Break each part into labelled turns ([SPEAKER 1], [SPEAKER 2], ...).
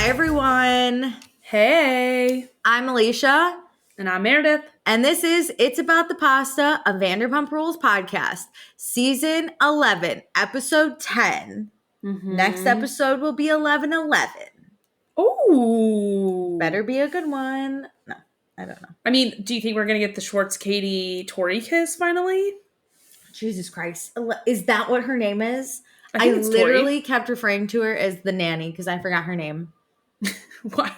[SPEAKER 1] Hi, everyone.
[SPEAKER 2] Hey.
[SPEAKER 1] I'm Alicia.
[SPEAKER 2] And I'm Meredith.
[SPEAKER 1] And this is It's About the Pasta, a Vanderpump Rules podcast, season 11, episode 10.
[SPEAKER 2] Mm-hmm.
[SPEAKER 1] Next episode will be 11/11.
[SPEAKER 2] Ooh.
[SPEAKER 1] Better be a good one. No, I don't know.
[SPEAKER 2] I mean, do you think we're going to get the Schwartz-Katie-Tori kiss finally?
[SPEAKER 1] Jesus Christ. Is that what her name is?
[SPEAKER 2] I think it's
[SPEAKER 1] literally kept referring to her as the nanny because I forgot her name.
[SPEAKER 2] What?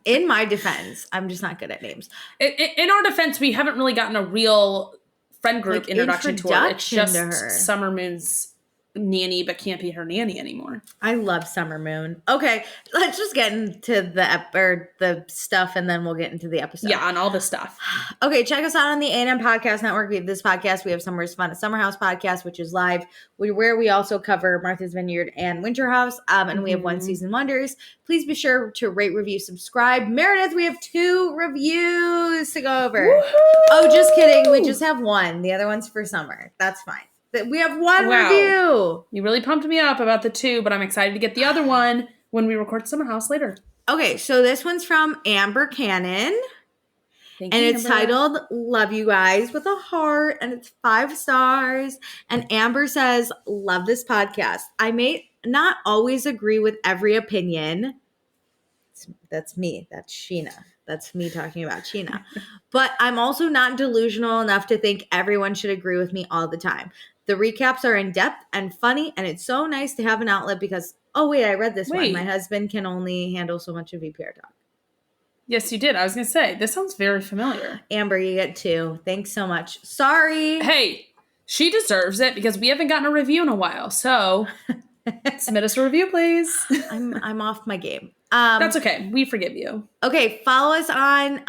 [SPEAKER 1] In my defense, I'm just not good at names.
[SPEAKER 2] In our defense, we haven't really gotten a real friend group introduction to her. It's just Summer Moon's nanny, but can't be her nanny anymore.
[SPEAKER 1] I love Summer Moon. Okay, let's just get into the stuff, and then we'll get into the episode.
[SPEAKER 2] Yeah, on all the stuff.
[SPEAKER 1] Okay, check us out on the A&M Podcast Network. We have this podcast. We have Summer's Fun at Summer House podcast, which is live, where we also cover Martha's Vineyard and Winter House, and we have One Season Wonders. Please be sure to rate, review, subscribe. Meredith, we have 2 reviews to go over.
[SPEAKER 2] Woo-hoo!
[SPEAKER 1] Oh, just kidding. We just have 1. The other one's for Summer. That's fine. We have 1 review.
[SPEAKER 2] You really pumped me up about the 2, but I'm excited to get the other one when we record Summer House later.
[SPEAKER 1] Okay, so this one's from Amber Cannon.
[SPEAKER 2] Thank you,
[SPEAKER 1] it's titled Love You Guys with a heart, and it's 5 stars. And Amber says, love this podcast. I may not always agree with every opinion. That's me. That's Sheena. That's me talking about Sheena. But I'm also not delusional enough to think everyone should agree with me all the time. The recaps are in-depth and funny, and it's so nice to have an outlet because, oh, wait, I read this one. My husband can only handle so much of VPR talk.
[SPEAKER 2] Yes, you did. I was going to say, this sounds very familiar.
[SPEAKER 1] Amber, you get 2. Thanks so much. Sorry.
[SPEAKER 2] Hey, she deserves it because we haven't gotten a review in a while. So submit us a review, please.
[SPEAKER 1] I'm off my game.
[SPEAKER 2] That's okay. We forgive you.
[SPEAKER 1] Okay, follow us on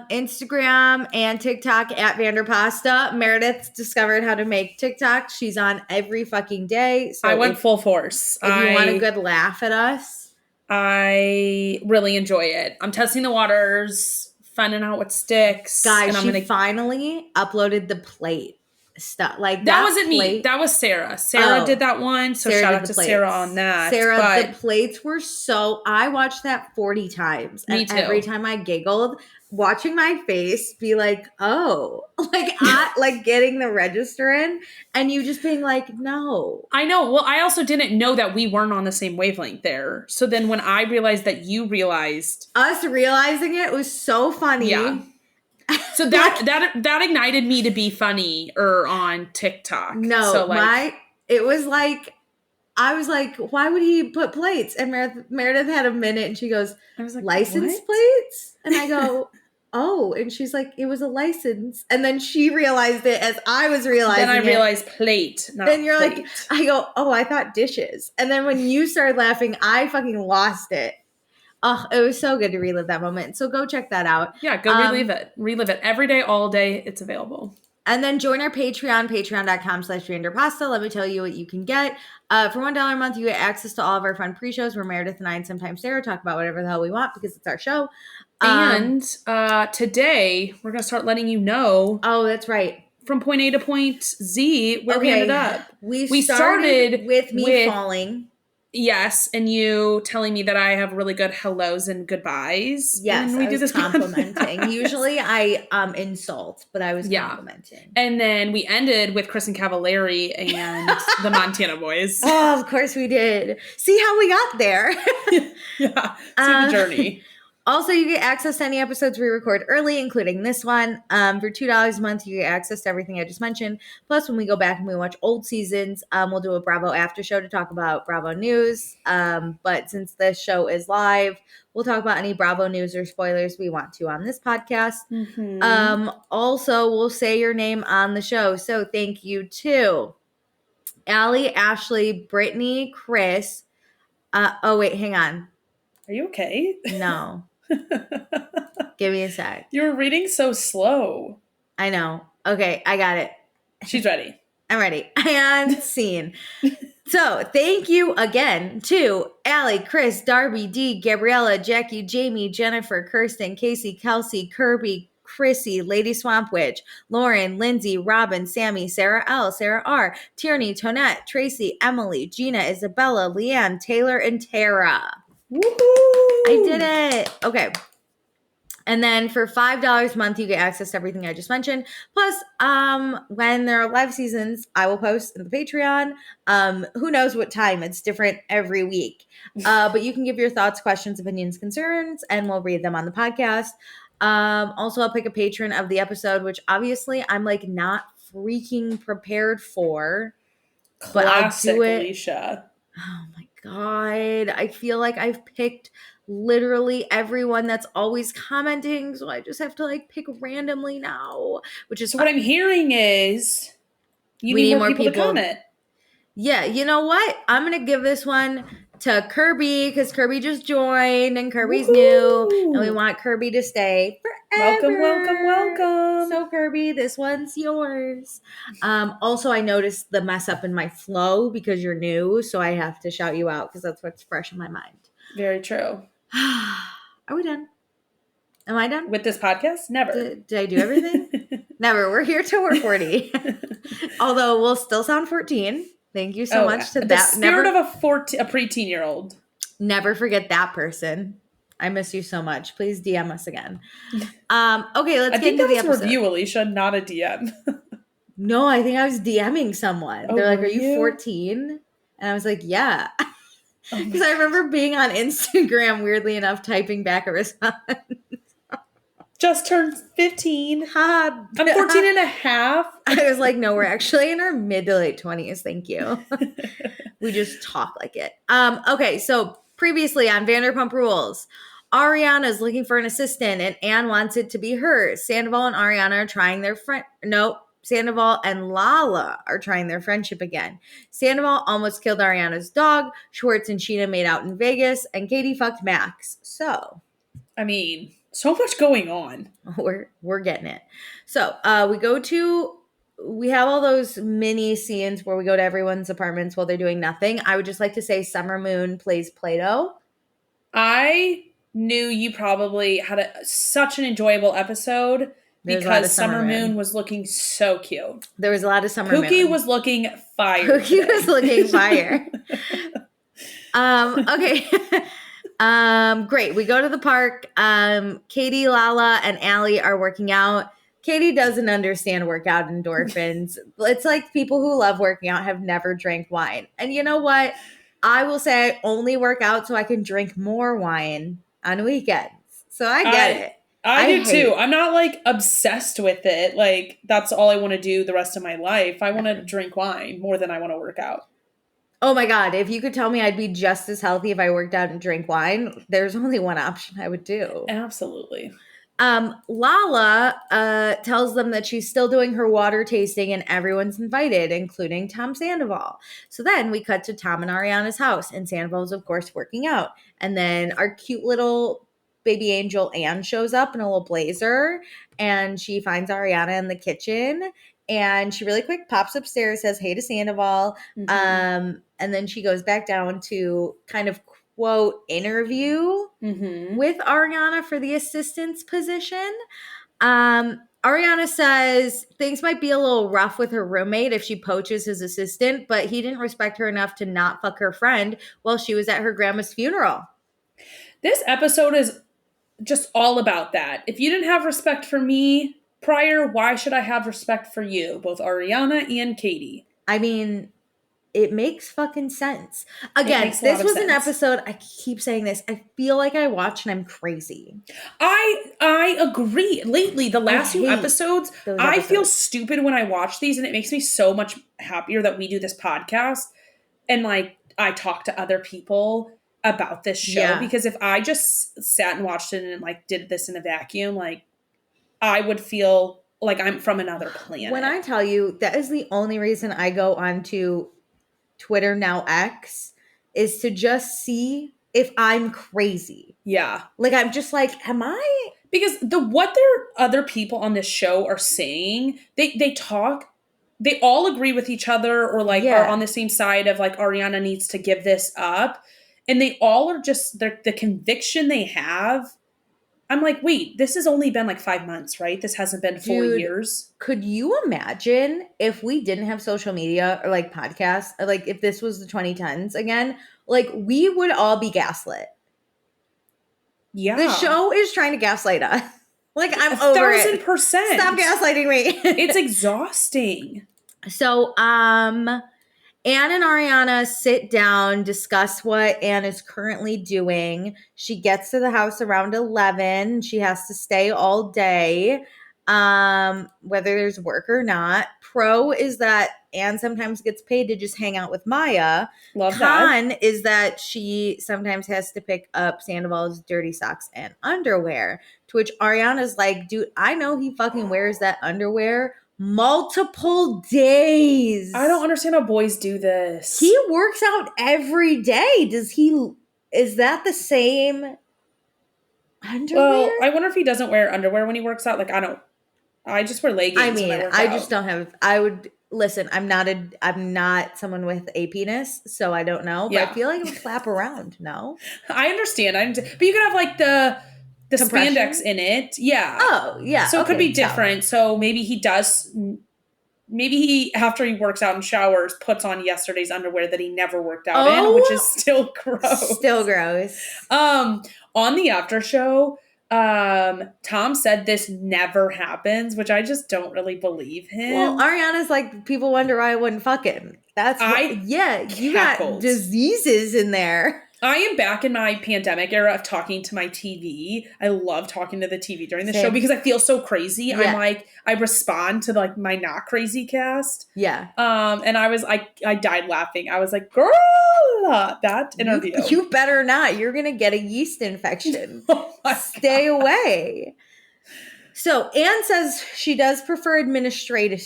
[SPEAKER 1] Instagram and TikTok at Vanderpasta. Meredith's discovered how to make TikTok. She's on every fucking day. So
[SPEAKER 2] I went full force.
[SPEAKER 1] If you want a good laugh at us.
[SPEAKER 2] I really enjoy it. I'm testing the waters, finding out what sticks.
[SPEAKER 1] Guys, she finally uploaded the plate stuff. Like
[SPEAKER 2] that wasn't me. That was Sarah. Sarah did that one. So shout out to Sarah on that.
[SPEAKER 1] Sarah, the plates were I watched that 40 times.
[SPEAKER 2] Me too.
[SPEAKER 1] Every time I giggled, watching my face be like, oh, like getting the register in and you just being like, no.
[SPEAKER 2] I know. Well, I also didn't know that we weren't on the same wavelength there. So then when I realized that you realized.
[SPEAKER 1] Us realizing it was so funny.
[SPEAKER 2] Yeah. So that ignited me to be funny on TikTok.
[SPEAKER 1] No,
[SPEAKER 2] so
[SPEAKER 1] it was like, I was like, why would he put plates? And Meredith had a minute and she goes,
[SPEAKER 2] I was like,
[SPEAKER 1] license plates? And I go, oh. And she's like, it was a license. And then she realized it as I was realizing it.
[SPEAKER 2] Then I realized plate, not
[SPEAKER 1] Then you're
[SPEAKER 2] plate.
[SPEAKER 1] like, I go, oh, I thought dishes. And then when you started laughing, I fucking lost it. Oh, it was so good to relive that moment. So go check that out.
[SPEAKER 2] Yeah, go relive it. Relive it every day, all day. It's available.
[SPEAKER 1] And then join our Patreon, patreon.com/Vanderpasta. Let me tell you what you can get. For $1 a month, you get access to all of our fun pre-shows where Meredith and I and sometimes Sarah talk about whatever the hell we want because it's our show.
[SPEAKER 2] And today, we're going to start letting you know.
[SPEAKER 1] Oh, that's right.
[SPEAKER 2] From point A to point Z, where we ended up.
[SPEAKER 1] We started with me falling.
[SPEAKER 2] Yes, and you telling me that I have really good hellos and goodbyes.
[SPEAKER 1] Yes,
[SPEAKER 2] and we
[SPEAKER 1] do this complimenting. Usually I insult, but I was complimenting.
[SPEAKER 2] And then we ended with Chris and Cavallari and the Montana Boys.
[SPEAKER 1] Oh, of course we did. See how we got there.
[SPEAKER 2] Yeah, see the journey.
[SPEAKER 1] Also, you get access to any episodes we record early, including this one. For $2 a month, you get access to everything I just mentioned. Plus, when we go back and we watch old seasons, we'll do a Bravo after show to talk about Bravo news. But since this show is live, we'll talk about any Bravo news or spoilers we want to on this podcast. Mm-hmm. Also, we'll say your name on the show. So thank you to Allie, Ashley, Brittany, Chris. Oh, wait, hang on.
[SPEAKER 2] Are you okay?
[SPEAKER 1] No. Give me a sec.
[SPEAKER 2] You were reading so slow.
[SPEAKER 1] I know. Okay, I got it.
[SPEAKER 2] She's ready.
[SPEAKER 1] I'm ready. And scene. So thank you again to Allie, Chris, Darby, Dee, Gabriella, Jackie, Jamie, Jennifer, Kirsten, Casey, Kelsey, Kirby, Chrissy, Lady Swamp Witch, Lauren, Lindsay, Robin, Sammy, Sarah L, Sarah R, Tierney, Tonette, Tracy, Emily, Gina, Isabella, Leanne, Taylor, and Tara.
[SPEAKER 2] Woohoo!
[SPEAKER 1] I did it. Okay. And then for $5 a month, you get access to everything I just mentioned. Plus, when there are live seasons, I will post in the Patreon. Who knows what time? It's different every week. But you can give your thoughts, questions, opinions, concerns, and we'll read them on the podcast. Also, I'll pick a patron of the episode, which obviously I'm like not freaking prepared for.
[SPEAKER 2] Classic,
[SPEAKER 1] but I'll do it.
[SPEAKER 2] Alicia.
[SPEAKER 1] Oh my God. I feel like I've picked literally everyone that's always commenting. So I just have to like pick randomly now, which is
[SPEAKER 2] so what I'm hearing is you
[SPEAKER 1] we
[SPEAKER 2] need more people to comment.
[SPEAKER 1] Yeah. You know what? I'm going to give this one to Kirby because Kirby just joined and Kirby's new and we want Kirby to stay forever.
[SPEAKER 2] Welcome.
[SPEAKER 1] So Kirby, this one's yours. Also, I noticed the mess up in my flow because you're new, so I have to shout you out because that's what's fresh in my mind.
[SPEAKER 2] Very true.
[SPEAKER 1] Are we done? Am I done?
[SPEAKER 2] With this podcast? Never.
[SPEAKER 1] Did I do everything? Never. We're here till we're 40. Although we'll still sound 14. Thank you so much to
[SPEAKER 2] the
[SPEAKER 1] that.
[SPEAKER 2] Spirit of a preteen-year-old.
[SPEAKER 1] Never forget that person. I miss you so much. Please DM us again. Okay, let's get into the episode. I think
[SPEAKER 2] that was a review, Alicia, not a DM.
[SPEAKER 1] No, I think I was DMing someone. They're like, "Are you 14?" And I was like, "Yeah." Because I remember being on Instagram, weirdly enough, typing back a response.
[SPEAKER 2] Just turned 15. I'm 14 and a half.
[SPEAKER 1] I was like, no, we're actually in our mid to late 20s. Thank you. We just talk like it. Okay, so previously on Vanderpump Rules, Ariana is looking for an assistant and Anne wants it to be her. Sandoval and Ariana are trying their Sandoval and Lala are trying their friendship again. Sandoval almost killed Ariana's dog. Schwartz and Sheena made out in Vegas, and Katie fucked Max. So,
[SPEAKER 2] I mean, so much going on.
[SPEAKER 1] We're getting it. So we have all those mini scenes where we go to everyone's apartments while they're doing nothing. I would just like to say Summer Moon plays Play-Doh.
[SPEAKER 2] I knew you probably had such an enjoyable episode because Summer Moon was looking so cute.
[SPEAKER 1] There was a lot of Summer Moon.
[SPEAKER 2] Pookie was looking fire.
[SPEAKER 1] Pookie was looking fire. Okay. Great. We go to the park. Katie, Lala, and Allie are working out. Katie doesn't understand workout endorphins. It's like people who love working out have never drank wine. And you know what? I will say I only work out so I can drink more wine on weekends. So I get it.
[SPEAKER 2] I do too. I'm not like obsessed with it. Like that's all I want to do the rest of my life. I want to drink wine more than I want to work out.
[SPEAKER 1] Oh my God, if you could tell me I'd be just as healthy if I worked out and drank wine, there's only one option I would do.
[SPEAKER 2] Absolutely.
[SPEAKER 1] Lala tells them that she's still doing her water tasting and everyone's invited, including Tom Sandoval. So then we cut to Tom and Ariana's house, and Sandoval's, of course, working out. And then our cute little baby angel Anne shows up in a little blazer, and she finds Ariana in the kitchen. And she really quick pops upstairs, says hey to Sandoval. Mm-hmm. And then she goes back down to kind of quote interview with Ariana for the assistant's position. Ariana says things might be a little rough with her roommate if she poaches his assistant, but he didn't respect her enough to not fuck her friend while she was at her grandma's funeral.
[SPEAKER 2] This episode is just all about that. If you didn't have respect for me prior, why should I have respect for you? Both Ariana and Katie.
[SPEAKER 1] I mean, it makes fucking sense. Again, this was an episode, I keep saying this, I feel like I watch and I'm crazy.
[SPEAKER 2] I agree. Lately, the last few episodes, I feel stupid when I watch these, and it makes me so much happier that we do this podcast and like I talk to other people about this show, because if I just sat and watched it and like did this in a vacuum, like I would feel like I'm from another planet.
[SPEAKER 1] When I tell you that is the only reason I go onto Twitter, now X, is to just see if I'm crazy.
[SPEAKER 2] Yeah.
[SPEAKER 1] Like I'm just like, am I?
[SPEAKER 2] Because what their other people on this show are saying, they talk, they all agree with each other or like are on the same side of like Ariana needs to give this up. And they all are just the conviction they have. I'm like, wait, this has only been like 5 months, right? This hasn't been 4 years.
[SPEAKER 1] Could you imagine if we didn't have social media or like podcasts, or like if this was the 2010s again, like we would all be gaslit.
[SPEAKER 2] Yeah.
[SPEAKER 1] The show is trying to gaslight us. Like, I'm over it.
[SPEAKER 2] 1,000%.
[SPEAKER 1] Stop gaslighting me.
[SPEAKER 2] It's exhausting.
[SPEAKER 1] So, Anne and Ariana sit down, discuss what Anne is currently doing. She gets to the house around 11. She has to stay all day, whether there's work or not. Pro is that Anne sometimes gets paid to just hang out with Maya.
[SPEAKER 2] Love
[SPEAKER 1] Con
[SPEAKER 2] that.
[SPEAKER 1] is that she sometimes has to pick up Sandoval's dirty socks and underwear. To which Ariana's like, dude, I know he fucking wears that underwear multiple days.
[SPEAKER 2] I don't understand how boys do this.
[SPEAKER 1] He works out every day. Is that the same underwear?
[SPEAKER 2] Well, I wonder if he doesn't wear underwear when he works out. Like, I just wear leggings.
[SPEAKER 1] I mean,
[SPEAKER 2] when I work
[SPEAKER 1] I
[SPEAKER 2] out.
[SPEAKER 1] just don't have, listen, I'm not someone with a penis, so I don't know, but I feel like it would flap around, no?
[SPEAKER 2] I understand. But you could have like the spandex in it. Yeah.
[SPEAKER 1] Oh, yeah.
[SPEAKER 2] So it could be different. So maybe he does, after he works out and showers, puts on yesterday's underwear that he never worked out in, which is still gross.
[SPEAKER 1] Still gross.
[SPEAKER 2] On the after show, Tom said this never happens, which I just don't really believe him.
[SPEAKER 1] Well, Ariana's like, people wonder why I wouldn't fuck him. You got diseases in there.
[SPEAKER 2] I am back in my pandemic era of talking to my TV. I love talking to the TV during the show because I feel so crazy. Yeah. I'm like, I respond to like my not crazy cast.
[SPEAKER 1] Yeah.
[SPEAKER 2] And I died laughing. I was like, girl, that interview.
[SPEAKER 1] You better not. You're going to get a yeast infection. Stay away. So Anne says she does prefer administrative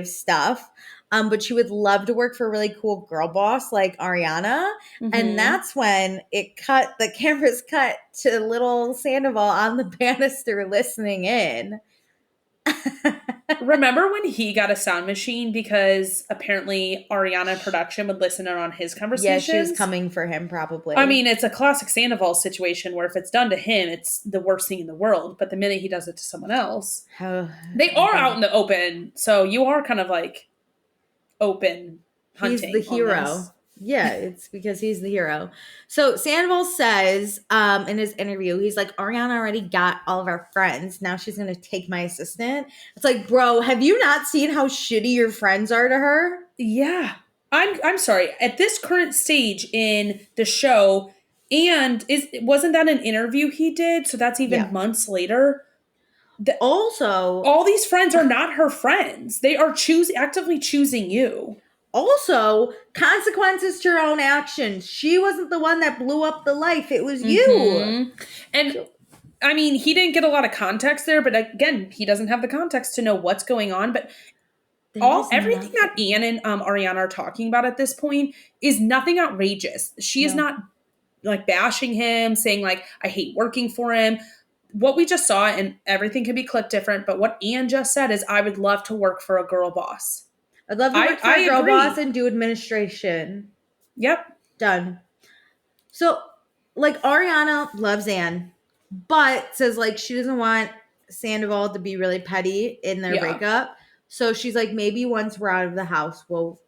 [SPEAKER 1] stuff. But she would love to work for a really cool girl boss like Ariana. Mm-hmm. And that's when the cameras cut to little Sandoval on the banister listening in.
[SPEAKER 2] Remember when he got a sound machine because apparently Ariana production would listen in on his conversations?
[SPEAKER 1] Yeah, she was coming for him probably.
[SPEAKER 2] I mean, it's a classic Sandoval situation where if it's done to him, it's the worst thing in the world. But the minute he does it to someone else, they are out in the open. So you are kind of like open hunting.
[SPEAKER 1] He's the hero. Yeah, it's because he's the hero. So Sandoval says in his interview, he's like, Ariana already got all of our friends. Now she's going to take my assistant. It's like, bro, have you not seen how shitty your friends are to her?
[SPEAKER 2] Yeah. I'm sorry. At this current stage in the show, and wasn't that an interview he did? So that's even months later.
[SPEAKER 1] Also,
[SPEAKER 2] all these friends are not her friends. They are actively choosing you.
[SPEAKER 1] Also, consequences to your own actions. She wasn't the one that blew up the life. It was you.
[SPEAKER 2] Mm-hmm. And I mean, he didn't get a lot of context there, but again, he doesn't have the context to know what's going on. But everything that Anne and Ariana are talking about at this point is nothing outrageous. She is not like bashing him, saying like, I hate working for him. What we just saw, and everything can be clipped different, but what Anne just said is, I would love to work for a girl boss.
[SPEAKER 1] I'd love to work for a girl boss and do administration.
[SPEAKER 2] Yep.
[SPEAKER 1] Done. So, like, Ariana loves Anne, but says, like, she doesn't want Sandoval to be really petty in their breakup. So she's like, maybe once we're out of the house, we'll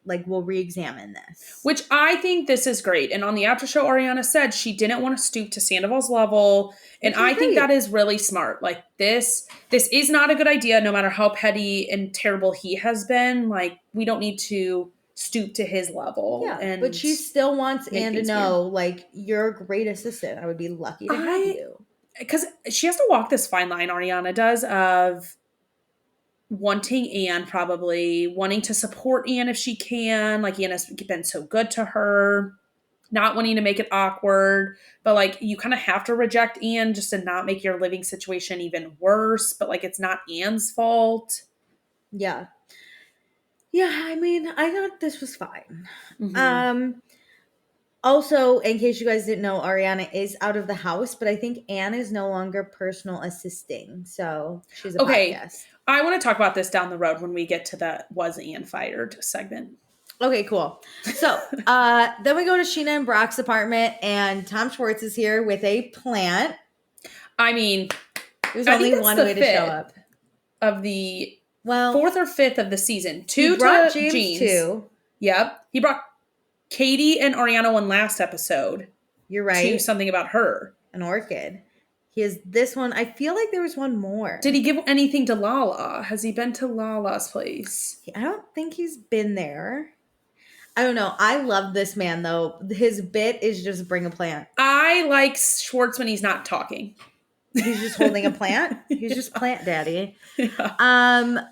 [SPEAKER 1] re-examine this. Which
[SPEAKER 2] I think this is great. And on the after show, Ariana said she didn't want to stoop to Sandoval's level. And I think that is really smart. Like this is not a good idea, no matter how petty and terrible he has been. Like, we don't need to stoop to his level.
[SPEAKER 1] Yeah, but she still wants Anne to know, like, you're a great assistant. I would be lucky to have you.
[SPEAKER 2] Because she has to walk this fine line, Ariana does, of wanting Anne, probably wanting to support Anne if she can. Like, Anne has been so good to her, not wanting to make it awkward, but like, you kind of have to reject Anne just to not make your living situation even worse. But like, it's not Anne's fault.
[SPEAKER 1] Yeah. Yeah. I mean, I thought this was fine.
[SPEAKER 2] Mm-hmm.
[SPEAKER 1] Also, in case you guys didn't know, Ariana is out of the house, but I think Anne is no longer personal assisting. So she's a podcast.
[SPEAKER 2] I want to talk about this down the road when we get to the Was Anne Fired segment.
[SPEAKER 1] Okay, cool. So then we go to Sheena and Brock's apartment, and Tom Schwartz is here with a plant.
[SPEAKER 2] I mean,
[SPEAKER 1] there's only one way to show up.
[SPEAKER 2] Of the fourth or fifth of the season. Two
[SPEAKER 1] he brought
[SPEAKER 2] to
[SPEAKER 1] James
[SPEAKER 2] Jeans.
[SPEAKER 1] Too.
[SPEAKER 2] Yep. He brought Katie and Ariana one last episode.
[SPEAKER 1] You're right.
[SPEAKER 2] To something about her.
[SPEAKER 1] An orchid. He has this one. I feel like there was one more.
[SPEAKER 2] Did he give anything to Lala? Has he been to Lala's place?
[SPEAKER 1] I don't think he's been there. I don't know. I love this man, though. His bit is just bring a plant.
[SPEAKER 2] I like Schwartz when he's not talking.
[SPEAKER 1] He's just holding a plant. He's just plant daddy. Yeah.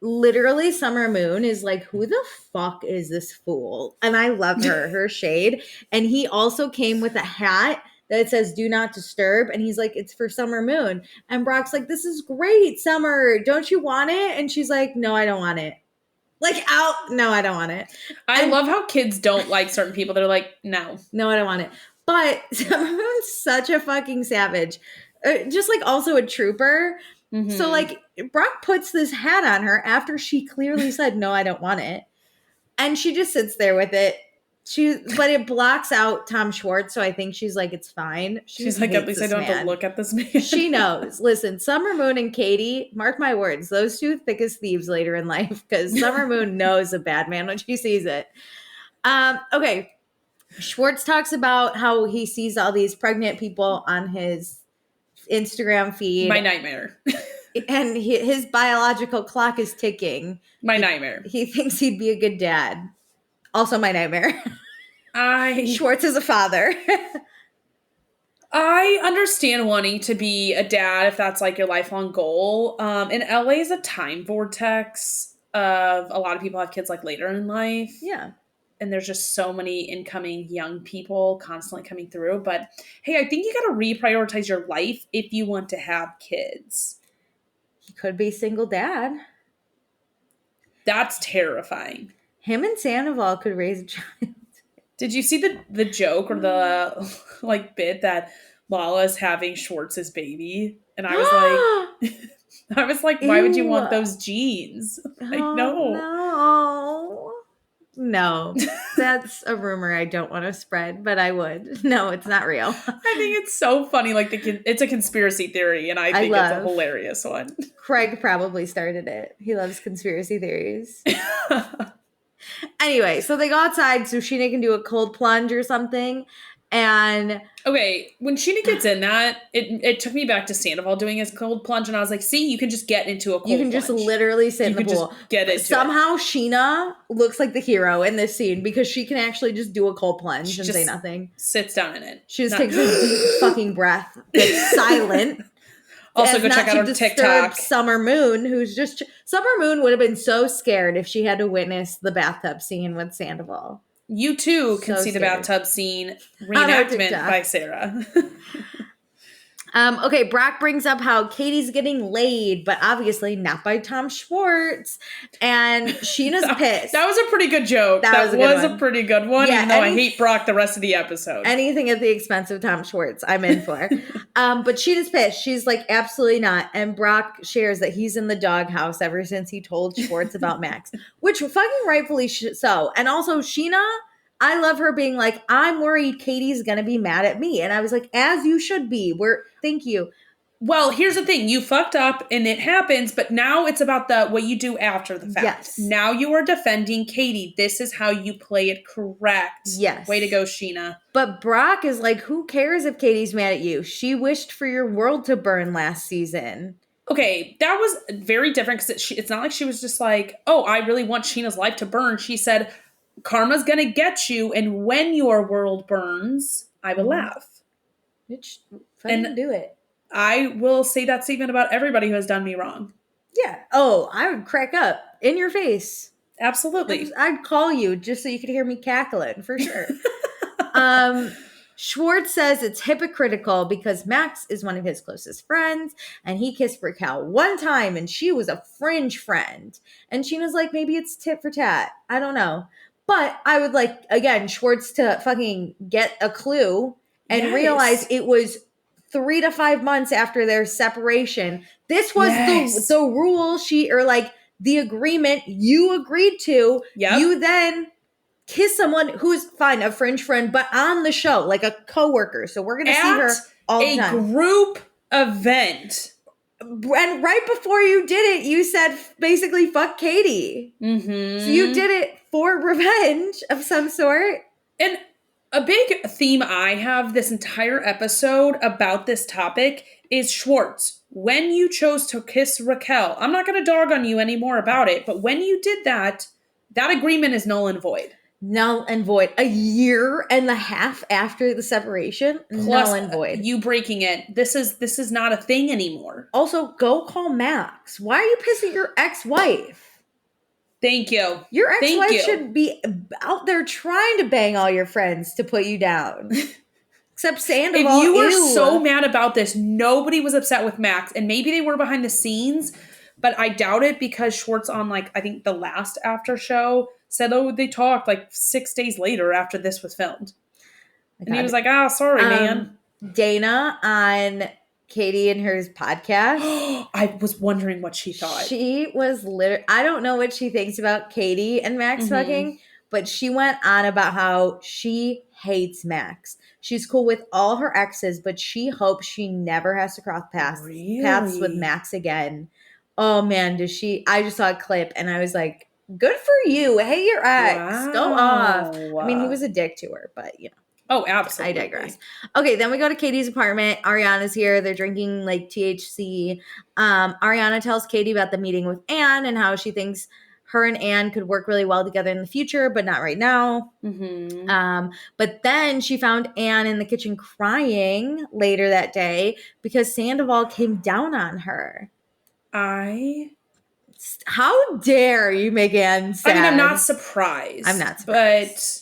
[SPEAKER 1] Literally, Summer Moon is like, who the fuck is this fool? And I love her shade. And he also came with a hat that says do not disturb. And he's like, it's for Summer Moon. And Brock's like, this is great, Summer. Don't you want it? And she's like, no, I don't want it. Like, out. No, I don't want it.
[SPEAKER 2] I love how kids don't like certain people. They're like, no.
[SPEAKER 1] No, I don't want it. But Summer Moon's such a fucking savage. Just like also a trooper. Mm-hmm. So like Brock puts this hat on her after she clearly said, no, I don't want it. And she just sits there with it. But it blocks out Tom Schwartz. So I think she's like, it's fine.
[SPEAKER 2] She's like, at least I don't have to look at this man.
[SPEAKER 1] She knows. Listen, Summer Moon and Katie, mark my words, those two thick as thieves later in life, because Summer Moon knows a bad man when she sees it. Okay. Schwartz talks about how he sees all these pregnant people on his Instagram feed.
[SPEAKER 2] My nightmare.
[SPEAKER 1] And his biological clock is ticking.
[SPEAKER 2] My nightmare.
[SPEAKER 1] He thinks he'd be a good dad. Also my nightmare. Schwartz is a father.
[SPEAKER 2] I understand wanting to be a dad if that's like your lifelong goal. And LA is a time vortex of a lot of people have kids like later in life.
[SPEAKER 1] Yeah.
[SPEAKER 2] And there's just so many incoming young people constantly coming through. But hey, I think you got to reprioritize your life if you want to have kids.
[SPEAKER 1] He could be single dad.
[SPEAKER 2] That's terrifying.
[SPEAKER 1] Him and Sandoval could raise a child.
[SPEAKER 2] Did you see the joke or the like bit that Lala's having Schwartz's baby? And I was like, why would you want those genes? Like,
[SPEAKER 1] No, that's a rumor I don't want to spread, but I would. No, it's not real.
[SPEAKER 2] I think it's so funny. Like it's a conspiracy theory, and I think it's a hilarious one.
[SPEAKER 1] Craig probably started it. He loves conspiracy theories. Anyway, so they go outside so Sheena can do a cold plunge or something. And
[SPEAKER 2] okay, when Sheena gets in that, it took me back to Sandoval doing his cold plunge, and I was like, see, you can just get into a cold plunge.
[SPEAKER 1] You can just literally sit in the pool.
[SPEAKER 2] Just get into
[SPEAKER 1] Somehow Sheena looks like the hero in this scene because she can actually just do a cold plunge and say nothing.
[SPEAKER 2] Sits down in it.
[SPEAKER 1] She just takes a deep fucking breath. It's silent.
[SPEAKER 2] Also, go check out our TikTok.
[SPEAKER 1] Summer Moon, Summer Moon would have been so scared if she had to witness the bathtub scene with Sandoval.
[SPEAKER 2] You too can see the bathtub scene reenactment by Sarah.
[SPEAKER 1] Okay, Brock brings up how Katie's getting laid, but obviously not by Tom Schwartz. And Sheena's pissed.
[SPEAKER 2] That was a pretty good joke. That was a pretty good one, even though I hate Brock the rest of the episode.
[SPEAKER 1] Anything at the expense of Tom Schwartz, I'm in for. But Sheena's pissed. She's like, absolutely not. And Brock shares that he's in the doghouse ever since he told Schwartz about Max, which fucking rightfully so. And also, Sheena, I love her being like, I'm worried Katie's going to be mad at me. And I was like, as you should be. Thank you.
[SPEAKER 2] Well, here's the thing. You fucked up and it happens, but now it's about what you do after the fact.
[SPEAKER 1] Yes.
[SPEAKER 2] Now you are defending Katie. This is how you play it correct.
[SPEAKER 1] Yes.
[SPEAKER 2] Way to go, Sheena.
[SPEAKER 1] But Brock is like, who cares if Katie's mad at you? She wished for your world to burn last season.
[SPEAKER 2] Okay, that was very different because it's not like she was just like, oh, I really want Sheena's life to burn. She said, karma's gonna get you, and when your world burns, I will laugh.
[SPEAKER 1] Bitch, fucking do it.
[SPEAKER 2] I will say that statement about everybody who has done me wrong.
[SPEAKER 1] Yeah. Oh, I would crack up in your face.
[SPEAKER 2] Absolutely.
[SPEAKER 1] I'd call you just so you could hear me cackling, for sure. Schwartz says it's hypocritical because Max is one of his closest friends and he kissed Raquel one time and she was a fringe friend. And Sheena's like, maybe it's tit for tat. I don't know. But I would like, again, Schwartz to fucking get a clue and realize it was 3 to 5 months after their separation. This was the rule the agreement you agreed to. Yep. You then kiss someone who's fine, a fringe friend, but on the show, like a coworker. So we're going to see her all the time.
[SPEAKER 2] A group event.
[SPEAKER 1] And right before you did it, you said basically fuck Katie. Mm-hmm. So you did it for revenge of some sort.
[SPEAKER 2] And A big theme I have this entire episode about this topic is Schwartz. When you chose to kiss Raquel, I'm not going to dog on you anymore about it, but when you did that, that agreement is null and void.
[SPEAKER 1] Null and void. A year and a half after the separation,
[SPEAKER 2] plus
[SPEAKER 1] null and void.
[SPEAKER 2] You breaking it. This is not a thing anymore.
[SPEAKER 1] Also, go call Max. Why are you pissed at your ex-wife?
[SPEAKER 2] Thank you.
[SPEAKER 1] Your ex-wife should be out there trying to bang all your friends to put you down. Except Sandoval.
[SPEAKER 2] If you were so mad about this, nobody was upset with Max. And maybe they were behind the scenes, but I doubt it because Schwartz on, like, I think the last after show said, oh, they talked like 6 days later after this was filmed. And he was like, sorry, man.
[SPEAKER 1] Dana on Katie and her podcast.
[SPEAKER 2] I was wondering what she thought.
[SPEAKER 1] She was literally, I don't know what she thinks about Katie and Max fucking, but she went on about how she hates Max. She's cool with all her exes, but she hopes she never has to cross paths with Max again. Oh man, does she? I just saw a clip and I was like, good for you. Hey, your ex. Wow. Go off. I mean, he was a dick to her, but you know.
[SPEAKER 2] Oh, absolutely.
[SPEAKER 1] I digress. Okay, then we go to Katie's apartment. Ariana's here. They're drinking like THC. Ariana tells Katie about the meeting with Anne and how she thinks her and Anne could work really well together in the future, but not right now. But then she found Anne in the kitchen crying later that day because Sandoval came down on her. How dare you make Anne sad?
[SPEAKER 2] I mean, I'm not surprised. But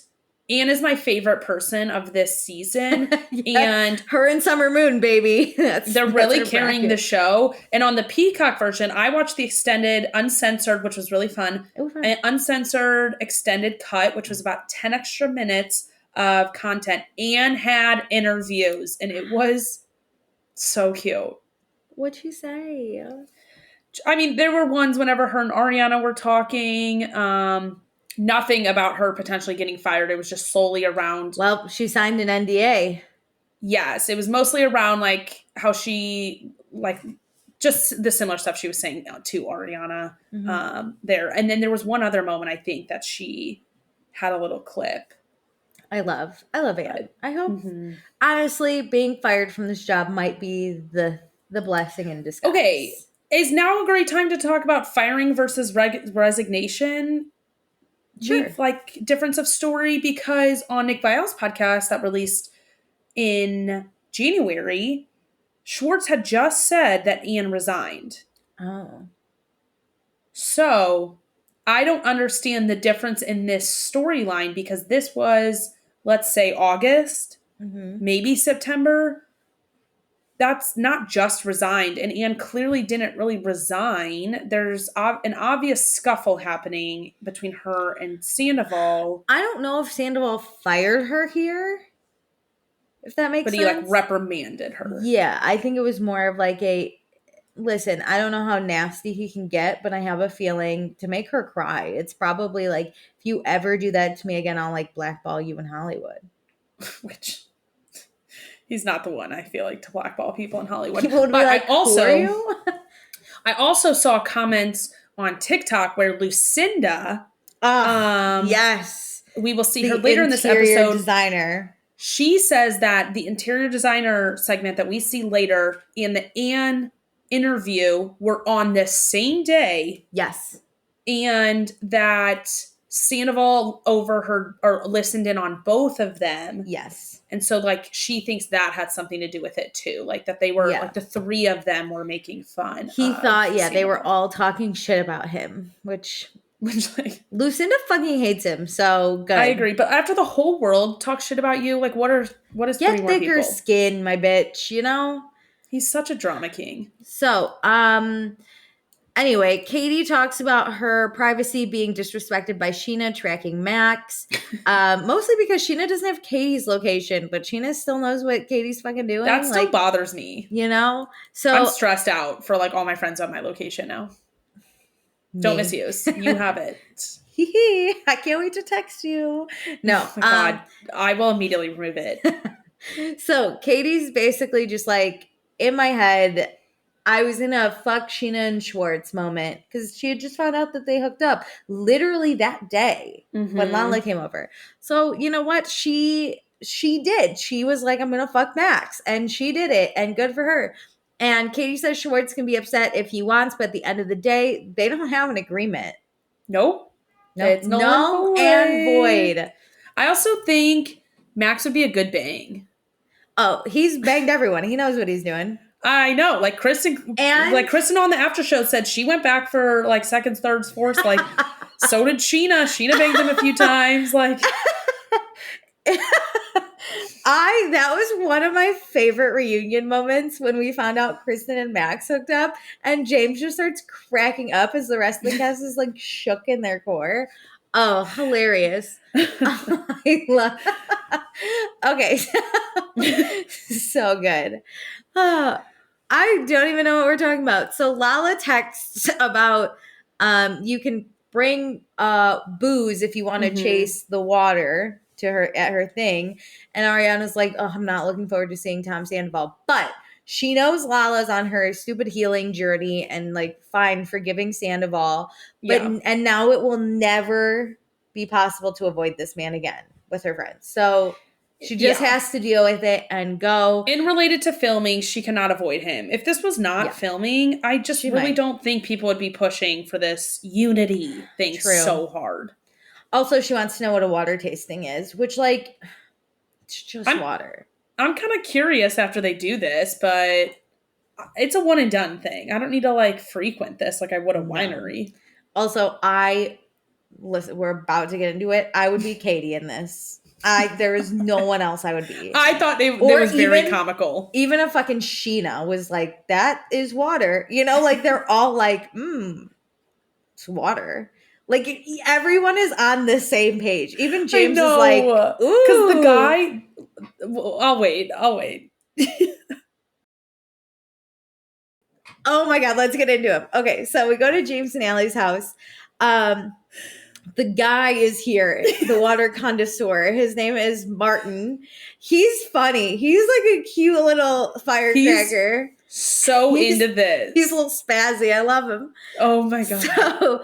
[SPEAKER 2] Anne is my favorite person of this season. And
[SPEAKER 1] her and Summer Moon, baby.
[SPEAKER 2] They're really carrying the show. And on the Peacock version, I watched the extended uncensored, which was really fun. An uncensored extended cut, which was about 10 extra minutes of content. Anne had interviews, and it was so cute.
[SPEAKER 1] What'd you say?
[SPEAKER 2] I mean, there were ones whenever her and Ariana were talking. Nothing about her potentially getting fired. It was just solely around.
[SPEAKER 1] Well, she signed an NDA.
[SPEAKER 2] Yes, it was mostly around like how she like just the similar stuff she was saying to Ariana there. And then there was one other moment I think that she had a little clip.
[SPEAKER 1] I love it. I hope honestly being fired from this job might be the blessing in disguise.
[SPEAKER 2] Okay, is now a great time to talk about firing versus resignation?
[SPEAKER 1] Sure.
[SPEAKER 2] With like difference of story, because on Nick Viall's podcast that released in January, Schwartz had just said that Anne resigned.
[SPEAKER 1] Oh.
[SPEAKER 2] So I don't understand the difference in this storyline because this was, let's say, August, maybe September. That's not just resigned. And Anne clearly didn't really resign. There's an obvious scuffle happening between her and Sandoval.
[SPEAKER 1] I don't know if Sandoval fired her here. If that makes sense.
[SPEAKER 2] But he like reprimanded her.
[SPEAKER 1] Yeah, I think it was more of like listen, I don't know how nasty he can get, but I have a feeling to make her cry. It's probably like, if you ever do that to me again, I'll like blackball you in Hollywood.
[SPEAKER 2] Which... he's not the one, I feel like, to blackball people in Hollywood.
[SPEAKER 1] People would be like,
[SPEAKER 2] I also saw comments on TikTok where Lucinda,
[SPEAKER 1] yes,
[SPEAKER 2] we will see her later in this episode.
[SPEAKER 1] Designer.
[SPEAKER 2] She says that the interior designer segment that we see later in the Anne interview were on this same day.
[SPEAKER 1] Yes.
[SPEAKER 2] And that Sandoval overheard or listened in on both of them.
[SPEAKER 1] Yes.
[SPEAKER 2] And so, like, she thinks that had something to do with it, too. Like, that they were, like, the three of them were making fun.
[SPEAKER 1] He thought, they were all talking shit about him, which like... Lucinda fucking hates him, so good.
[SPEAKER 2] I agree. But after the whole world talks shit about you, like, what is three more people?
[SPEAKER 1] Get thicker skin, my bitch, you know?
[SPEAKER 2] He's such a drama king.
[SPEAKER 1] So, anyway, Katie talks about her privacy being disrespected by Scheana tracking Max. Mostly because Scheana doesn't have Katie's location, but Scheana still knows what Katie's fucking doing.
[SPEAKER 2] That still bothers me.
[SPEAKER 1] You know? So
[SPEAKER 2] I'm stressed out for like all my friends on my location now. Don't misuse. You have it.
[SPEAKER 1] I can't wait to text you. No.
[SPEAKER 2] Oh God. I will immediately remove it.
[SPEAKER 1] So Katie's basically just like, in my head, I was in a fuck Scheana and Schwartz moment because she had just found out that they hooked up literally that day when Lala came over. So you know what? She she did. She was like, I'm going to fuck Max. And she did it. And good for her. And Katie says Schwartz can be upset if he wants, but at the end of the day, they don't have an agreement.
[SPEAKER 2] Nope.
[SPEAKER 1] It's null and void.
[SPEAKER 2] I also think Max would be a good bang.
[SPEAKER 1] Oh, he's banged everyone. He knows what he's doing.
[SPEAKER 2] I know. Like Kristen on the after show said she went back for like seconds, thirds, fourths. Like, so did Sheena. Sheena banged him a few times. Like,
[SPEAKER 1] that was one of my favorite reunion moments when we found out Kristen and Max hooked up, and James just starts cracking up as the rest of the cast is like shook in their core. Oh, hilarious. I love Okay. So good. I don't even know what we're talking about. So Lala texts about you can bring booze if you want to chase the water to her at her thing. And Ariana's like, oh, I'm not looking forward to seeing Tom Sandoval. But she knows Lala's on her stupid healing journey and like fine forgiving Sandoval. But and now it will never be possible to avoid this man again with her friends. So she just has to deal with it and go.
[SPEAKER 2] And related to filming, she cannot avoid him. If this was not filming, I just really don't think people would be pushing for this unity thing so hard.
[SPEAKER 1] Also, she wants to know what a water tasting is, which, like, it's just water.
[SPEAKER 2] I'm kind of curious after they do this, but it's a one and done thing. I don't need to, like, frequent this like I would a winery.
[SPEAKER 1] Also, listen, we're about to get into it. I would be Katie in this. There is no one else I would be.
[SPEAKER 2] I thought it was very comical.
[SPEAKER 1] Even a fucking Sheena was like, that is water. You know, like, they're all like, it's water. Like, everyone is on the same page. Even James is like, ooh.
[SPEAKER 2] Because the guy... I'll wait.
[SPEAKER 1] Oh my God, let's get into him. Okay, so we go to James and Allie's house. The guy is here, the water connoisseur. His name is Martin. He's funny. He's like a cute little firecracker.
[SPEAKER 2] He's into this.
[SPEAKER 1] He's a little spazzy. I love him.
[SPEAKER 2] Oh my God.
[SPEAKER 1] So...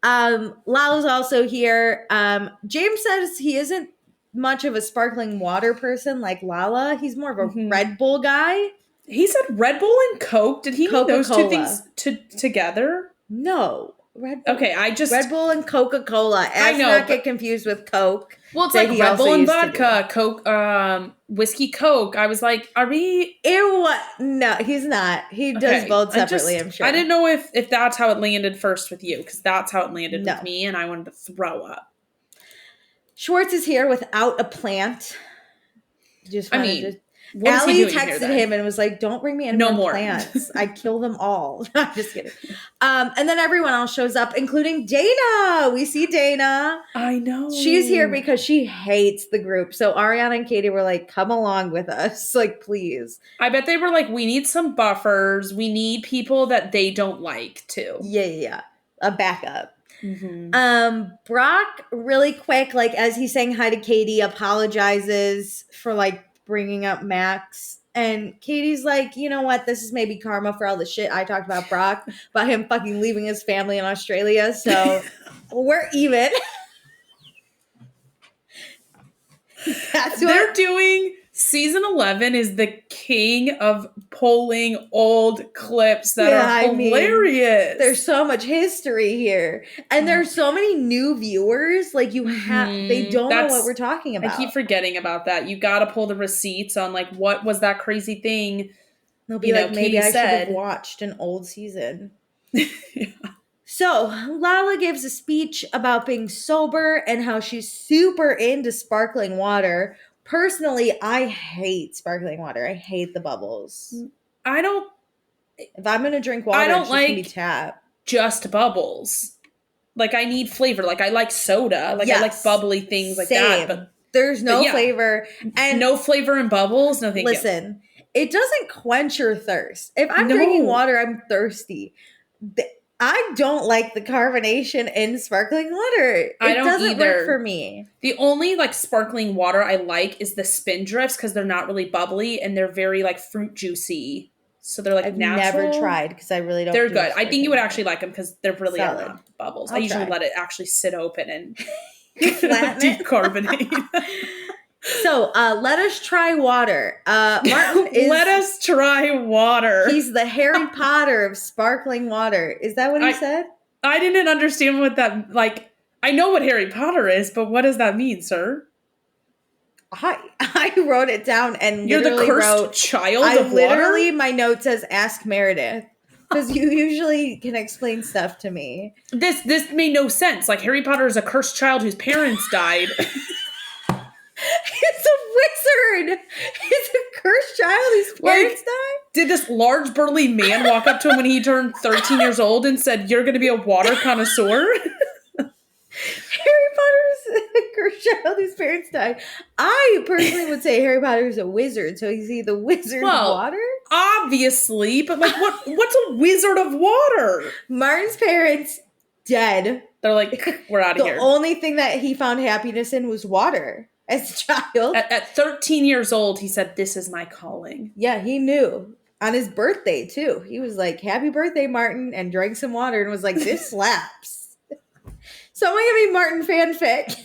[SPEAKER 1] Lala's also here. James says he isn't much of a sparkling water person like Lala. He's more of a Red Bull guy.
[SPEAKER 2] He said Red Bull and Coke. Did he mean those two things together?
[SPEAKER 1] No. Red Bull.
[SPEAKER 2] Okay,
[SPEAKER 1] Red Bull and Coca-Cola. I know. Not get confused with Coke.
[SPEAKER 2] Well, it's like Red Bull and vodka, Coke, whiskey, Coke. I was like, are we?
[SPEAKER 1] Ew. No, he's not. He does both separately, I'm sure.
[SPEAKER 2] I didn't know if that's how it landed first with you, because that's how it landed with me, and I wanted to throw up.
[SPEAKER 1] Schwartz is here without a plant. Allie texted him and was like, don't bring me any more plants. I kill them all. I'm just kidding. And then everyone else shows up, including Dana. We see Dana.
[SPEAKER 2] I know.
[SPEAKER 1] She's here because she hates the group. So Ariana and Katie were like, come along with us. Like, please.
[SPEAKER 2] I bet they were like, we need some buffers. We need people that they don't like too.
[SPEAKER 1] Yeah. A backup. Brock, really quick, like as he's saying hi to Katie, apologizes for like bringing up Max, and Katie's like, you know what, this is maybe karma for all the shit I talked about Brock, about him fucking leaving his family in Australia, so we're even. That's what
[SPEAKER 2] they're doing. Season 11 is the king of pulling old clips that are hilarious.
[SPEAKER 1] There's so much history here. And there's so many new viewers. Like, they don't know what we're talking about.
[SPEAKER 2] I keep forgetting about that. You got to pull the receipts on, like, what was that crazy thing?
[SPEAKER 1] They'll be like, maybe I should have watched an old season. So, Lala gives a speech about being sober and how she's super into sparkling water. Personally, I hate sparkling water. I hate the bubbles. If I'm going to drink water, it's just going to be tap.
[SPEAKER 2] Just bubbles. Like, I need flavor. Like, I like soda. Like, I like bubbly things like that. But
[SPEAKER 1] there's no flavor.
[SPEAKER 2] And no flavor in bubbles? No, thank you.
[SPEAKER 1] Listen, it doesn't quench your thirst. If I'm drinking water, I'm thirsty. I don't like the carbonation in sparkling water. It doesn't work for me.
[SPEAKER 2] The only like sparkling water I like is the Spindrifts because they're not really bubbly and they're very like fruit juicy. So they're like natural.
[SPEAKER 1] I've never tried because I really don't.
[SPEAKER 2] They're good. I think you would actually like them because they're really not bubbles. I usually let it actually sit open and decarbonate.
[SPEAKER 1] So, let us try water. Martin is...
[SPEAKER 2] Let us try water.
[SPEAKER 1] He's the Harry Potter of sparkling water. Is that what he said?
[SPEAKER 2] I didn't understand what that, like, I know what Harry Potter is, but what does that mean, sir?
[SPEAKER 1] I wrote it down and
[SPEAKER 2] You're
[SPEAKER 1] literally
[SPEAKER 2] the cursed child of water?
[SPEAKER 1] my note says, ask Meredith. Because you usually can explain stuff to me.
[SPEAKER 2] This made no sense. Like, Harry Potter is a cursed child whose parents died.
[SPEAKER 1] He's a wizard. He's a cursed child whose parents died.
[SPEAKER 2] Did this large burly man walk up to him when he turned 13 years old and said, "You're going to be a water connoisseur"?
[SPEAKER 1] Harry Potter's a cursed child whose parents died. I personally would say Harry Potter's a wizard, so is he the wizard of water?
[SPEAKER 2] Obviously, but like, what's a wizard of water?
[SPEAKER 1] Martin's parents dead.
[SPEAKER 2] They're like, we're out of here.
[SPEAKER 1] The only thing that he found happiness in was water. As a child.
[SPEAKER 2] At 13 years old, he said, "This is my calling."
[SPEAKER 1] Yeah, he knew. On his birthday, too. He was like, "Happy birthday, Martin," and drank some water and was like, "This slaps." Someone give me Martin fanfic.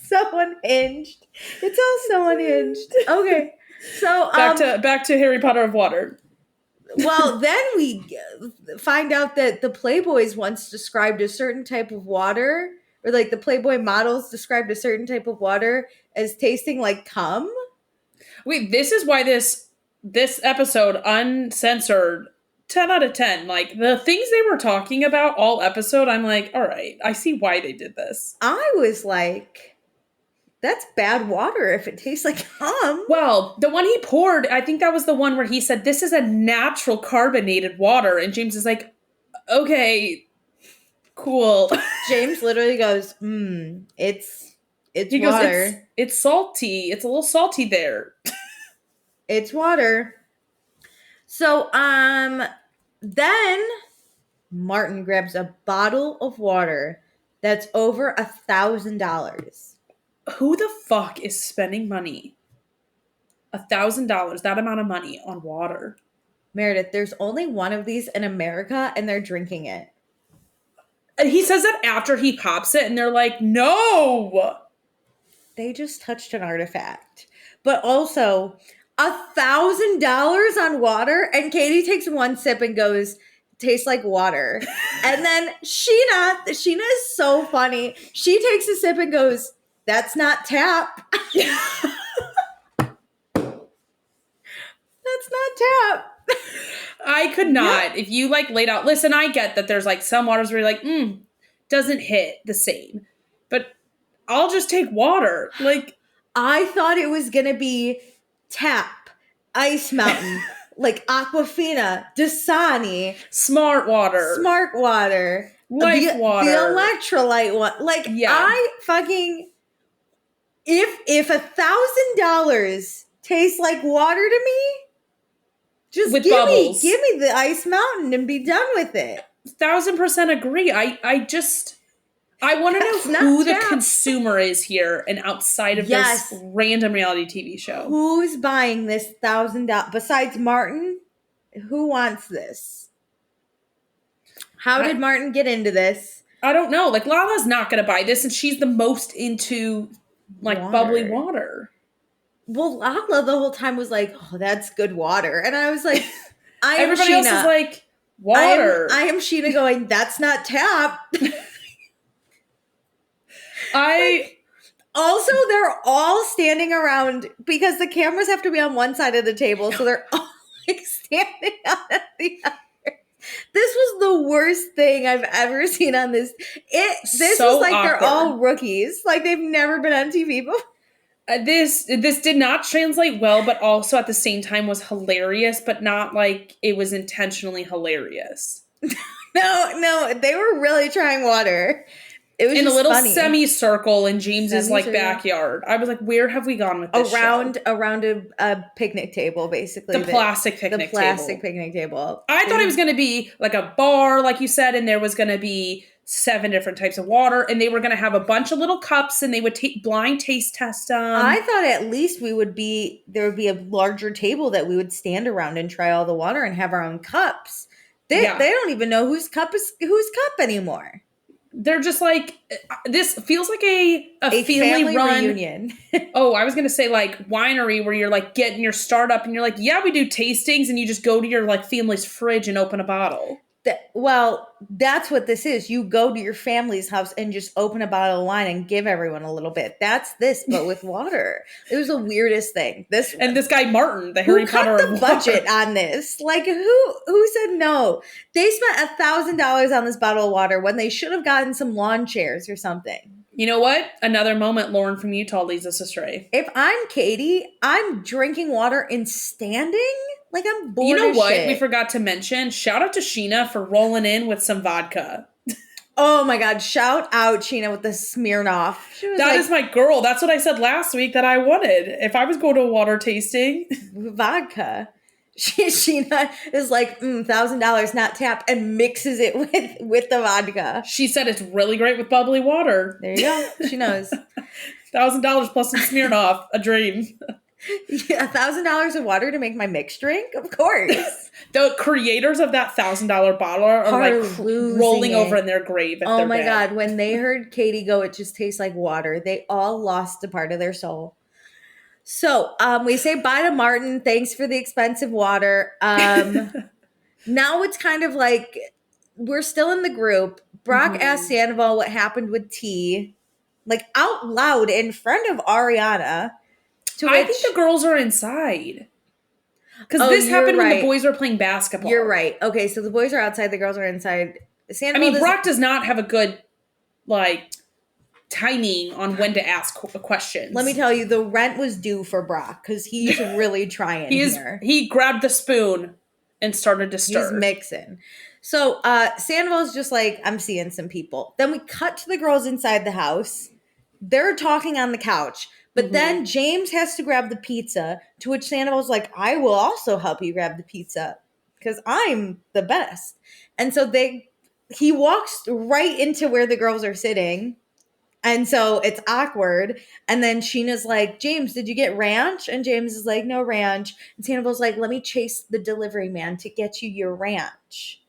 [SPEAKER 1] So unhinged. It's all so unhinged. Okay. So
[SPEAKER 2] back to Harry Potter of water.
[SPEAKER 1] Well, then we find out that the Playboys once described a certain type of water, or like the Playboy models described a certain type of water as tasting like cum.
[SPEAKER 2] Wait, this is why this episode, uncensored, 10 out of 10. Like, the things they were talking about all episode, I'm like, all right, I see why they did this.
[SPEAKER 1] I was like, that's bad water if it tastes like cum.
[SPEAKER 2] Well, the one he poured, I think that was the one where he said, "This is a natural carbonated water." And James is like, "Okay, cool."
[SPEAKER 1] James literally goes, it's
[SPEAKER 2] he
[SPEAKER 1] water.
[SPEAKER 2] Goes, it's salty. It's a little salty there.
[SPEAKER 1] It's water. So, then Martin grabs a bottle of water that's over $1,000.
[SPEAKER 2] Who the fuck is spending money? $1,000, that amount of money on water?
[SPEAKER 1] Meredith, there's only one of these in America and they're drinking it.
[SPEAKER 2] And he says that after he pops it and they're like, no!
[SPEAKER 1] They just touched an artifact. But also, $1,000 on water, and Katie takes one sip and goes, "Tastes like water." And then Sheena is so funny. She takes a sip and goes, "That's not tap." That's not tap.
[SPEAKER 2] I could not. Yeah. If you like laid out, listen, I get that there's like some waters where you're like, doesn't hit the same. But I'll just take water. Like,
[SPEAKER 1] I thought it was gonna be tap, Ice Mountain, like Aquafina, Dasani,
[SPEAKER 2] Smart water,
[SPEAKER 1] Life
[SPEAKER 2] water,
[SPEAKER 1] the electrolyte one. Like, yeah. I fucking, if $1,000 tastes like water to me, just
[SPEAKER 2] with
[SPEAKER 1] give me the Ice Mountain and be done with it.
[SPEAKER 2] 1,000% agree. I want to know who the consumer is here and outside of this random reality TV show.
[SPEAKER 1] Who's buying this $1,000 besides Martin? Who wants this? How did Martin get into this?
[SPEAKER 2] I don't know. Like, Lala's not going to buy this, and she's the most into like bubbly water.
[SPEAKER 1] Well, Lala the whole time was like, "Oh, that's good water," and I was like,
[SPEAKER 2] Everybody else is like, water.
[SPEAKER 1] I am Sheena going, "That's not tap." Also, they're all standing around because the cameras have to be on one side of the table, so they're all like standing on the other. This was the worst thing I've ever seen on this. This so was like awkward. They're all rookies, like they've never been on TV before.
[SPEAKER 2] This did not translate well, but also at the same time was hilarious, but not like it was intentionally hilarious.
[SPEAKER 1] No, they were really trying water. It was
[SPEAKER 2] in a little
[SPEAKER 1] funny.
[SPEAKER 2] Semicircle in James's like backyard. I was like, where have we gone with this
[SPEAKER 1] around a picnic table, basically.
[SPEAKER 2] The plastic picnic
[SPEAKER 1] table.
[SPEAKER 2] I thought it was going to be like a bar, like you said, and there was going to be 7 different types of water, and they were going to have a bunch of little cups, and they would blind taste test them.
[SPEAKER 1] I thought at least there would be a larger table that we would stand around and try all the water and have our own cups. They don't even know whose cup anymore.
[SPEAKER 2] They're just like, this feels like a
[SPEAKER 1] family
[SPEAKER 2] run
[SPEAKER 1] reunion.
[SPEAKER 2] Oh, I was going to say like winery where you're like getting your startup and you're like, yeah, we do tastings, and you just go to your like family's fridge and open a bottle.
[SPEAKER 1] Well, that's what this is. You go to your family's house and just open a bottle of wine and give everyone a little bit. That's this, but with water. It was the weirdest thing. This
[SPEAKER 2] guy Martin, the Harry Potter
[SPEAKER 1] cut the budget on this? Like who said no? They spent $1,000 on this bottle of water when they should have gotten some lawn chairs or something.
[SPEAKER 2] You know what? Another moment Lauren from Utah leads us astray.
[SPEAKER 1] If I'm Katie, I'm drinking water and standing. Like I'm bored.
[SPEAKER 2] You know what?
[SPEAKER 1] Shit.
[SPEAKER 2] We forgot to mention. Shout out to Sheena for rolling in with some vodka.
[SPEAKER 1] Oh my God. Shout out Sheena with the Smirnoff.
[SPEAKER 2] That is my girl. That's what I said last week that I wanted. If I was going to a water tasting.
[SPEAKER 1] Vodka. Sheena is like, $1,000 not tap, and mixes it with the vodka.
[SPEAKER 2] She said it's really great with bubbly water.
[SPEAKER 1] There you go. She knows.
[SPEAKER 2] $1,000 plus some Smirnoff. A dream.
[SPEAKER 1] Yeah, $1,000 of water to make my mixed drink? Of course.
[SPEAKER 2] The creators of that $1,000 bottle are like rolling over in their grave.
[SPEAKER 1] Oh my God. When they heard Katie go, it just tastes like water. They all lost a part of their soul. So we say bye to Martin. Thanks for the expensive water. Now it's kind of like we're still in the group. Brock asked Sandoval what happened with T, like out loud in front of Ariana.
[SPEAKER 2] I think the girls are inside. Because this happened when the boys were playing basketball.
[SPEAKER 1] You're right. Okay, so the boys are outside, the girls are inside. Sandoval
[SPEAKER 2] Brock does not have a good, like, timing on when to ask questions.
[SPEAKER 1] Let me tell you, the rent was due for Brock because he's really trying here.
[SPEAKER 2] He grabbed the spoon and started to stir.
[SPEAKER 1] He's mixing. So Sandoval's just like, I'm seeing some people. Then we cut to the girls inside the house. They're talking on the couch. But then James has to grab the pizza, to which Sandoval's like, I will also help you grab the pizza because I'm the best. And so he walks right into where the girls are sitting. And so it's awkward. And then Sheena's like, James, did you get ranch? And James is like, no ranch. And Sandoval's like, let me chase the delivery man to get you your ranch.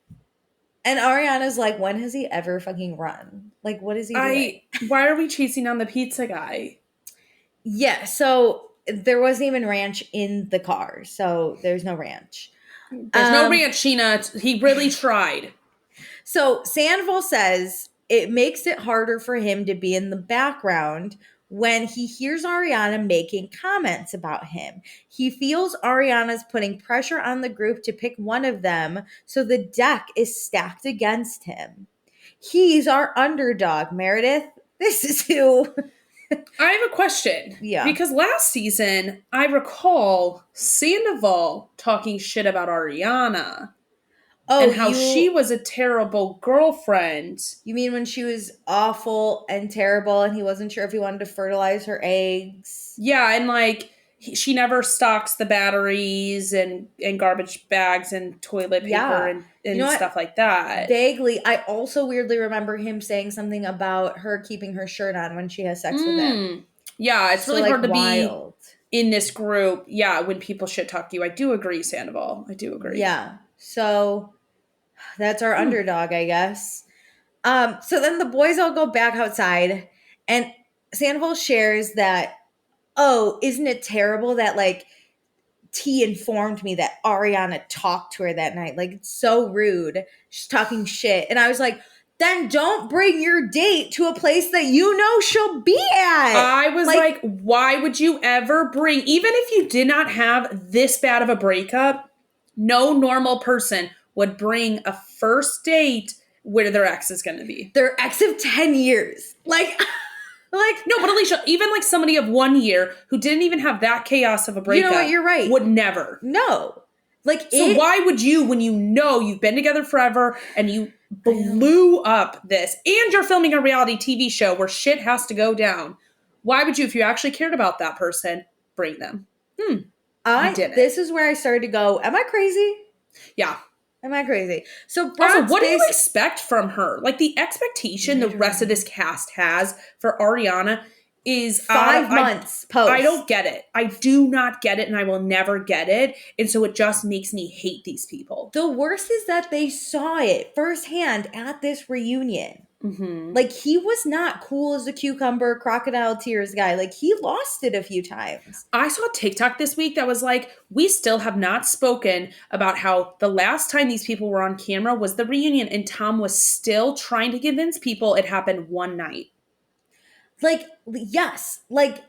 [SPEAKER 1] And Ariana's like, when has he ever fucking run? Like, what is he doing?
[SPEAKER 2] Why are we chasing down the pizza guy?
[SPEAKER 1] Yeah, so there wasn't even ranch in the car, so there's no ranch.
[SPEAKER 2] There's no ranch, Sheena. He really tried.
[SPEAKER 1] So Sandoval says it makes it harder for him to be in the background when he hears Ariana making comments about him. He feels Ariana's putting pressure on the group to pick one of them, so the deck is stacked against him. He's our underdog, Meredith. This is who...
[SPEAKER 2] I have a question.
[SPEAKER 1] Yeah.
[SPEAKER 2] Because last season, I recall Sandoval talking shit about Ariana. And how she was a terrible girlfriend.
[SPEAKER 1] You mean when she was awful and terrible and he wasn't sure if he wanted to fertilize her eggs?
[SPEAKER 2] Yeah, and like she never stocks the batteries and garbage bags and toilet paper and stuff like that.
[SPEAKER 1] Vaguely, I also weirdly remember him saying something about her keeping her shirt on when she has sex with him.
[SPEAKER 2] Yeah, it's really hard to be in this group. Yeah, when people shit talk you. I do agree, Sandoval. I do agree.
[SPEAKER 1] Yeah. So that's our underdog, I guess. So then the boys all go back outside and Sandoval shares that, oh, isn't it terrible that like T informed me that Ariana talked to her that night? Like, it's so rude. She's talking shit. And I was like, then don't bring your date to a place that you know she'll be at.
[SPEAKER 2] I was like, why would you ever bring, even if you did not have this bad of a breakup, no normal person would bring a first date where their ex is going to be.
[SPEAKER 1] Their ex of 10 years. Like,
[SPEAKER 2] no, but Alicia, even like somebody of 1 year who didn't even have that chaos of a breakup.
[SPEAKER 1] You know what? You're right.
[SPEAKER 2] Would never.
[SPEAKER 1] No.
[SPEAKER 2] So why would you, when you know you've been together forever and you blew up this and you're filming a reality TV show where shit has to go down, why would you, if you actually cared about that person, bring them?
[SPEAKER 1] This is where I started to go, am I crazy?
[SPEAKER 2] Yeah.
[SPEAKER 1] Am I crazy? So
[SPEAKER 2] also, what do you expect from her? Like the expectation the rest of this cast has for Ariana is
[SPEAKER 1] 5 months post.
[SPEAKER 2] I don't get it. I do not get it, and I will never get it. And so it just makes me hate these people.
[SPEAKER 1] The worst is that they saw it firsthand at this reunion.
[SPEAKER 2] Mm-hmm.
[SPEAKER 1] Like, he was not cool as a cucumber, crocodile tears guy. Like, he lost it a few times.
[SPEAKER 2] I saw a TikTok this week that was like, we still have not spoken about how the last time these people were on camera was the reunion, and Tom was still trying to convince people it happened one night.
[SPEAKER 1] Like, yes. Like,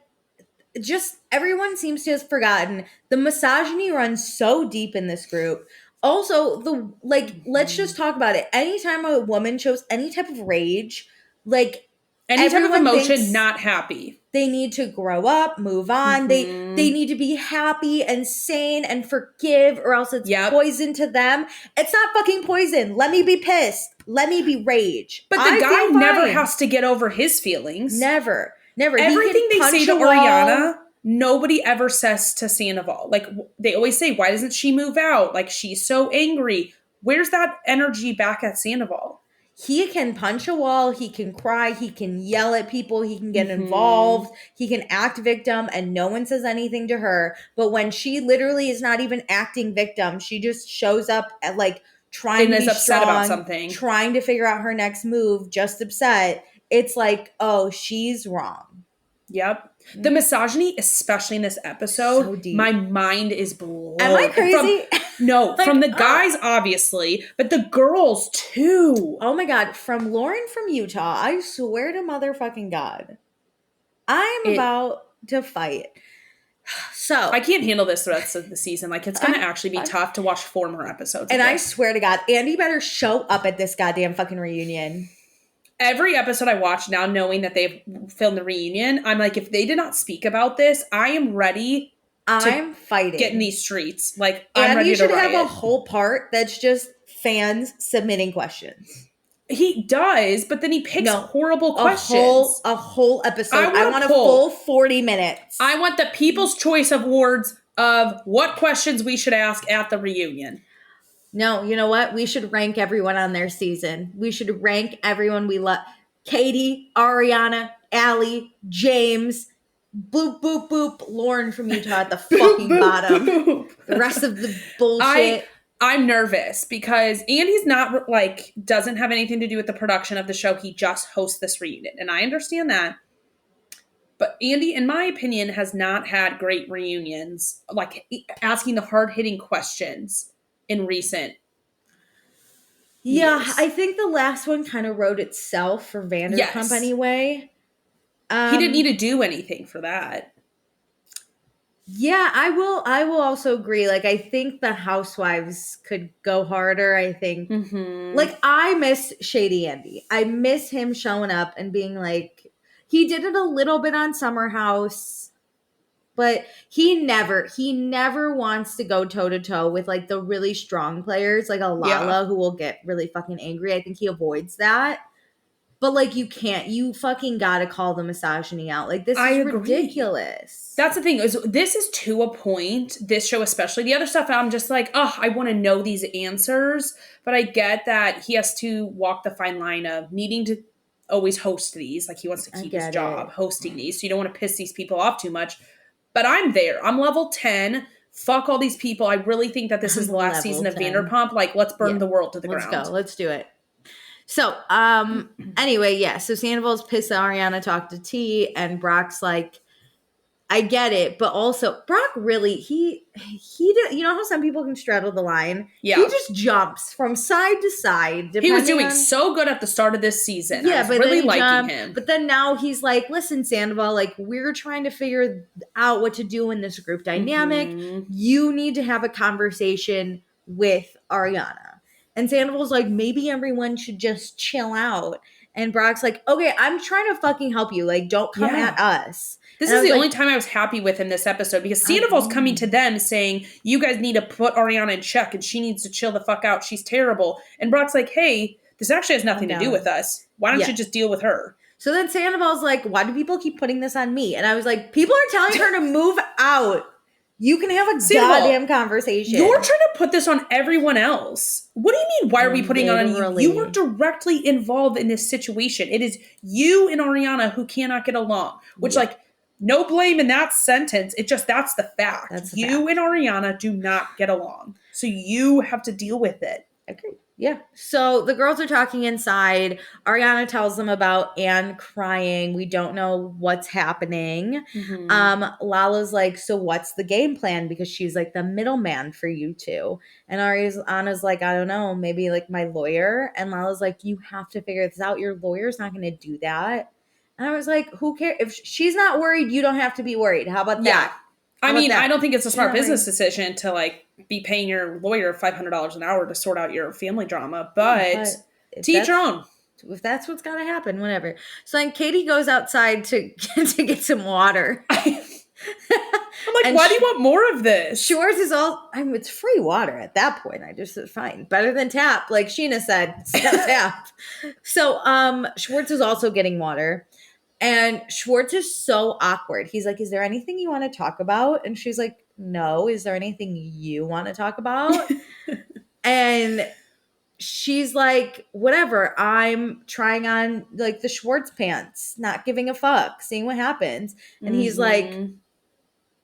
[SPEAKER 1] just everyone seems to have forgotten. The misogyny runs so deep in this group. Also, let's just talk about it. Anytime a woman shows any type of rage, like,
[SPEAKER 2] any type of emotion,
[SPEAKER 1] thinks
[SPEAKER 2] not happy.
[SPEAKER 1] They need to grow up, move on.
[SPEAKER 2] Mm-hmm.
[SPEAKER 1] They need to be happy and sane and forgive, or else it's poison to them. It's not fucking poison. Let me be pissed. Let me be rage.
[SPEAKER 2] But the guy never has to get over his feelings.
[SPEAKER 1] Never.
[SPEAKER 2] Everything they say to Ariana, nobody ever says to Sandoval. Like, they always say, why doesn't she move out? Like, she's so angry. Where's that energy back at Sandoval?
[SPEAKER 1] He can punch a wall, he can cry, he can yell at people, he can get involved, he can act victim, and no one says anything to her. But when she literally is not even acting victim, she just shows up at, like, trying to be upset strong, about something, trying to figure out her next move, just upset. It's like, oh, she's wrong.
[SPEAKER 2] Yep. The misogyny, especially in this episode, so my mind is blown.
[SPEAKER 1] Am I crazy?
[SPEAKER 2] From the guys, obviously, but the girls, too.
[SPEAKER 1] Oh, my God. From Lauren from Utah, I swear to motherfucking God, I am about to fight. So
[SPEAKER 2] I can't handle this the rest of the season. Like, it's going to actually be tough to watch 4 more episodes.
[SPEAKER 1] And I swear to God, Andy better show up at this goddamn fucking reunion.
[SPEAKER 2] Every episode I watch now, knowing that they've filmed the reunion, I'm like, if they did not speak about this, I am ready.
[SPEAKER 1] I'm fighting.
[SPEAKER 2] Get in these streets. Like,
[SPEAKER 1] I'm
[SPEAKER 2] ready to riot.
[SPEAKER 1] Andy should have a whole part that's just fans submitting questions.
[SPEAKER 2] He does, but then he picks horrible questions.
[SPEAKER 1] A whole episode. I want a full 40 minutes.
[SPEAKER 2] I want the People's Choice Awards of what questions we should ask at the reunion.
[SPEAKER 1] No, you know what? We should rank everyone on their season. We should rank everyone we love. Katie, Ariana, Allie, James, boop, boop, boop, Lauren from Utah at the fucking bottom. The rest of the bullshit.
[SPEAKER 2] I'm nervous because Andy's not, like, doesn't have anything to do with the production of the show. He just hosts this reunion. And I understand that. But Andy, in my opinion, has not had great reunions, like asking the hard-hitting questions in recent years.
[SPEAKER 1] I think the last one kind of wrote itself for Vanderpump anyway.
[SPEAKER 2] He didn't need to do anything for that.
[SPEAKER 1] Yeah, I will also agree. Like, I think the Housewives could go harder. I think, like, I miss Shady Andy. I miss him showing up and being like, he did it a little bit on Summer House, but he never wants to go toe to toe with, like, the really strong players, like a Lala who will get really fucking angry. I think he avoids that. But, like, you fucking gotta call the misogyny out. Like, this is ridiculous.
[SPEAKER 2] That's the thing, is this is to a point, this show especially. The other stuff, I'm just like, oh, I want to know these answers. But I get that he has to walk the fine line of needing to always host these. Like, he wants to keep his job hosting these. So you don't want to piss these people off too much. But I'm there. I'm level 10. Fuck all these people. I really think that this is the last season of Vanderpump. Like, let's burn the world to the ground.
[SPEAKER 1] Let's go. Let's do it. So, anyway, so Sandoval's pissed that Ariana talked to T, and Brock's like, I get it, but also Brock really, he did, you know how some people can straddle the line? Yeah. He just jumps from side to side.
[SPEAKER 2] He was doing so good at the start of this season. Yeah, I was really liking him.
[SPEAKER 1] But then now he's like, listen, Sandoval, like, we're trying to figure out what to do in this group dynamic. You need to have a conversation with Ariana. And Sandoval's like, maybe everyone should just chill out. And Brock's like, okay, I'm trying to fucking help you. Like, don't come at us.
[SPEAKER 2] This is the only time I was happy with him this episode, because Sandoval's coming to them saying, you guys need to put Ariana in check and she needs to chill the fuck out. She's terrible. And Brock's like, hey, this actually has nothing to do with us. Why don't you just deal with her?
[SPEAKER 1] So then Sandoval's like, why do people keep putting this on me? And I was like, people are telling her to move out. You can have a goddamn conversation.
[SPEAKER 2] You're trying to put this on everyone else. What do you mean, why are we putting it on you? You were directly involved in this situation. It is you and Ariana who cannot get along. Which, like, no blame in that sentence. It just, that's the fact. And Ariana do not get along. So you have to deal with it.
[SPEAKER 1] Agreed. Yeah. So the girls are talking inside. Ariana tells them about Anne crying. We don't know what's happening. Lala's like, so what's the game plan? Because she's like the middleman for you two. And Anna's like, I don't know, maybe like my lawyer. And Lala's like, you have to figure this out. Your lawyer's not going to do that. And I was like, who cares? If she's not worried, you don't have to be worried. How about that?
[SPEAKER 2] I mean, I don't think it's a smart business decision to like be paying your lawyer $500 an hour to sort out your family drama, but to each your own.
[SPEAKER 1] If that's what's got to happen, whatever. So then Katie goes outside to get some water.
[SPEAKER 2] I'm like, why do you want more of this?
[SPEAKER 1] Schwartz is it's free water at that point. I just said, fine. Better than tap, like Sheena said. Tap. So Schwartz is also getting water. And Schwartz is so awkward. He's like, is there anything you want to talk about? And she's like, no. Is there anything you want to talk about? And she's like, whatever. I'm trying on like the Schwartz pants, not giving a fuck, seeing what happens. And he's like,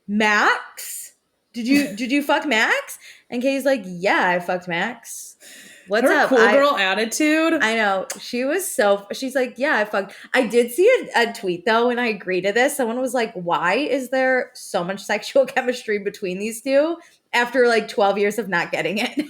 [SPEAKER 1] Max? Did you fuck Max? And Katie's like, yeah, I fucked Max. What's
[SPEAKER 2] her
[SPEAKER 1] up?
[SPEAKER 2] Cool girl attitude.
[SPEAKER 1] I know. She's like, yeah, I fucked. I did see a tweet though, and I agree to this. Someone was like, why is there so much sexual chemistry between these two after like 12 years of not getting it?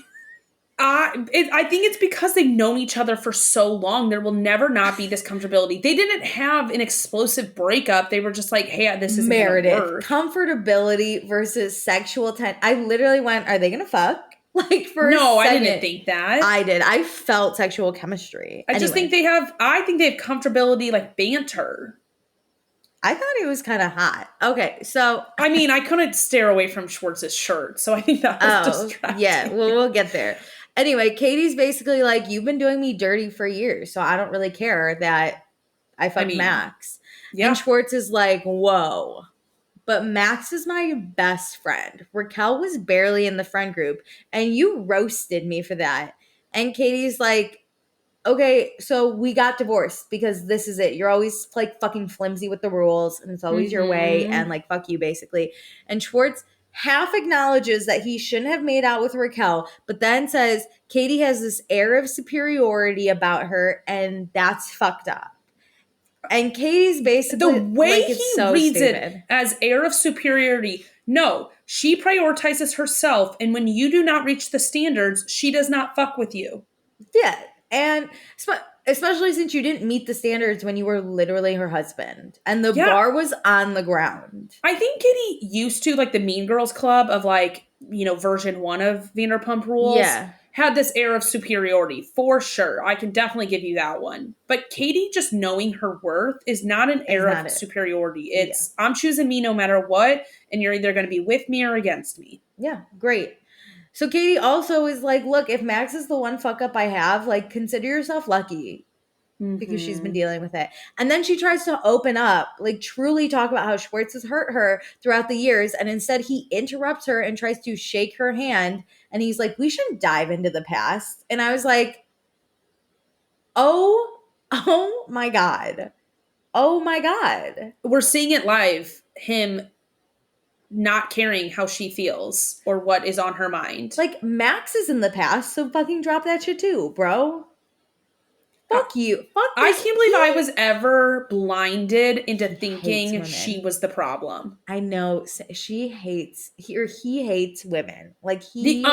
[SPEAKER 2] I think it's because they've known each other for so long. There will never not be this comfortability. They didn't have an explosive breakup. They were just like, hey, this isn't
[SPEAKER 1] Meredith,
[SPEAKER 2] gonna work.
[SPEAKER 1] Comfortability versus sexual tension. I literally went, are they going to fuck? Like for
[SPEAKER 2] no, I didn't think that.
[SPEAKER 1] I did. I felt sexual chemistry.
[SPEAKER 2] I just think they have comfortability, like banter.
[SPEAKER 1] I thought it was kind of hot. Okay, so
[SPEAKER 2] I mean, I couldn't stare away from Schwartz's shirt, so I think that was distracting.
[SPEAKER 1] Yeah, well, we'll get there. Anyway, Katie's basically like, you've been doing me dirty for years, so I don't really care that I fucked Max. Yeah. And Schwartz is like, whoa. But Max is my best friend. Raquel was barely in the friend group, and you roasted me for that. And Katie's like, okay, so we got divorced because this is it. You're always like fucking flimsy with the rules, and it's always your way, and like fuck you, basically. And Schwartz half acknowledges that he shouldn't have made out with Raquel, but then says Katie has this air of superiority about her, and that's fucked up. And Katie's basically
[SPEAKER 2] the way
[SPEAKER 1] like,
[SPEAKER 2] he
[SPEAKER 1] so
[SPEAKER 2] reads
[SPEAKER 1] stupid.
[SPEAKER 2] It as air of superiority. No, she prioritizes herself, and when you do not reach the standards, she does not fuck with you.
[SPEAKER 1] Yeah, and especially since you didn't meet the standards when you were literally her husband, and the bar was on the ground.
[SPEAKER 2] I think Katie used to like the Mean Girls Club of like, version 1 of Vanderpump Rules. Yeah. Had this air of superiority, for sure. I can definitely give you that one. But Katie just knowing her worth is not an air of superiority. It's, I'm choosing me no matter what, and you're either going to be with me or against me.
[SPEAKER 1] Yeah, great. So Katie also is like, look, if Max is the one fuck up I have, like, consider yourself lucky. Because she's been dealing with it. And then she tries to open up, like truly talk about how Schwartz has hurt her throughout the years. And instead he interrupts her and tries to shake her hand. And he's like, we shouldn't dive into the past. And I was like, oh my God. Oh my God.
[SPEAKER 2] We're seeing it live. Him not caring how she feels or what is on her mind.
[SPEAKER 1] Like Max is in the past. So fucking drop that shit too, bro. Fuck you. Fuck
[SPEAKER 2] I can't believe I was ever blinded into thinking she was the problem.
[SPEAKER 1] I know. He hates women. Like
[SPEAKER 2] the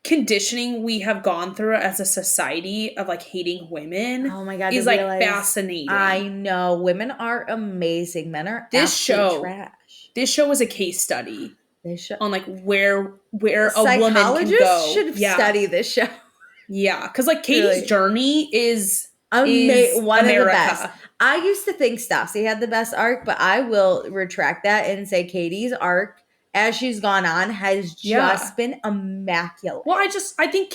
[SPEAKER 2] unconditioning we have gone through as a society of like hating women.
[SPEAKER 1] Oh my God,
[SPEAKER 2] is like fascinating.
[SPEAKER 1] I know. Women are amazing. Men are absolute trash.
[SPEAKER 2] This show was a case study. On like where a woman can go.
[SPEAKER 1] Should study this show.
[SPEAKER 2] Yeah, because like Katie's journey is
[SPEAKER 1] one
[SPEAKER 2] America.
[SPEAKER 1] Of the best. I used to think Stassi had the best arc, but I will retract that and say Katie's arc, as she's gone on, has just been immaculate.
[SPEAKER 2] Well, I think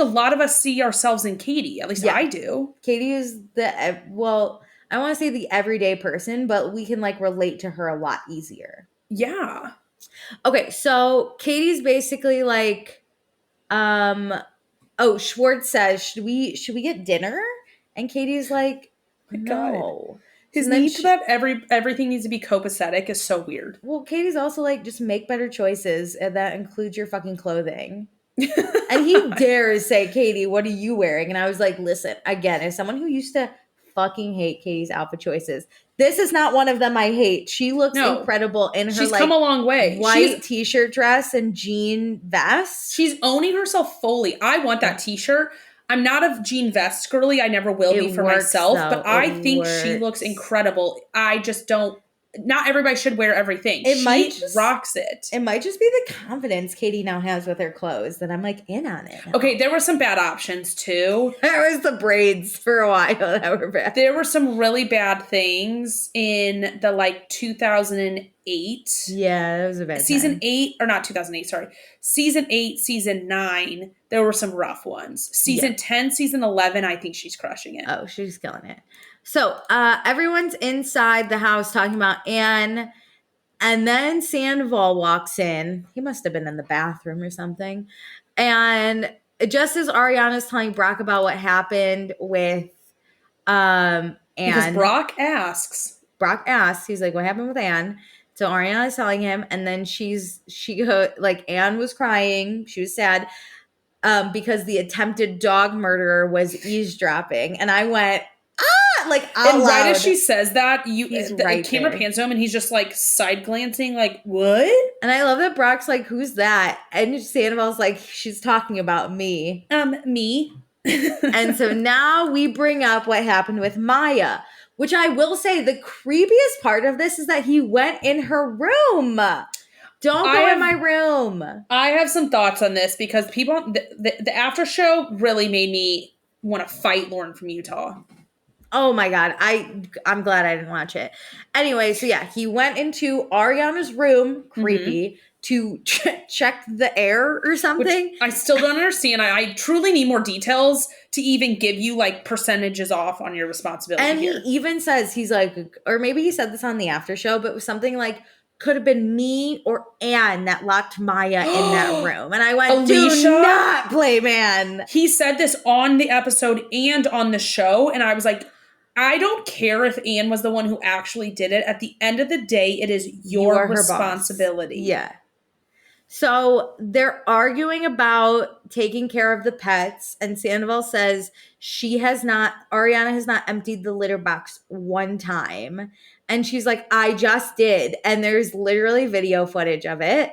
[SPEAKER 2] a lot of us see ourselves in Katie. At least I do.
[SPEAKER 1] Katie is I want to say the everyday person, but we can like relate to her a lot easier.
[SPEAKER 2] Yeah.
[SPEAKER 1] Okay, so Katie's basically like, Schwartz says, should we get dinner? And Katie's like, no.
[SPEAKER 2] God. His need to that everything needs to be copacetic is so weird.
[SPEAKER 1] Well, Katie's also like, just make better choices, and that includes your fucking clothing. And he dares say, Katie, what are you wearing? And I was like, listen, again, as someone who used to fucking hate Katie's outfit choices, this is not one of them I hate. She looks incredible in her
[SPEAKER 2] she's come a long way.
[SPEAKER 1] White t-shirt dress and jean vest.
[SPEAKER 2] She's owning herself fully. I want that t-shirt. I'm not a jean vest girly. I never will be for myself, but I think she looks incredible. I just don't. Not everybody should wear everything. She rocks it.
[SPEAKER 1] It might just be the confidence Katie now has with her clothes that I'm like in on it now.
[SPEAKER 2] Okay, there were some bad options too.
[SPEAKER 1] There was the braids for a while that were bad.
[SPEAKER 2] There were some really bad things in the like 2008.
[SPEAKER 1] Yeah, that was a bad
[SPEAKER 2] season
[SPEAKER 1] time.
[SPEAKER 2] 8 or not 2008. Sorry, season 8, season 9. There were some rough ones. Season 10, season 11. I think she's crushing it.
[SPEAKER 1] Oh, she's killing it. So everyone's inside the house talking about Anne, and then Sandoval walks in. He must have been in the bathroom or something. And just as Ariana's telling Brock about what happened with Anne.
[SPEAKER 2] Because Brock asks,
[SPEAKER 1] he's like, what happened with Anne? So Ariana's telling him, and then Anne was crying. She was sad because the attempted dog murderer was eavesdropping. And I went, like out
[SPEAKER 2] and
[SPEAKER 1] loud.
[SPEAKER 2] Right as she says that, the camera pans him and he's just like side glancing, like, what?
[SPEAKER 1] And I love that Brock's like, who's that? And Sandoval's like, she's talking about me.
[SPEAKER 2] Me.
[SPEAKER 1] And so now we bring up what happened with Maya, which I will say the creepiest part of this is that he went in her room. Don't go in my room.
[SPEAKER 2] I have some thoughts on this because people, the after show really made me want to fight Lauren from Utah.
[SPEAKER 1] Oh my God. I'm glad I didn't watch it. Anyway, so yeah, he went into Ariana's room, creepy, to check the air or something.
[SPEAKER 2] Which I still don't understand. I truly need more details to even give you like percentages off on your responsibility.
[SPEAKER 1] And he even says, he's like, or maybe he said this on the after show, but it was something like, could have been me or Anne that locked Maya in that room. And I went, Alicia, do not play man.
[SPEAKER 2] He said this on the episode and on the show. And I was like, I don't care if Anne was the one who actually did it. At the end of the day, it is your responsibility.
[SPEAKER 1] Yeah. So they're arguing about taking care of the pets. And Sandoval says Ariana has not emptied the litter box one time. And she's like, I just did. And there's literally video footage of it.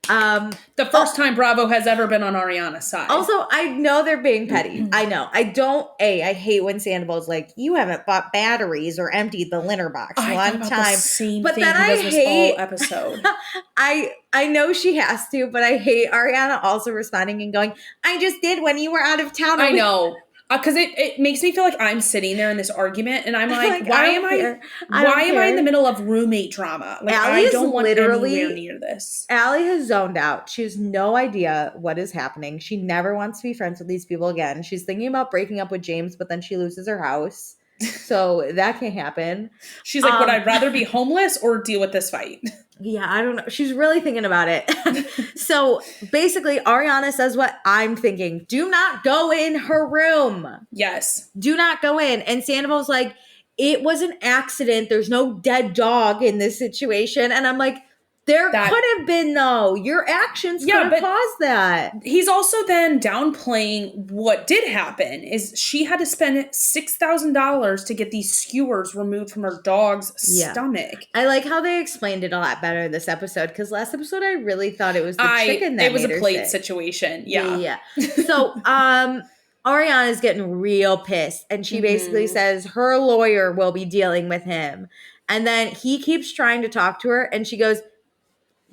[SPEAKER 2] The first time Bravo has ever been on Ariana's side.
[SPEAKER 1] Also, I know they're being petty. I know. I hate when Sandoval's like, you haven't bought batteries or emptied the litter box one time.
[SPEAKER 2] But then I hate whole episode.
[SPEAKER 1] I know she has to, but I hate Ariana also responding and going, I just did when you were out of town.
[SPEAKER 2] I know. Because it makes me feel like I'm sitting there in this argument and I'm like why am I in the middle of roommate drama? Like, I don't want anywhere near this.
[SPEAKER 1] Allie has zoned out. She has no idea what is happening. She never wants to be friends with these people again. She's thinking about breaking up with James, but then she loses her house. So that can't happen.
[SPEAKER 2] She's like, would I rather be homeless or deal with this fight?
[SPEAKER 1] Yeah, I don't know. She's really thinking about it. So basically, Ariana says what I'm thinking. Do not go in her room.
[SPEAKER 2] Yes.
[SPEAKER 1] Do not go in. And Sandoval's like, it was an accident. There's no dead dog in this situation. And I'm like, there could have been, though. Your actions could have caused that.
[SPEAKER 2] He's also then downplaying what did happen is she had to spend $6,000 to get these skewers removed from her dog's stomach.
[SPEAKER 1] I like how they explained it a lot better this episode because last episode I really thought it was the chicken that
[SPEAKER 2] it was
[SPEAKER 1] made
[SPEAKER 2] a plate situation. Yeah.
[SPEAKER 1] So Ariana's getting real pissed and she basically says her lawyer will be dealing with him. And then he keeps trying to talk to her and she goes,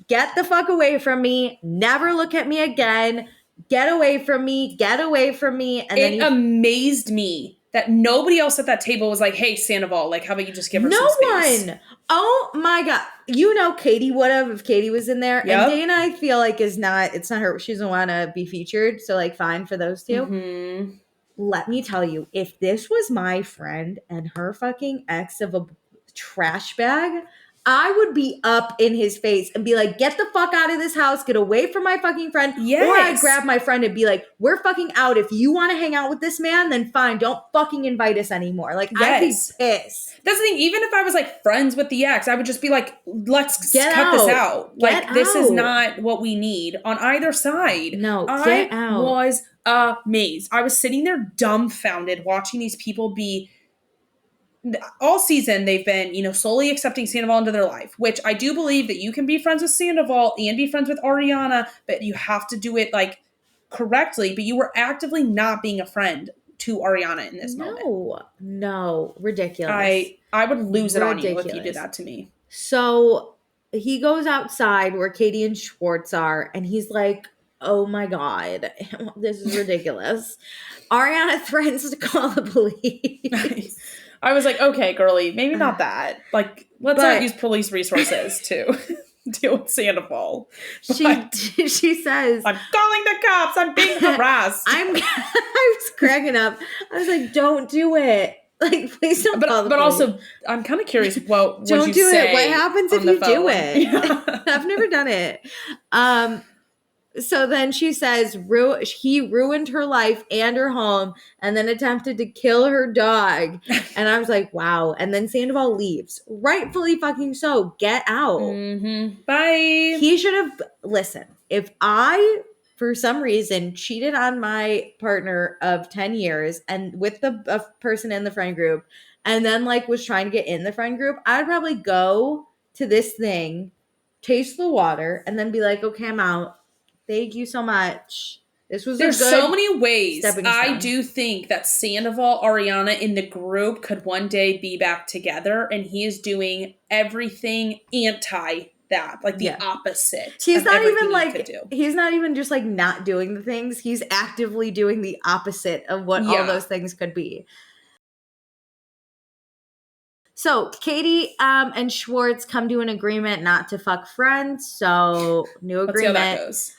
[SPEAKER 1] get the fuck away from me. Never look at me again. Get away from me. Get away from me. And
[SPEAKER 2] it amazed me that nobody else at that table was like, hey, Sandoval, like, how about you just give her some space?
[SPEAKER 1] No one. Oh my God. You know, Katie would have if Katie was in there. Yep. And Dana, I feel like it's not her. She doesn't want to be featured. So like, fine for those two. Mm-hmm. Let me tell you, if this was my friend and her fucking ex of a trash bag, I would be up in his face and be like, get the fuck out of this house, get away from my fucking friend.
[SPEAKER 2] Yes.
[SPEAKER 1] Or I'd grab my friend and be like, we're fucking out. If you want to hang out with this man, then fine, don't fucking invite us anymore. Like, I'd be pissed.
[SPEAKER 2] That's the thing. Even if I was like friends with the ex, I would just be like, let's cut this out. Like, this is not what we need on either side.
[SPEAKER 1] No,
[SPEAKER 2] I was amazed. I was sitting there dumbfounded watching these people be... all season they've been, you know, slowly accepting Sandoval into their life, which I do believe that you can be friends with Sandoval and be friends with Ariana, but you have to do it like correctly. But you were actively not being a friend to Ariana in this moment.
[SPEAKER 1] No, ridiculous.
[SPEAKER 2] I would lose it on you if you did that to me.
[SPEAKER 1] So he goes outside where Katie and Schwartz are, and he's like, oh my God, this is ridiculous. Ariana threatens to call the police.
[SPEAKER 2] I was like, okay, girly, maybe not that. Like, let's not use police resources to deal with Sandoval.
[SPEAKER 1] She says,
[SPEAKER 2] I'm calling the cops. I'm being harassed.
[SPEAKER 1] I was cracking up. I was like, don't do it. Like, please don't call the police.
[SPEAKER 2] Also, I'm kind of curious. Well,
[SPEAKER 1] don't do it. What happens if you do it?
[SPEAKER 2] Yeah.
[SPEAKER 1] I've never done it. So then she says he ruined her life and her home and then attempted to kill her dog. And I was like, wow. And then Sandoval leaves. Rightfully fucking so. Get out.
[SPEAKER 2] Mm-hmm. Bye.
[SPEAKER 1] He should have... Listen, if I, for some reason, cheated on my partner of 10 years and with the person in the friend group and then like was trying to get in the friend group, I'd probably go to this thing, taste the water, and then be like, okay, I'm out. Thank you so much.
[SPEAKER 2] There's so many ways I do think that Sandoval, Ariana in the group could one day be back together, and he is doing everything anti that, like the opposite.
[SPEAKER 1] He's not even like, he's not even just like not doing the things. He's actively doing the opposite of what all those things could be. So Katie and Schwartz come to an agreement not to fuck friends. So new agreement.
[SPEAKER 2] Let's see how that goes.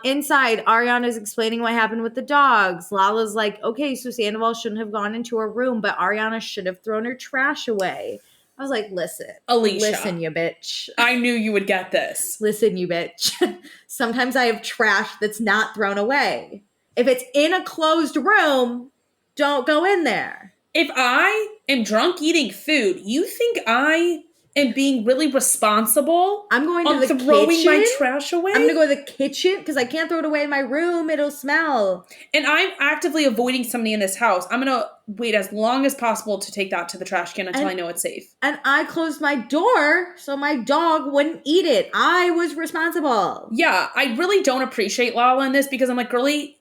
[SPEAKER 1] Inside, Ariana's explaining what happened with the dogs. Lala's like, okay, so Sandoval shouldn't have gone into her room, but Ariana should have thrown her trash away. I was like, listen.
[SPEAKER 2] Alicia.
[SPEAKER 1] Listen, you bitch.
[SPEAKER 2] I knew you would get this.
[SPEAKER 1] Listen, you bitch. Sometimes I have trash that's not thrown away. If it's in a closed room, don't go in there.
[SPEAKER 2] If I am drunk eating food, you think I am being really responsible?
[SPEAKER 1] I'm going to the
[SPEAKER 2] throwing
[SPEAKER 1] kitchen.
[SPEAKER 2] My trash away?
[SPEAKER 1] I'm going to go to the kitchen because I can't throw it away in my room. It'll smell.
[SPEAKER 2] And I'm actively avoiding somebody in this house. I'm going to wait as long as possible to take that to the trash can until I know it's safe.
[SPEAKER 1] And I closed my door so my dog wouldn't eat it. I was responsible.
[SPEAKER 2] Yeah, I really don't appreciate Lala in this because I'm like, girly,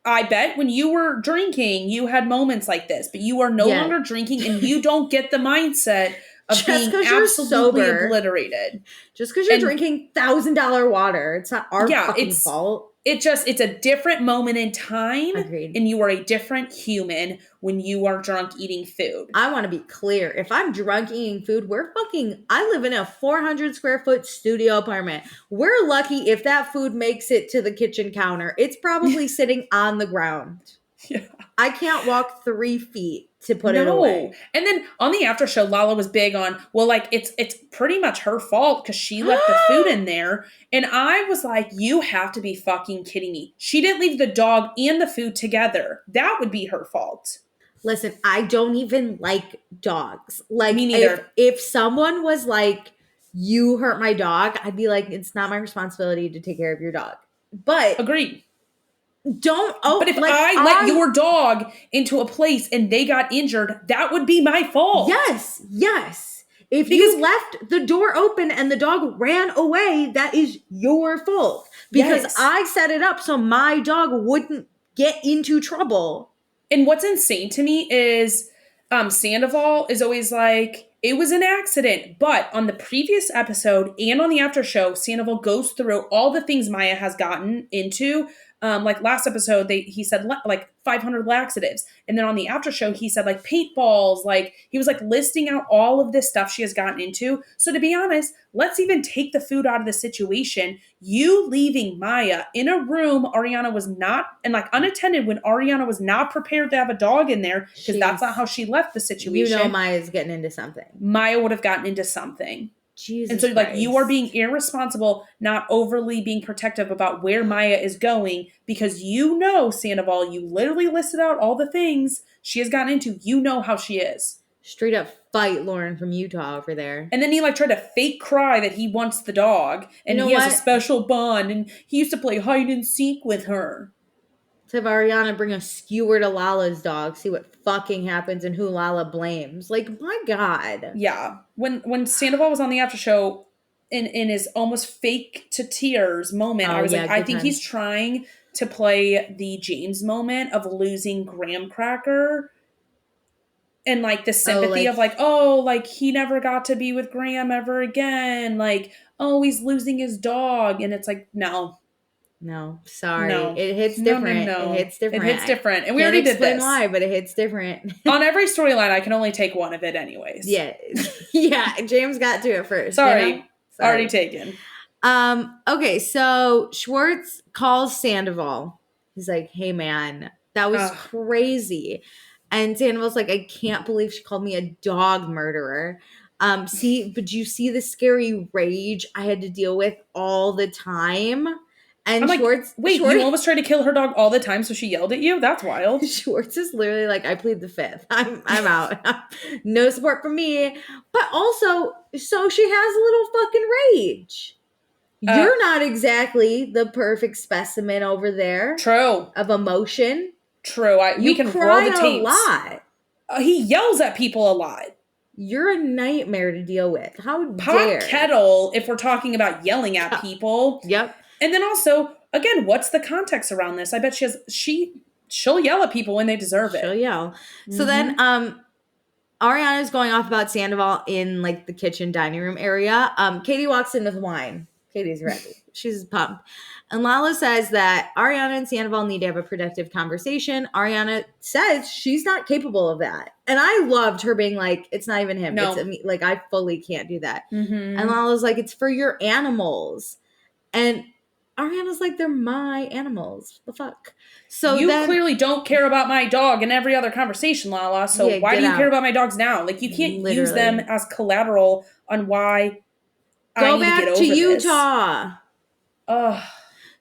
[SPEAKER 2] I bet when you were drinking, you had moments like this, but you are no longer drinking and you don't get the mindset of just being absolutely obliterated.
[SPEAKER 1] Just because you're drinking $1,000 water. It's not our fucking fault.
[SPEAKER 2] It's a different moment in time.
[SPEAKER 1] Agreed.
[SPEAKER 2] And you are a different human when you are drunk eating food.
[SPEAKER 1] I want to be clear. If I'm drunk eating food, I live in a 400 square foot studio apartment. We're lucky if that food makes it to the kitchen counter. It's probably sitting on the ground.
[SPEAKER 2] Yeah.
[SPEAKER 1] I can't walk 3 feet to put it away.
[SPEAKER 2] And then on the after show, Lala was big on, well, like, it's pretty much her fault because she left the food in there. And I was like, you have to be fucking kidding me. She didn't leave the dog and the food together. That would be her fault.
[SPEAKER 1] Listen, I don't even like dogs. Like,
[SPEAKER 2] me neither.
[SPEAKER 1] If someone was like, you hurt my dog, I'd be like, it's not my responsibility to take care of your dog. But
[SPEAKER 2] agreed.
[SPEAKER 1] But
[SPEAKER 2] if I let your dog into a place and they got injured, that would be my fault.
[SPEAKER 1] Yes. If you left the door open and the dog ran away, that is your fault. Because I set it up so my dog wouldn't get into trouble.
[SPEAKER 2] And what's insane to me is Sandoval is always like, it was an accident. But on the previous episode and on the after show, Sandoval goes through all the things Maya has gotten into Like last episode, he said like 500 laxatives. And then on the after show, he said like paintballs. Like he was like listing out all of this stuff she has gotten into. So to be honest, let's even take the food out of the situation. You leaving Maya in a room Ariana was not, and like unattended when Ariana was not prepared to have a dog in there, because that's not how she left the situation.
[SPEAKER 1] You know Maya's getting into something.
[SPEAKER 2] Maya would have gotten into something.
[SPEAKER 1] Jesus
[SPEAKER 2] and so
[SPEAKER 1] Christ.
[SPEAKER 2] like you are being irresponsible, not overly being protective about where Maya is going, because you know, Sandoval, you literally listed out all the things she has gotten into. You know how she is.
[SPEAKER 1] Straight up fight Lauren from Utah over there.
[SPEAKER 2] And then he like tried to fake cry that he wants the dog, and he has a special bond, and he used to play hide and seek with her.
[SPEAKER 1] To have Ariana bring a skewer to Lala's dog, see what fucking happens and who Lala blames. Like, my God.
[SPEAKER 2] Yeah. When Sandoval was on the after show in his almost fake to tears moment, I was like, I think he's trying to play the James moment of losing Graham Cracker. And like the sympathy of like, oh, like he never got to be with Graham ever again. Like, oh, he's losing his dog. And it's like, no,
[SPEAKER 1] sorry. No. It hits different.
[SPEAKER 2] No.
[SPEAKER 1] It hits different.
[SPEAKER 2] It hits different. And we already did this.
[SPEAKER 1] Why, but it hits different.
[SPEAKER 2] On every storyline, I can only take one of it anyways.
[SPEAKER 1] Yeah. Yeah. James got to it first.
[SPEAKER 2] Sorry. You know? Already taken.
[SPEAKER 1] Okay. So Schwartz calls Sandoval. He's like, hey man, that was crazy. And Sandoval's like, I can't believe she called me a dog murderer. But you see the scary rage I had to deal with all the time? And
[SPEAKER 2] I'm Schwartz, like, wait, you almost tried to kill her dog all the time, so she yelled at you? That's wild.
[SPEAKER 1] Schwartz is literally like, I plead the fifth. I'm out. No support from me. But also, so she has a little fucking rage. You're not exactly the perfect specimen over there.
[SPEAKER 2] True.
[SPEAKER 1] Of emotion.
[SPEAKER 2] True. We can roll the tapes.
[SPEAKER 1] A lot.
[SPEAKER 2] He yells at people a lot.
[SPEAKER 1] You're a nightmare to deal with. How
[SPEAKER 2] dare. Pot kettle, if we're talking about yelling at people.
[SPEAKER 1] Yep.
[SPEAKER 2] And then also, again, what's the context around this? I bet she'll yell at people when they deserve it.
[SPEAKER 1] She'll yell. Mm-hmm. So then Ariana's going off about Sandoval in like the kitchen dining room area. Katie walks in with wine. Katie's ready. She's pumped. And Lala says that Ariana and Sandoval need to have a productive conversation. Ariana says she's not capable of that. And I loved her being like, it's not even him.
[SPEAKER 2] No.
[SPEAKER 1] It's me. Like, I fully can't do that.
[SPEAKER 2] Mm-hmm.
[SPEAKER 1] And Lala's like, it's for your animals. And Ariana's like, they're my animals. The fuck? So
[SPEAKER 2] you clearly don't care about my dog in every other conversation, Lala. So why do you care about my dogs now? Like, you can't use them as collateral on why I need to get over this.
[SPEAKER 1] Go back to Utah.
[SPEAKER 2] Ugh.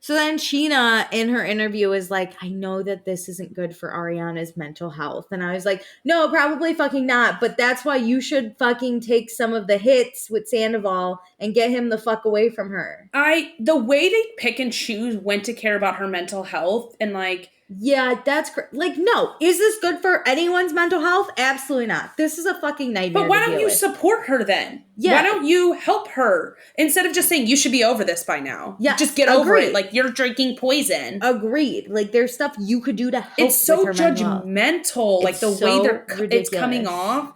[SPEAKER 1] So then Sheena in her interview is like, I know that this isn't good for Ariana's mental health. And I was like, no, probably fucking not. But that's why you should fucking take some of the hits with Sandoval and get him the fuck away from her.
[SPEAKER 2] The way they pick and choose when to care about her mental health and like...
[SPEAKER 1] Yeah, that's like, no. Is this good for anyone's mental health? Absolutely not. This is a fucking nightmare.
[SPEAKER 2] But why don't you support her then?
[SPEAKER 1] Yeah.
[SPEAKER 2] Why don't you help her instead of just saying you should be over this by now?
[SPEAKER 1] Yeah,
[SPEAKER 2] just get over it. Like, you're drinking poison.
[SPEAKER 1] Agreed. Like, there's stuff you could do to help.
[SPEAKER 2] It's so judgmental. Like the way it's coming off.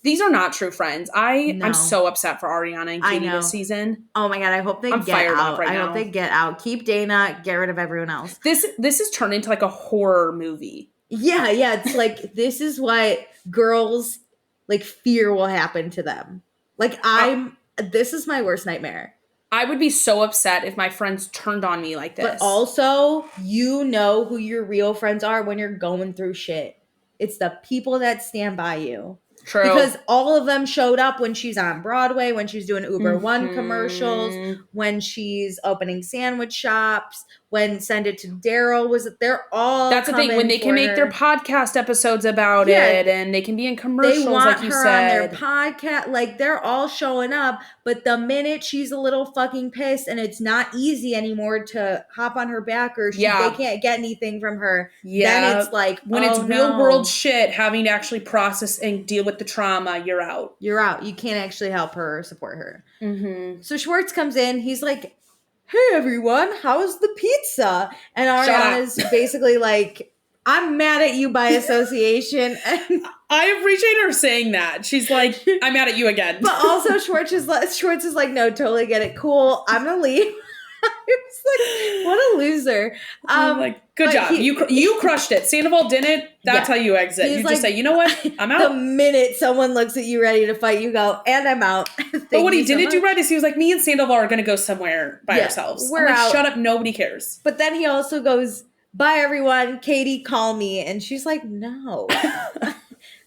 [SPEAKER 2] These are not true friends. I'm so upset for Ariana and Katie this season.
[SPEAKER 1] Oh my God, I hope they get out. I hope they get out. Keep Dana, get rid of everyone else.
[SPEAKER 2] This is turned into like a horror movie.
[SPEAKER 1] Yeah. It's like, this is what girls like fear will happen to them. Like, this is my worst nightmare.
[SPEAKER 2] I would be so upset if my friends turned on me like this.
[SPEAKER 1] But also, you know who your real friends are when you're going through shit. It's the people that stand by you.
[SPEAKER 2] True.
[SPEAKER 1] Because all of them showed up when she's on Broadway, when she's doing Uber One commercials, when she's opening sandwich shops, when Send It to Daryl they're all
[SPEAKER 2] That's the thing, when they can make their podcast episodes about it and they can be in commercials, like you said.
[SPEAKER 1] On their podcast, like they're all showing up, but the minute she's a little fucking pissed and it's not easy anymore to hop on her back or they can't get anything from her, then it's like,
[SPEAKER 2] when it's real world shit, having to actually process and deal with the trauma, you're out.
[SPEAKER 1] You're out. You can't actually help her or support her.
[SPEAKER 2] Mm-hmm.
[SPEAKER 1] So Schwartz comes in. He's like, hey, everyone, how's the pizza? And Ariana's basically like, I'm mad at you by association. And
[SPEAKER 2] I appreciate her saying that. She's like, I'm mad at you again.
[SPEAKER 1] But also Schwartz is like, no, totally get it. Cool. I'm going to leave. I was like, what a loser.
[SPEAKER 2] I'm like, good job. You crushed it. Sandoval didn't. That's how you exit. You just say, you know what? I'm out.
[SPEAKER 1] The minute someone looks at you ready to fight, you go, and I'm out.
[SPEAKER 2] But what he didn't do right is he was like, me and Sandoval are going to go somewhere by ourselves.
[SPEAKER 1] We're out.
[SPEAKER 2] Shut up. Nobody cares.
[SPEAKER 1] But then he also goes, bye, everyone. Katie, call me. And she's like, no.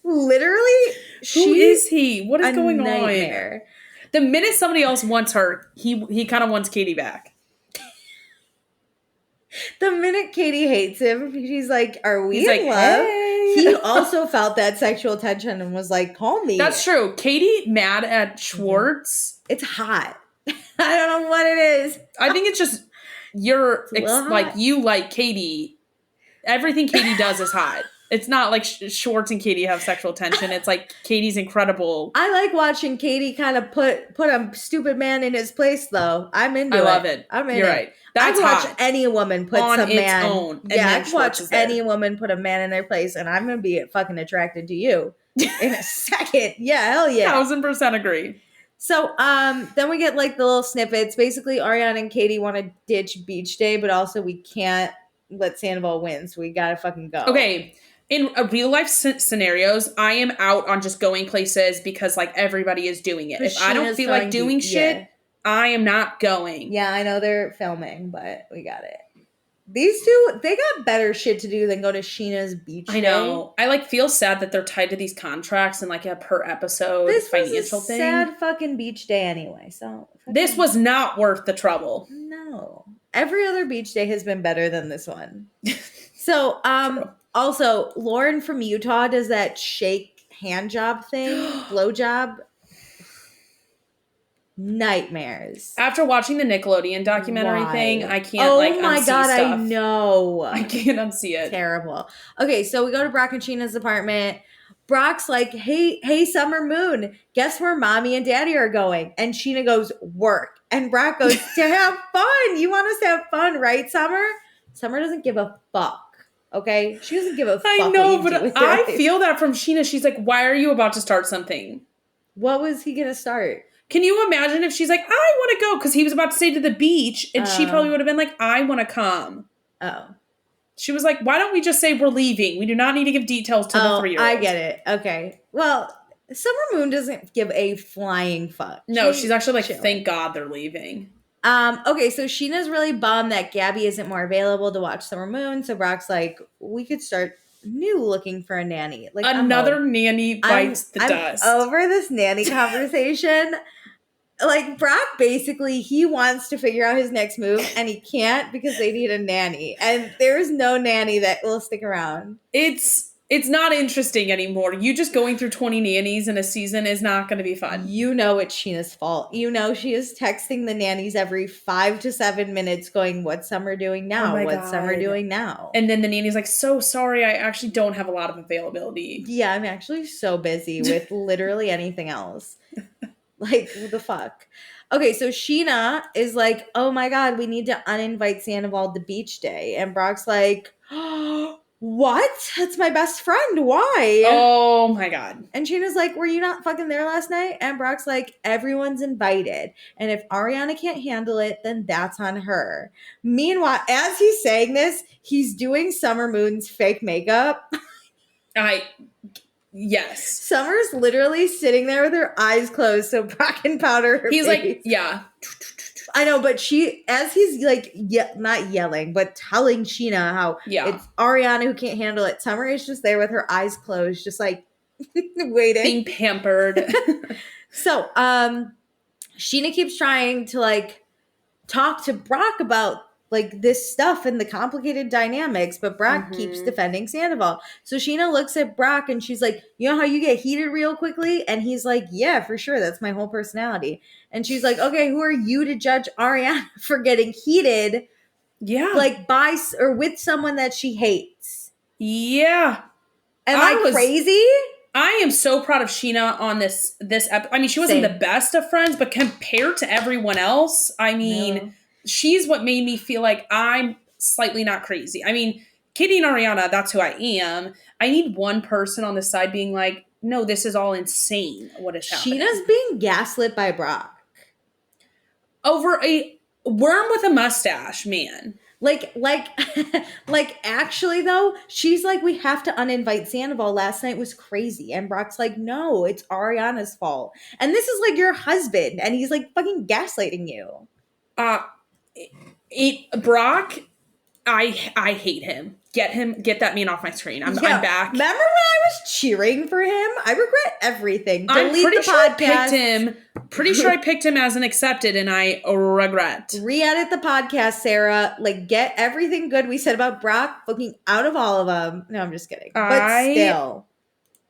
[SPEAKER 1] Literally,
[SPEAKER 2] who is he? What is going
[SPEAKER 1] nightmare.
[SPEAKER 2] on? The minute somebody else wants her, he kind of wants Katie back.
[SPEAKER 1] The minute Katie hates him, she's like, are we in love? Hey. He also felt that sexual tension and was like, call me.
[SPEAKER 2] That's true. Katie mad at Schwartz.
[SPEAKER 1] It's hot. I don't know what it is.
[SPEAKER 2] I think it's just you like Katie. Everything Katie does is hot. It's not like Schwartz and Katie have sexual tension. It's like Katie's incredible.
[SPEAKER 1] I like watching Katie kind of put a stupid man in his place, though. I'm into it.
[SPEAKER 2] I love it.
[SPEAKER 1] I'm in
[SPEAKER 2] You're
[SPEAKER 1] it.
[SPEAKER 2] right. That's
[SPEAKER 1] I'd watch any woman put
[SPEAKER 2] on
[SPEAKER 1] some
[SPEAKER 2] its
[SPEAKER 1] man.
[SPEAKER 2] Own,
[SPEAKER 1] I'd watch any woman put a man in their place, and I'm gonna be fucking attracted to you in a second. Yeah, hell yeah.
[SPEAKER 2] 1000% agree.
[SPEAKER 1] So then we get like the little snippets. Basically, Ariana and Katie want to ditch beach day, but also we can't let Sandoval win, so we gotta fucking go.
[SPEAKER 2] Okay. In real life scenarios, I am out on just going places because like everybody is doing it. If I don't feel like doing shit, I am not going.
[SPEAKER 1] Yeah, I know they're filming, but we got it. These two, they got better shit to do than go to Sheena's beach day.
[SPEAKER 2] I know. I like feel sad that they're tied to these contracts and like a per episode financial thing.
[SPEAKER 1] Sad fucking beach day anyway. So
[SPEAKER 2] this was not worth the trouble.
[SPEAKER 1] No. Every other beach day has been better than this one. So,
[SPEAKER 2] True.
[SPEAKER 1] Also, Lauren from Utah does that shake hand job thing, blow job. Nightmares.
[SPEAKER 2] After watching the Nickelodeon documentary thing, I can't unsee
[SPEAKER 1] my God,
[SPEAKER 2] stuff.
[SPEAKER 1] I know.
[SPEAKER 2] I can't unsee it.
[SPEAKER 1] Terrible. Okay, so we go to Brock and Sheena's apartment. Brock's like, hey, Summer Moon, guess where Mommy and Daddy are going? And Sheena goes, work. And Brock goes, to have fun. You want us to have fun, right, Summer? Summer doesn't give a fuck. Okay? She doesn't give a fuck.
[SPEAKER 2] I know, but I feel that from Sheena. She's like, why are you about to start something?
[SPEAKER 1] What was he going to start?
[SPEAKER 2] Can you imagine if she's like, I want to go? Because he was about to stay to the beach. And she probably would have been like, I want to come.
[SPEAKER 1] Oh.
[SPEAKER 2] She was like, why don't we just say we're leaving? We do not need to give details to the 3-year-old.
[SPEAKER 1] I get it. Okay. Well, Summer Moon doesn't give a flying fuck.
[SPEAKER 2] No, she's actually like, thank God they're leaving.
[SPEAKER 1] Okay, so Sheena's really bummed that Gabby isn't more available to watch Summer Moon. So Brock's like, we could start looking for a nanny. Like
[SPEAKER 2] another nanny bites the dust.
[SPEAKER 1] Over this nanny conversation. Like Brock basically, he wants to figure out his next move and he can't because they need a nanny. And there's no nanny that will stick around.
[SPEAKER 2] It's not interesting anymore. You just going through 20 nannies in a season is not going to be fun.
[SPEAKER 1] You know it's Sheena's fault. You know she is texting the nannies every 5 to 7 minutes going, what's Summer doing now? What's Summer doing now?
[SPEAKER 2] And then the nanny's like, so sorry, I actually don't have a lot of availability.
[SPEAKER 1] Yeah, I'm actually so busy with literally anything else. Like, what the fuck? Okay, so Sheena is like, oh my God, we need to uninvite Sandoval to beach day. And Brock's like, oh, what? That's my best friend. Why?
[SPEAKER 2] Oh my God.
[SPEAKER 1] And Sheena's like, were you not fucking there last night? And Brock's like, everyone's invited. And if Ariana can't handle it, then that's on her. Meanwhile, as he's saying this, he's doing Summer Moon's fake makeup.
[SPEAKER 2] Yes.
[SPEAKER 1] Summer's literally sitting there with her eyes closed so Brock can powder her
[SPEAKER 2] face.
[SPEAKER 1] He's like,
[SPEAKER 2] yeah.
[SPEAKER 1] I know, but as he's like, not yelling, but telling Sheena how it's Ariana who can't handle it. Summer is just there with her eyes closed, just like waiting.
[SPEAKER 2] Being pampered.
[SPEAKER 1] So, Sheena keeps trying to like talk to Brock about like this stuff and the complicated dynamics, but Brock keeps defending Sandoval. So Sheena looks at Brock and she's like, you know how you get heated real quickly? And he's like, yeah, for sure. That's my whole personality. And she's like, okay, who are you to judge Ariana for getting heated?
[SPEAKER 2] Yeah.
[SPEAKER 1] Like by or with someone that she hates.
[SPEAKER 2] Yeah.
[SPEAKER 1] Am I crazy?
[SPEAKER 2] I am so proud of Sheena on this episode. I mean, she wasn't the best of friends, but compared to everyone else, I mean, she's what made me feel like I'm slightly not crazy. I mean, Katie and Ariana, that's who I am. I need one person on the side being like, no, this is all insane. What is happening?
[SPEAKER 1] Sheena's being gaslit by Brock.
[SPEAKER 2] Over a Worm with a mustache, man.
[SPEAKER 1] Like, actually, though, she's like, we have to uninvite Sandoval. Last night was crazy. And Brock's like, no, it's Ariana's fault. And this is like your husband. And he's like fucking gaslighting you.
[SPEAKER 2] Brock, I hate him. Get that man off my screen. I'm back.
[SPEAKER 1] Remember when I was cheering for him? I regret everything.
[SPEAKER 2] I'm pretty sure I picked him. Pretty sure I picked him as an accepted, and I regret.
[SPEAKER 1] Re-edit the podcast, Sarah. Like, get everything good we said about Brock fucking out of all of them. No, I'm just kidding. But still.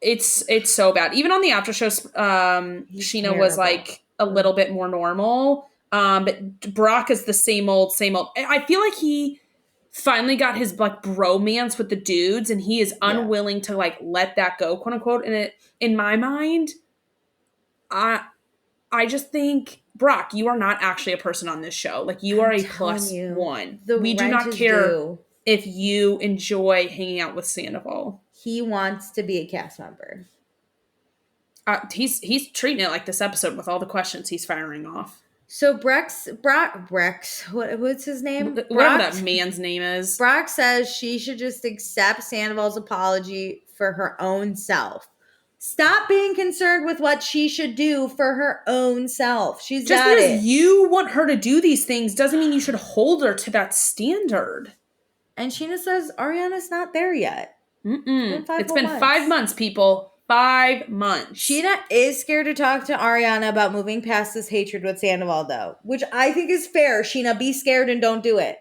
[SPEAKER 2] It's so bad. Even on the after show, Sheena terrible. Was like a little bit more normal. But Brock is the same old. I feel like he finally got his like bromance with the dudes, and he is unwilling to like let that go, quote unquote. And in my mind, I just think, Brock, you are not actually a person on this show. Like, you are a plus one. We do not care if you enjoy hanging out with Sandoval.
[SPEAKER 1] He wants to be a cast member.
[SPEAKER 2] He's treating it like this episode with all the questions he's firing off.
[SPEAKER 1] So Brock's, what's his name?
[SPEAKER 2] Whatever that man's name is.
[SPEAKER 1] Brock says she should just accept Sandoval's apology for her own self. Stop being concerned with what she should do for her own self. She's just because
[SPEAKER 2] you want her to do these things doesn't mean you should hold her to that standard.
[SPEAKER 1] And Sheena says Ariana's not there yet.
[SPEAKER 2] It's been 5 months, people. 5 months.
[SPEAKER 1] Sheena is scared to talk to Ariana about moving past this hatred with Sandoval, though, which I think is fair. Sheena, be scared and don't do it.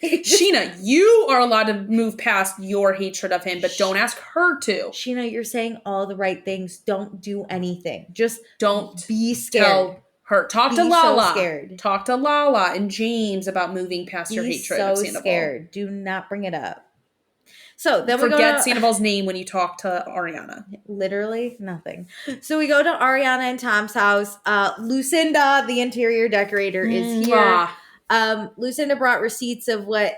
[SPEAKER 2] Sheena, you are allowed to move past your hatred of him, but don't ask her to.
[SPEAKER 1] Sheena, you're saying all the right things. Don't do anything. Just
[SPEAKER 2] don't
[SPEAKER 1] be scared.
[SPEAKER 2] Tell her. Talk to Lala. So talk to Lala and James about moving past your hatred of Sandoval.
[SPEAKER 1] Scared. Do not bring it up. So then
[SPEAKER 2] forget Sandoval's name when you talk to Ariana.
[SPEAKER 1] Literally nothing. So we go to Ariana and Tom's house. Lucinda, the interior decorator, is here. Lucinda brought receipts of what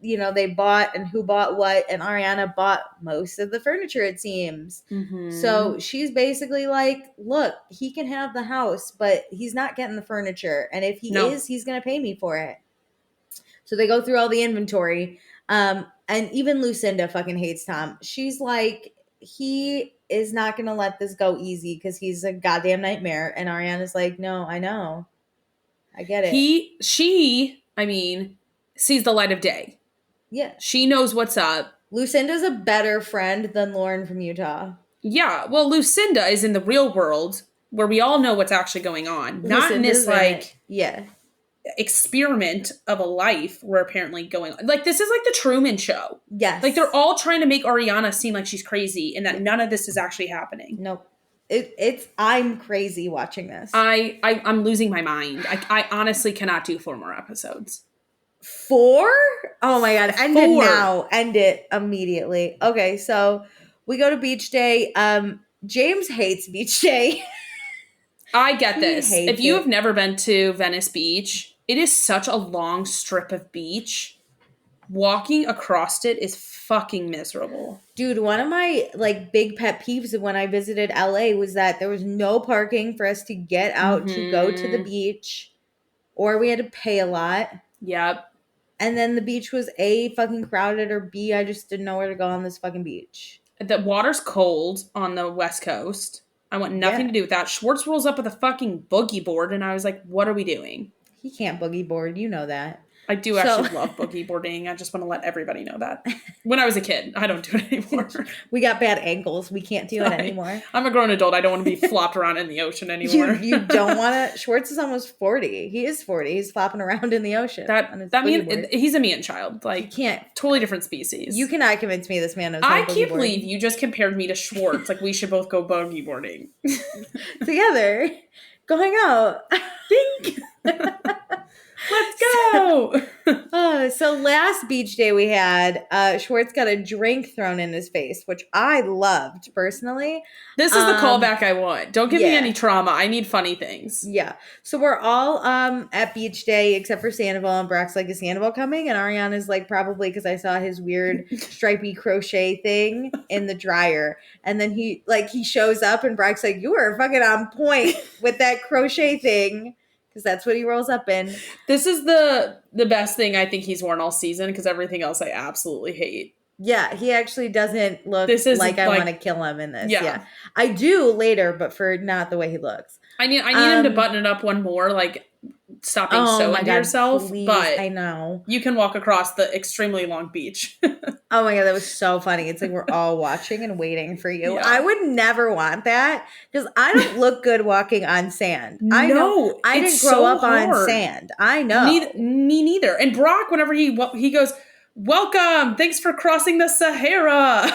[SPEAKER 1] they bought and who bought what, and Ariana bought most of the furniture, it seems. So she's basically like, look, he can have the house, but he's not getting the furniture, and if he is, he's gonna pay me for it. So they go through all the inventory. And even Lucinda fucking hates Tom. She's like, he is not going to let this go easy because he's a goddamn nightmare. And Ariana's like, no, I know. I get it.
[SPEAKER 2] She sees the light of day.
[SPEAKER 1] Yeah.
[SPEAKER 2] She knows what's up.
[SPEAKER 1] Lucinda's a better friend than Lauren from Utah.
[SPEAKER 2] Yeah. Well, Lucinda is in the real world where we all know what's actually going on. Not in this, experiment of a life we're apparently going on. Like, this is like the Truman Show.
[SPEAKER 1] Yes.
[SPEAKER 2] Like, they're all trying to make Ariana seem like she's crazy and that none of this is actually happening.
[SPEAKER 1] Nope. I'm crazy watching this.
[SPEAKER 2] I'm losing my mind. I honestly cannot do 4 more episodes.
[SPEAKER 1] 4? Oh my God. End it now. End it immediately. Okay, so we go to beach day. James hates beach day.
[SPEAKER 2] I get this. If you have never been to Venice Beach, it is such a long strip of beach. Walking across it is fucking miserable.
[SPEAKER 1] Dude, one of my big pet peeves when I visited LA was that there was no parking for us to get out to go to the beach, or we had to pay a lot.
[SPEAKER 2] Yep.
[SPEAKER 1] And then the beach was A, fucking crowded, or B, I just didn't know where to go on this fucking beach.
[SPEAKER 2] The water's cold on the West Coast. I want nothing to do with that. Schwartz rolls up with a fucking boogie board, and I was like, what are we doing?
[SPEAKER 1] He can't boogie board. You know that.
[SPEAKER 2] I do actually love boogie boarding. I just want to let everybody know that. When I was a kid, I don't do it anymore.
[SPEAKER 1] We got bad ankles. We can't do it anymore.
[SPEAKER 2] I'm a grown adult. I don't want to be flopped around in the ocean anymore.
[SPEAKER 1] You don't want to? Schwartz is almost 40. He is 40. He's flopping around in the ocean.
[SPEAKER 2] He's a man child. Like,
[SPEAKER 1] you can't.
[SPEAKER 2] Totally different species.
[SPEAKER 1] You cannot convince me this man knows
[SPEAKER 2] I can't believe you just compared me to Schwartz. Like, we should both go boogie boarding.
[SPEAKER 1] Together. Going out.
[SPEAKER 2] Think. Let's go.
[SPEAKER 1] So last beach day we had, Schwartz got a drink thrown in his face, which I loved personally.
[SPEAKER 2] This is the callback I want. Don't give me any trauma. I need funny things.
[SPEAKER 1] Yeah. So we're all at beach day except for Sandoval, and Brock's like, is Sandoval coming? And Ariana's like, probably, because I saw his weird stripy crochet thing in the dryer. And then he shows up and Brock's like, you were fucking on point with that crochet thing. because that's what he rolls up in.
[SPEAKER 2] This is the best thing I think he's worn all season because everything else I absolutely hate.
[SPEAKER 1] Yeah, he actually doesn't look like I want to kill him in this. Yeah. I do later, but for not the way he looks.
[SPEAKER 2] I need him to button it up one more, like stop being so into yourself. Please, but
[SPEAKER 1] I know.
[SPEAKER 2] You can walk across the extremely long beach.
[SPEAKER 1] Oh my God, that was so funny. It's like we're all watching and waiting for you. Yeah. I would never want that because I don't look good walking on sand. I know. I didn't grow up on sand. I know.
[SPEAKER 2] Me neither. And Brock, whenever he goes, welcome, thanks for crossing the Sahara.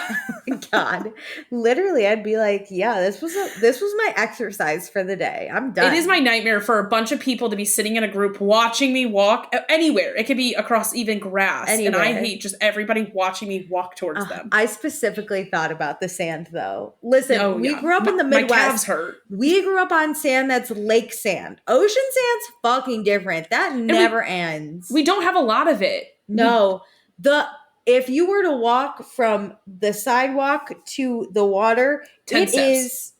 [SPEAKER 1] God, literally, I'd be like, yeah, this was my exercise for the day. I'm done.
[SPEAKER 2] It is my nightmare for a bunch of people to be sitting in a group watching me walk anywhere. It could be across even grass. Anywhere. And I hate just everybody watching me walk towards them.
[SPEAKER 1] I specifically thought about the sand, though. Listen, we grew up in the Midwest.
[SPEAKER 2] My calves hurt.
[SPEAKER 1] We grew up on sand that's lake sand. Ocean sand's fucking different. That never ends.
[SPEAKER 2] We don't have a lot of it.
[SPEAKER 1] No. If you were to walk from the sidewalk to the water,
[SPEAKER 2] 10 steps.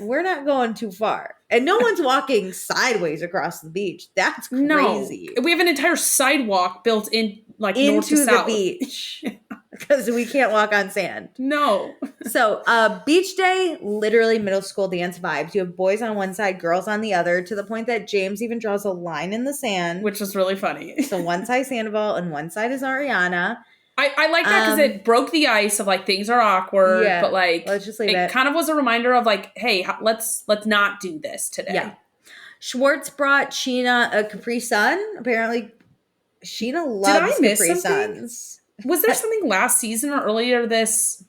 [SPEAKER 1] We're not going too far. And no one's walking sideways across the beach. That's crazy.
[SPEAKER 2] No. We have an entire sidewalk built in like north to south.
[SPEAKER 1] Into the beach. Because we can't walk on sand.
[SPEAKER 2] No.
[SPEAKER 1] So, beach day, literally middle school dance vibes. You have boys on one side, girls on the other, to the point that James even draws a line in the sand.
[SPEAKER 2] Which was really funny.
[SPEAKER 1] So one side Sandoval and one side is Ariana.
[SPEAKER 2] I like that because it broke the ice of like things are awkward, but like
[SPEAKER 1] let's just leave it.
[SPEAKER 2] Kind of was a reminder of like, hey, let's not do this today.
[SPEAKER 1] Yeah. Schwartz brought Sheena a Capri Sun. Apparently, Sheena loves Capri Suns.
[SPEAKER 2] Was there something last season or earlier this?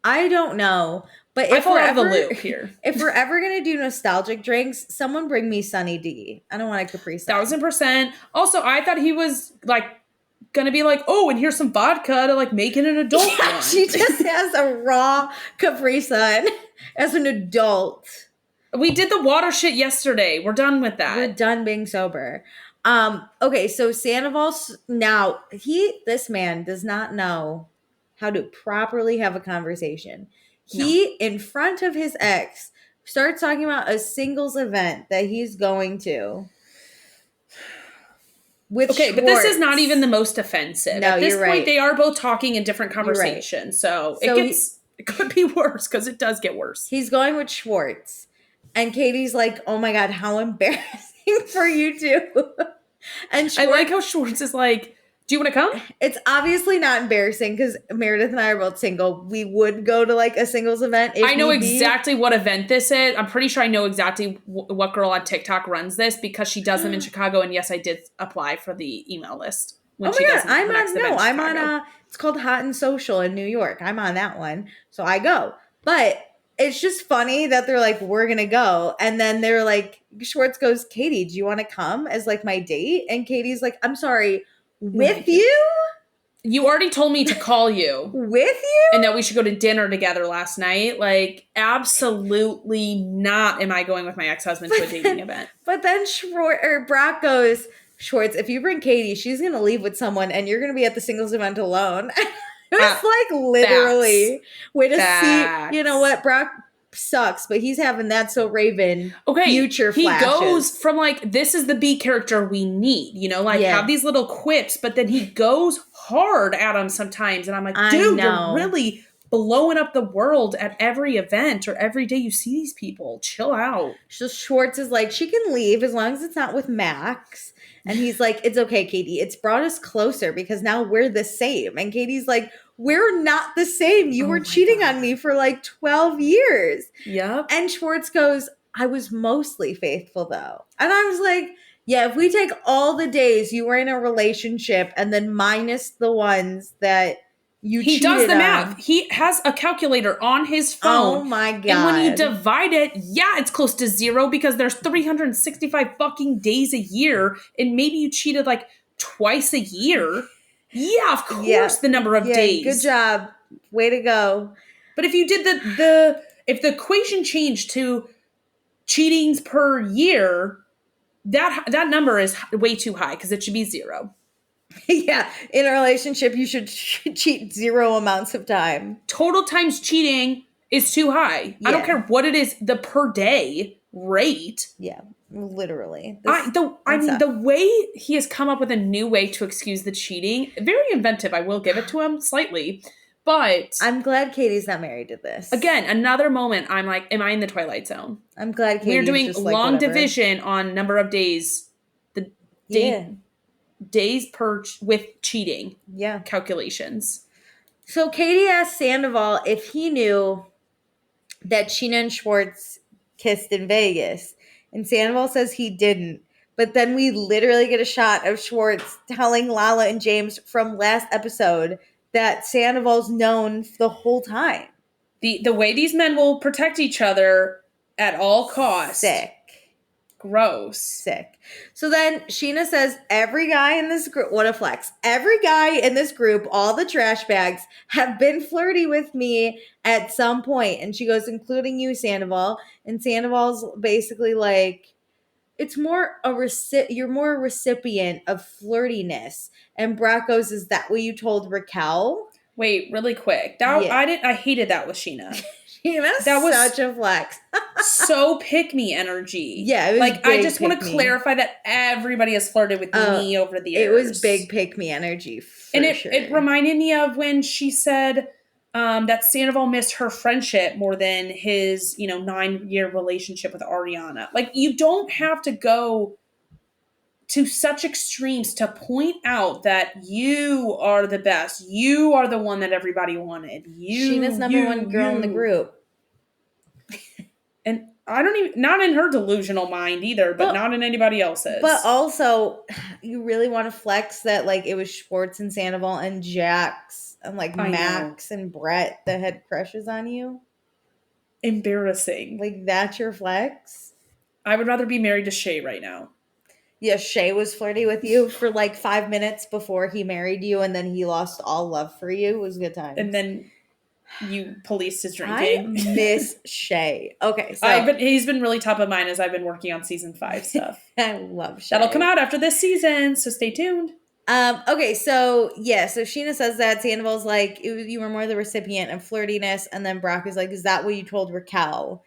[SPEAKER 1] I don't know. But
[SPEAKER 2] I fall out of the loop here.
[SPEAKER 1] If we're ever going to do nostalgic drinks, someone bring me Sunny D. I don't want a Capri Sun.
[SPEAKER 2] 1000%. Also, I thought he was like going to be like, oh, and here's some vodka to like make it an adult one.
[SPEAKER 1] She just has a raw Capri Sun as an adult.
[SPEAKER 2] We did the water shit yesterday. We're done with that.
[SPEAKER 1] We're done being sober. Okay, so Sandoval now this man does not know how to properly have a conversation. He, in front of his ex, starts talking about a singles event that he's going to. With Schwartz.
[SPEAKER 2] But this is not even the most offensive.
[SPEAKER 1] No,
[SPEAKER 2] at this
[SPEAKER 1] you're
[SPEAKER 2] point,
[SPEAKER 1] right.
[SPEAKER 2] They are both talking in different conversations. Right. So it could be worse because it does get worse.
[SPEAKER 1] He's going with Schwartz. And Katie's like, oh my God, how embarrassing for you two. And
[SPEAKER 2] I like how Schwartz is like, do you want to come?
[SPEAKER 1] It's obviously not embarrassing because Meredith and I are both single. We would go to like a singles event.
[SPEAKER 2] I know exactly what event this is. I'm pretty sure I know exactly what girl on TikTok runs this because she does them in Chicago. And yes, I did apply for the email list.
[SPEAKER 1] Oh my God, I'm on it's called Hot and Social in New York. I'm on that one. So I go. But it's just funny that they're like, we're going to go. And then they're like, Schwartz goes, Katie, do you want to come as like my date? And Katie's like, I'm sorry, with you?
[SPEAKER 2] You already told me to call you.
[SPEAKER 1] With you?
[SPEAKER 2] And that we should go to dinner together last night. Like, absolutely not am I going with my ex-husband to a dating event.
[SPEAKER 1] But then Brock goes, Schwartz, if you bring Katie, she's going to leave with someone and you're going to be at the singles event alone. It was like literally way to see, you know what, Brock sucks, but he's having that so Raven future flashes.
[SPEAKER 2] He goes from like, this is the B character we need, you know, like have these little quips, but then he goes hard at him sometimes. And I'm like, dude, you're really blowing up the world at every event or every day you see these people. Chill out.
[SPEAKER 1] So Schwartz is like, she can leave as long as it's not with Max. And he's like, it's okay, Katie. It's brought us closer because now we're the same. And Katie's like, we're not the same. You were cheating on me for like 12 years.
[SPEAKER 2] Yep.
[SPEAKER 1] And Schwartz goes, I was mostly faithful though. And I was like, yeah, if we take all the days you were in a relationship and then minus the ones that you cheated on. He does the math.
[SPEAKER 2] He has a calculator on his phone.
[SPEAKER 1] Oh my God.
[SPEAKER 2] And when you divide it, it's close to zero because there's 365 fucking days a year. And maybe you cheated like twice a year. Yeah, of course, the number of days.
[SPEAKER 1] Good job. Way to go.
[SPEAKER 2] But if you did if the equation changed to cheatings per year, that number is way too high because it should be zero.
[SPEAKER 1] Yeah, in a relationship, you should cheat zero amounts of time.
[SPEAKER 2] Total times cheating is too high. Yeah. I don't care what it is, the per day. great.
[SPEAKER 1] Yeah, literally.
[SPEAKER 2] The way he has come up with a new way to excuse the cheating, very inventive. I will give it to him slightly, but
[SPEAKER 1] I'm glad Katie's not married to this.
[SPEAKER 2] Again, another moment. I'm like, am I in the Twilight Zone?
[SPEAKER 1] I'm glad
[SPEAKER 2] We're doing
[SPEAKER 1] just
[SPEAKER 2] long
[SPEAKER 1] like,
[SPEAKER 2] division on number of days. The days per with cheating.
[SPEAKER 1] Yeah.
[SPEAKER 2] Calculations.
[SPEAKER 1] So Katie asked Sandoval if he knew that Scheana and Schwartz kissed in Vegas. And Sandoval says he didn't. But then we literally get a shot of Schwartz telling Lala and James from last episode that Sandoval's known the whole time.
[SPEAKER 2] The way these men will protect each other at all costs.
[SPEAKER 1] Sick.
[SPEAKER 2] Gross.
[SPEAKER 1] Sick. So then Scheana says every guy in this group, what a flex. Every guy in this group, all the trash bags, have been flirty with me at some point. And she goes, including you, Sandoval. And Sandoval's basically like, it's more you're more a recipient of flirtiness. And Brock goes, is that what you told Raquel?
[SPEAKER 2] Wait, really quick. I hated that with Scheana.
[SPEAKER 1] That was such a flex.
[SPEAKER 2] So pick me energy.
[SPEAKER 1] Yeah, it was
[SPEAKER 2] like I just want to clarify that everybody has flirted with me over the years.
[SPEAKER 1] It was big pick me energy,
[SPEAKER 2] it reminded me of when she said that Sandoval missed her friendship more than his 9-year relationship with Ariana. Like you don't have to go to such extremes to point out that you are the best. You are the one that everybody wanted.
[SPEAKER 1] Scheana's number one girl in the group.
[SPEAKER 2] And I don't even, not in her delusional mind either, but not in anybody else's.
[SPEAKER 1] But also, you really want to flex that like it was Schwartz and Sandoval and Jax and like Max and Brett that had crushes on you?
[SPEAKER 2] Embarrassing.
[SPEAKER 1] Like that's your flex?
[SPEAKER 2] I would rather be married to Shay right now.
[SPEAKER 1] Yeah, Shay was flirty with you for like 5 minutes before he married you, and then he lost all love for you. It was a good time.
[SPEAKER 2] And then you policed his drinking.
[SPEAKER 1] I miss Shay. Okay, so
[SPEAKER 2] he's been really top of mind as I've been working on season 5 stuff.
[SPEAKER 1] I love Shay.
[SPEAKER 2] That'll come out after this season, so stay tuned.
[SPEAKER 1] Okay, so Scheana says that Sandoval's like, you were more the recipient of flirtiness, and then Brock is like, is that what you told Raquel?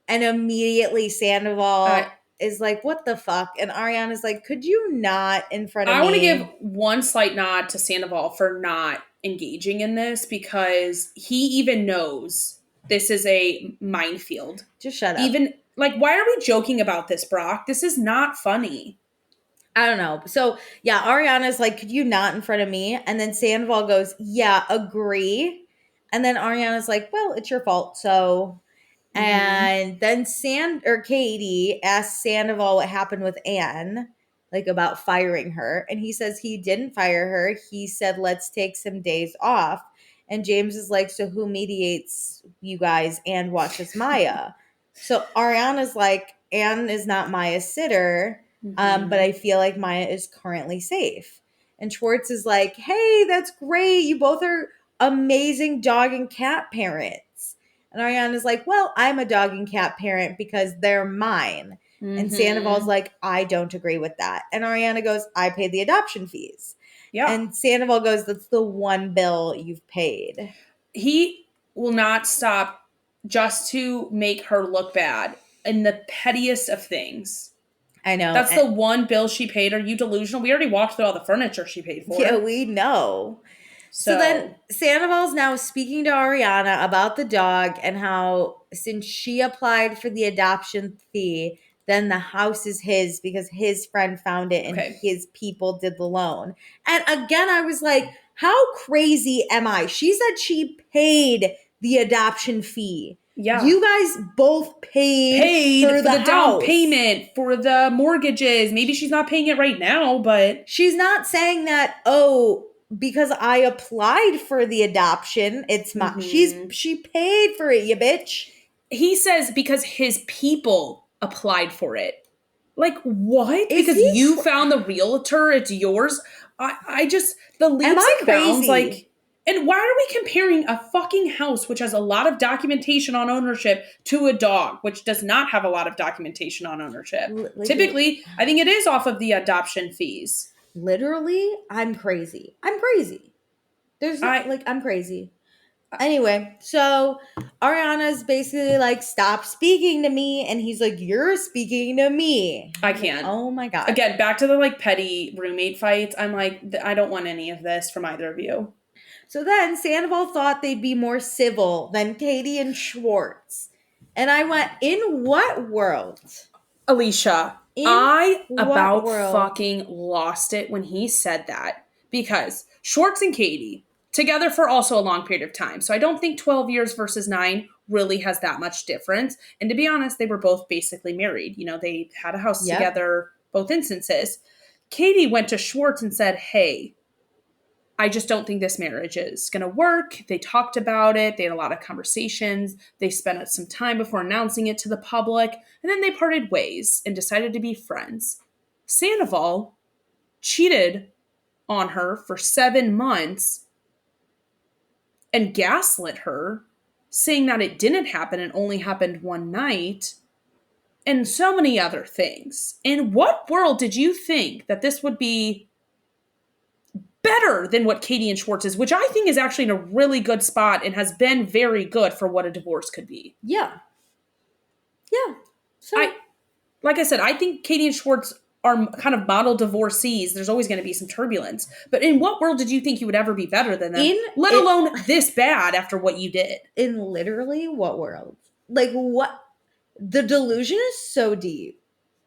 [SPEAKER 1] And immediately Sandoval is like, what the fuck? And Ariana's like, could you not in front of me?
[SPEAKER 2] I want to give one slight nod to Sandoval for not engaging in this because he even knows this is a minefield.
[SPEAKER 1] Just shut up.
[SPEAKER 2] Even, like, why are we joking about this, Brock? This is not funny.
[SPEAKER 1] I don't know. So, yeah, Ariana's like, could you not in front of me? And then Sandoval goes, yeah, agree. And then Ariana's like, well, it's your fault, so... And then Katie asked Sandoval what happened with Anne, like about firing her. And he says he didn't fire her. He said, let's take some days off. And James is like, so who mediates you guys and watches Maya? So Ariana's like, Anne is not Maya's sitter, but I feel like Maya is currently safe. And Schwartz is like, hey, that's great. You both are amazing dog and cat parents. And Ariana's like, well, I'm a dog and cat parent because they're mine. And Sandoval's like, I don't agree with that. And Ariana goes, I paid the adoption fees. Yeah. And Sandoval goes, that's the one bill you've paid.
[SPEAKER 2] He will not stop just to make her look bad in the pettiest of things.
[SPEAKER 1] I know.
[SPEAKER 2] That's the one bill she paid. Are you delusional? We already walked through all the furniture she paid for.
[SPEAKER 1] Yeah, we know. So then Sandoval's now speaking to Ariana about the dog and how since she applied for the adoption fee, then the house is his because his friend found it and his people did the loan. And again, I was like, how crazy am I? She said she paid the adoption fee. Yeah. You guys both paid for the
[SPEAKER 2] down payment, for the mortgages. Maybe she's not paying it right now, but
[SPEAKER 1] she's not saying that, because I applied for the adoption, it's my she paid for it, you bitch.
[SPEAKER 2] He says because his people applied for it. Like what? Because you found the realtor, it's yours. I just the leaps and bounds like. And why are we comparing a fucking house which has a lot of documentation on ownership to a dog which does not have a lot of documentation on ownership? Typically, I think it is off of the adoption fees.
[SPEAKER 1] Literally, I'm crazy. I'm crazy. I'm crazy. Anyway, so Ariana's basically like, stop speaking to me. And he's like, you're speaking to me.
[SPEAKER 2] I can't.
[SPEAKER 1] Like, oh my God.
[SPEAKER 2] Again, back to the like petty roommate fights. I'm like, I don't want any of this from either of you.
[SPEAKER 1] So then Sandoval thought they'd be more civil than Katie and Schwartz. And I went, in what world?
[SPEAKER 2] Alicia, I about fucking lost it when he said that. Because Schwartz and Katie, together for also a long period of time. So I don't think 12 years versus 9 really has that much difference. And to be honest, they were both basically married. You know, they had a house together, both instances. Katie went to Schwartz and said, hey, I just don't think this marriage is going to work. They talked about it. They had a lot of conversations. They spent some time before announcing it to the public. And then they parted ways and decided to be friends. Sandoval cheated on her for 7 months and gaslit her, saying that it didn't happen and only happened one night, and so many other things. In what world did you think that this would be better than what Katie and Schwartz is, which I think is actually in a really good spot and has been very good for what a divorce could be?
[SPEAKER 1] Yeah. Yeah. So,
[SPEAKER 2] like I said, I think Katie and Schwartz are kind of model divorcees. There's always going to be some turbulence. But in what world did you think you would ever be better than them? Let alone this bad after what you did.
[SPEAKER 1] In literally what world? Like, what? The delusion is so deep.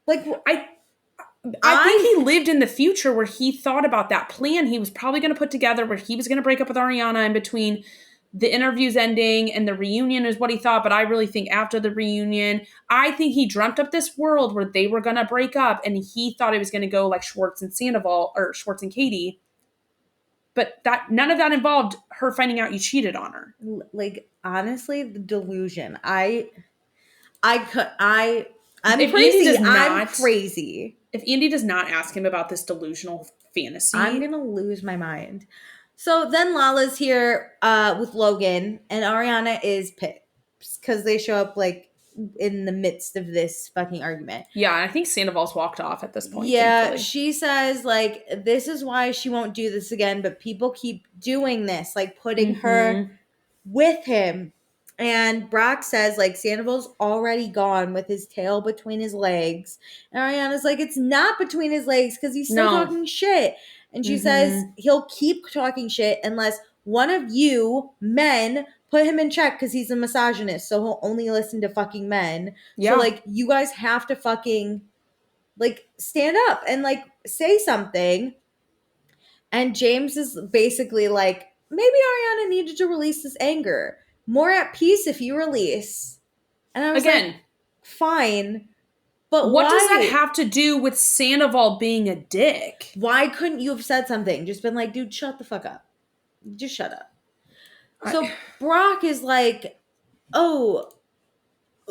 [SPEAKER 1] Like,
[SPEAKER 2] I think he lived in the future where he thought about that plan he was probably going to put together where he was going to break up with Ariana in between the interviews ending and the reunion is what he thought. But I really think after the reunion, I think he dreamt up this world where they were going to break up and he thought it was going to go like Schwartz and Sandoval or Schwartz and Katie. But that none of that involved her finding out you cheated on her.
[SPEAKER 1] Like, honestly, the delusion. I'm crazy. I'm crazy.
[SPEAKER 2] If Andy does not ask him about this delusional fantasy,
[SPEAKER 1] I'm going to lose my mind. So then Lala's here with Logan, and Ariana is pissed because they show up like in the midst of this fucking argument.
[SPEAKER 2] Yeah, and I think Sandoval's walked off at this point.
[SPEAKER 1] Yeah, thankfully. She says like this is why she won't do this again, but people keep doing this, like putting her with him. And Brock says, like, Sandoval's already gone with his tail between his legs. And Ariana's like, it's not between his legs because he's still talking shit. And she says he'll keep talking shit unless one of you men put him in check because he's a misogynist. So he'll only listen to fucking men. Yeah. So, like, you guys have to fucking, like, stand up and, like, say something. And James is basically like, maybe Ariana needed to release this anger. More at peace if you release. And I was like, fine. But
[SPEAKER 2] what does that have to do with Sandoval being a dick?
[SPEAKER 1] Why couldn't you have said something? Just been like, dude, shut the fuck up. Just shut up. So Brock is like, oh,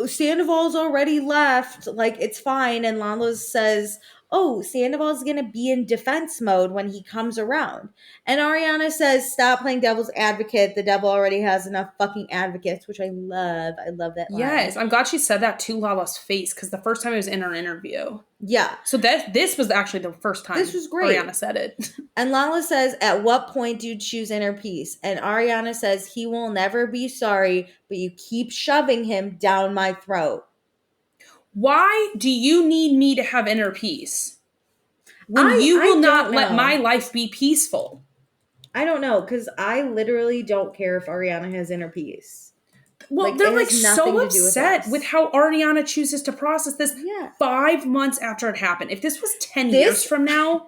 [SPEAKER 1] Sandoval's already left. Like, it's fine. And Lala says, oh, Sandoval's going to be in defense mode when he comes around. And Ariana says, stop playing devil's advocate. The devil already has enough fucking advocates, which I love. I love that line.
[SPEAKER 2] Yes, I'm glad she said that to Lala's face because the first time it was in her interview.
[SPEAKER 1] Yeah.
[SPEAKER 2] So this was actually the first time
[SPEAKER 1] this was great.
[SPEAKER 2] Ariana said it.
[SPEAKER 1] And Lala says, at what point do you choose inner peace? And Ariana says, he will never be sorry, but you keep shoving him down my throat.
[SPEAKER 2] Why do you need me to have inner peace when you will not let my life be peaceful?
[SPEAKER 1] I don't know, because I literally don't care if Ariana has inner peace.
[SPEAKER 2] Well, they're like so upset with how Ariana chooses to process this 5 months after it happened. If this was 10 years from now.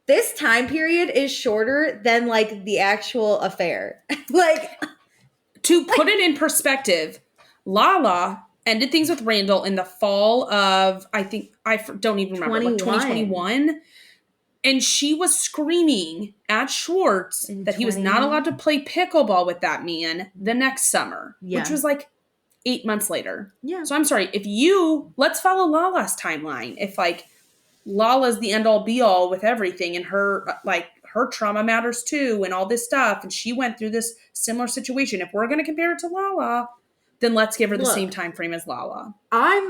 [SPEAKER 1] This time period is shorter than like the actual affair. Like,
[SPEAKER 2] to put it in perspective, Lala ended things with Randall in the fall of, I don't even remember, like 2021. And she was screaming at Schwartz that he was not allowed to play pickleball with that man the next summer, which was like 8 months later. Yeah. So I'm sorry, let's follow Lala's timeline. If like Lala's the end all be all with everything and her trauma matters too and all this stuff. And she went through this similar situation. If we're going to compare it to Lala, then let's give her the same time frame as Lala.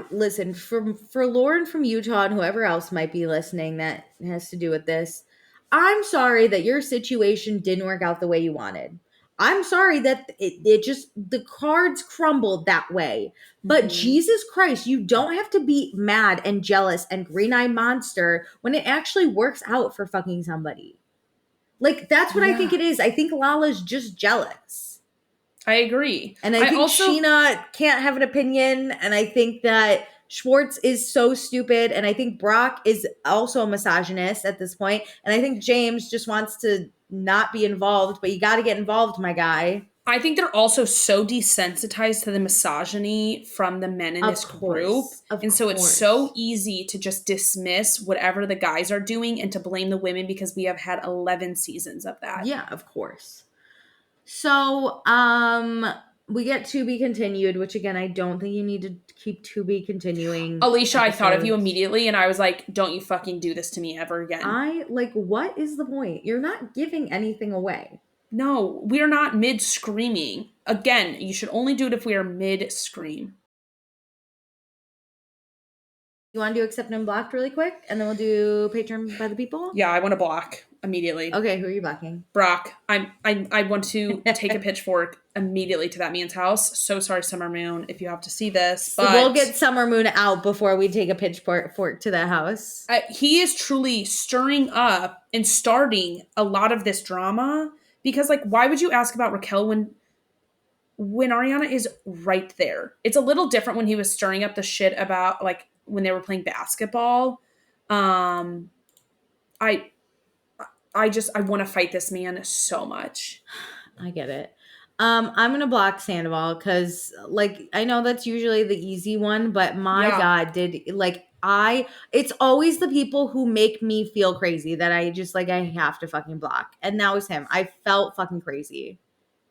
[SPEAKER 1] Listen, for Lauren from Utah and whoever else might be listening that has to do with this, I'm sorry that your situation didn't work out the way you wanted. I'm sorry that it just, the cards crumbled that way. But Jesus Christ, you don't have to be mad and jealous and green-eyed monster when it actually works out for fucking somebody. Like, that's what I think it is. I think Lala's just jealous.
[SPEAKER 2] I agree.
[SPEAKER 1] And I think also, Sheena can't have an opinion. And I think that Schwartz is so stupid. And I think Brock is also a misogynist at this point. And I think James just wants to not be involved. But you got to get involved, my guy.
[SPEAKER 2] I think they're also so desensitized to the misogyny from the men in this group. And so it's so easy to just dismiss whatever the guys are doing and to blame the women because we have had 11 seasons of that.
[SPEAKER 1] Yeah, of course. So, we get To Be Continued, which again, I don't think you need to keep To Be Continuing.
[SPEAKER 2] Alicia, episodes. I thought of you immediately and I was like, don't you fucking do this to me ever again.
[SPEAKER 1] What is the point? You're not giving anything away.
[SPEAKER 2] No, we are not mid-screaming. Again, you should only do it if we are mid-scream.
[SPEAKER 1] You want to do Accepted and Blocked really quick? And then we'll do Patreon by the People?
[SPEAKER 2] Yeah, I want to block immediately.
[SPEAKER 1] Okay, who are you blocking?
[SPEAKER 2] Brock. I want to take a pitchfork immediately to that man's house. So sorry, Summer Moon, if you have to see this.
[SPEAKER 1] But so we'll get Summer Moon out before we take a pitchfork to that house.
[SPEAKER 2] He is truly stirring up and starting a lot of this drama. Because, like, why would you ask about Raquel when Ariana is right there? It's a little different when he was stirring up the shit about, like, when they were playing basketball. I want to fight this man so much.
[SPEAKER 1] I get it. I'm going to block Sandoval because, like, I know that's usually the easy one, but my God, it's always the people who make me feel crazy that I just, like, I have to fucking block. And that was him. I felt fucking crazy.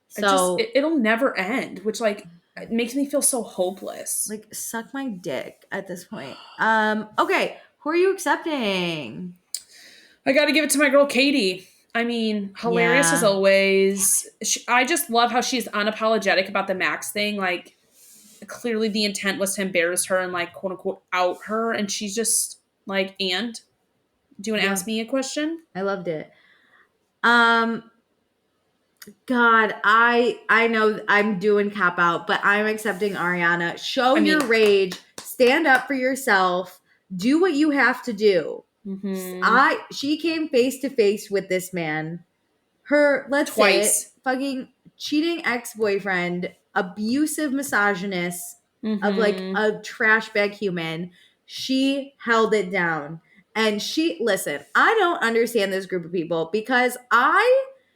[SPEAKER 1] So
[SPEAKER 2] it'll never end, which, like, it makes me feel so hopeless.
[SPEAKER 1] Like, suck my dick at this point. Okay. Who are you accepting?
[SPEAKER 2] I got to give it to my girl, Katie. I mean, hilarious as always. I just love how she's unapologetic about the Max thing. Like, clearly the intent was to embarrass her and, like, quote unquote out her. And she's just like, and do you want to ask me a question?
[SPEAKER 1] I loved it. God, I know I'm doing cop out, but I'm accepting Ariana. Show your rage. Stand up for yourself. Do what you have to do. Mm-hmm. She came face to face with this man. Her, let's say it, fucking cheating ex-boyfriend, abusive misogynist of like a trash bag human. She held it down. And listen, I don't understand this group of people because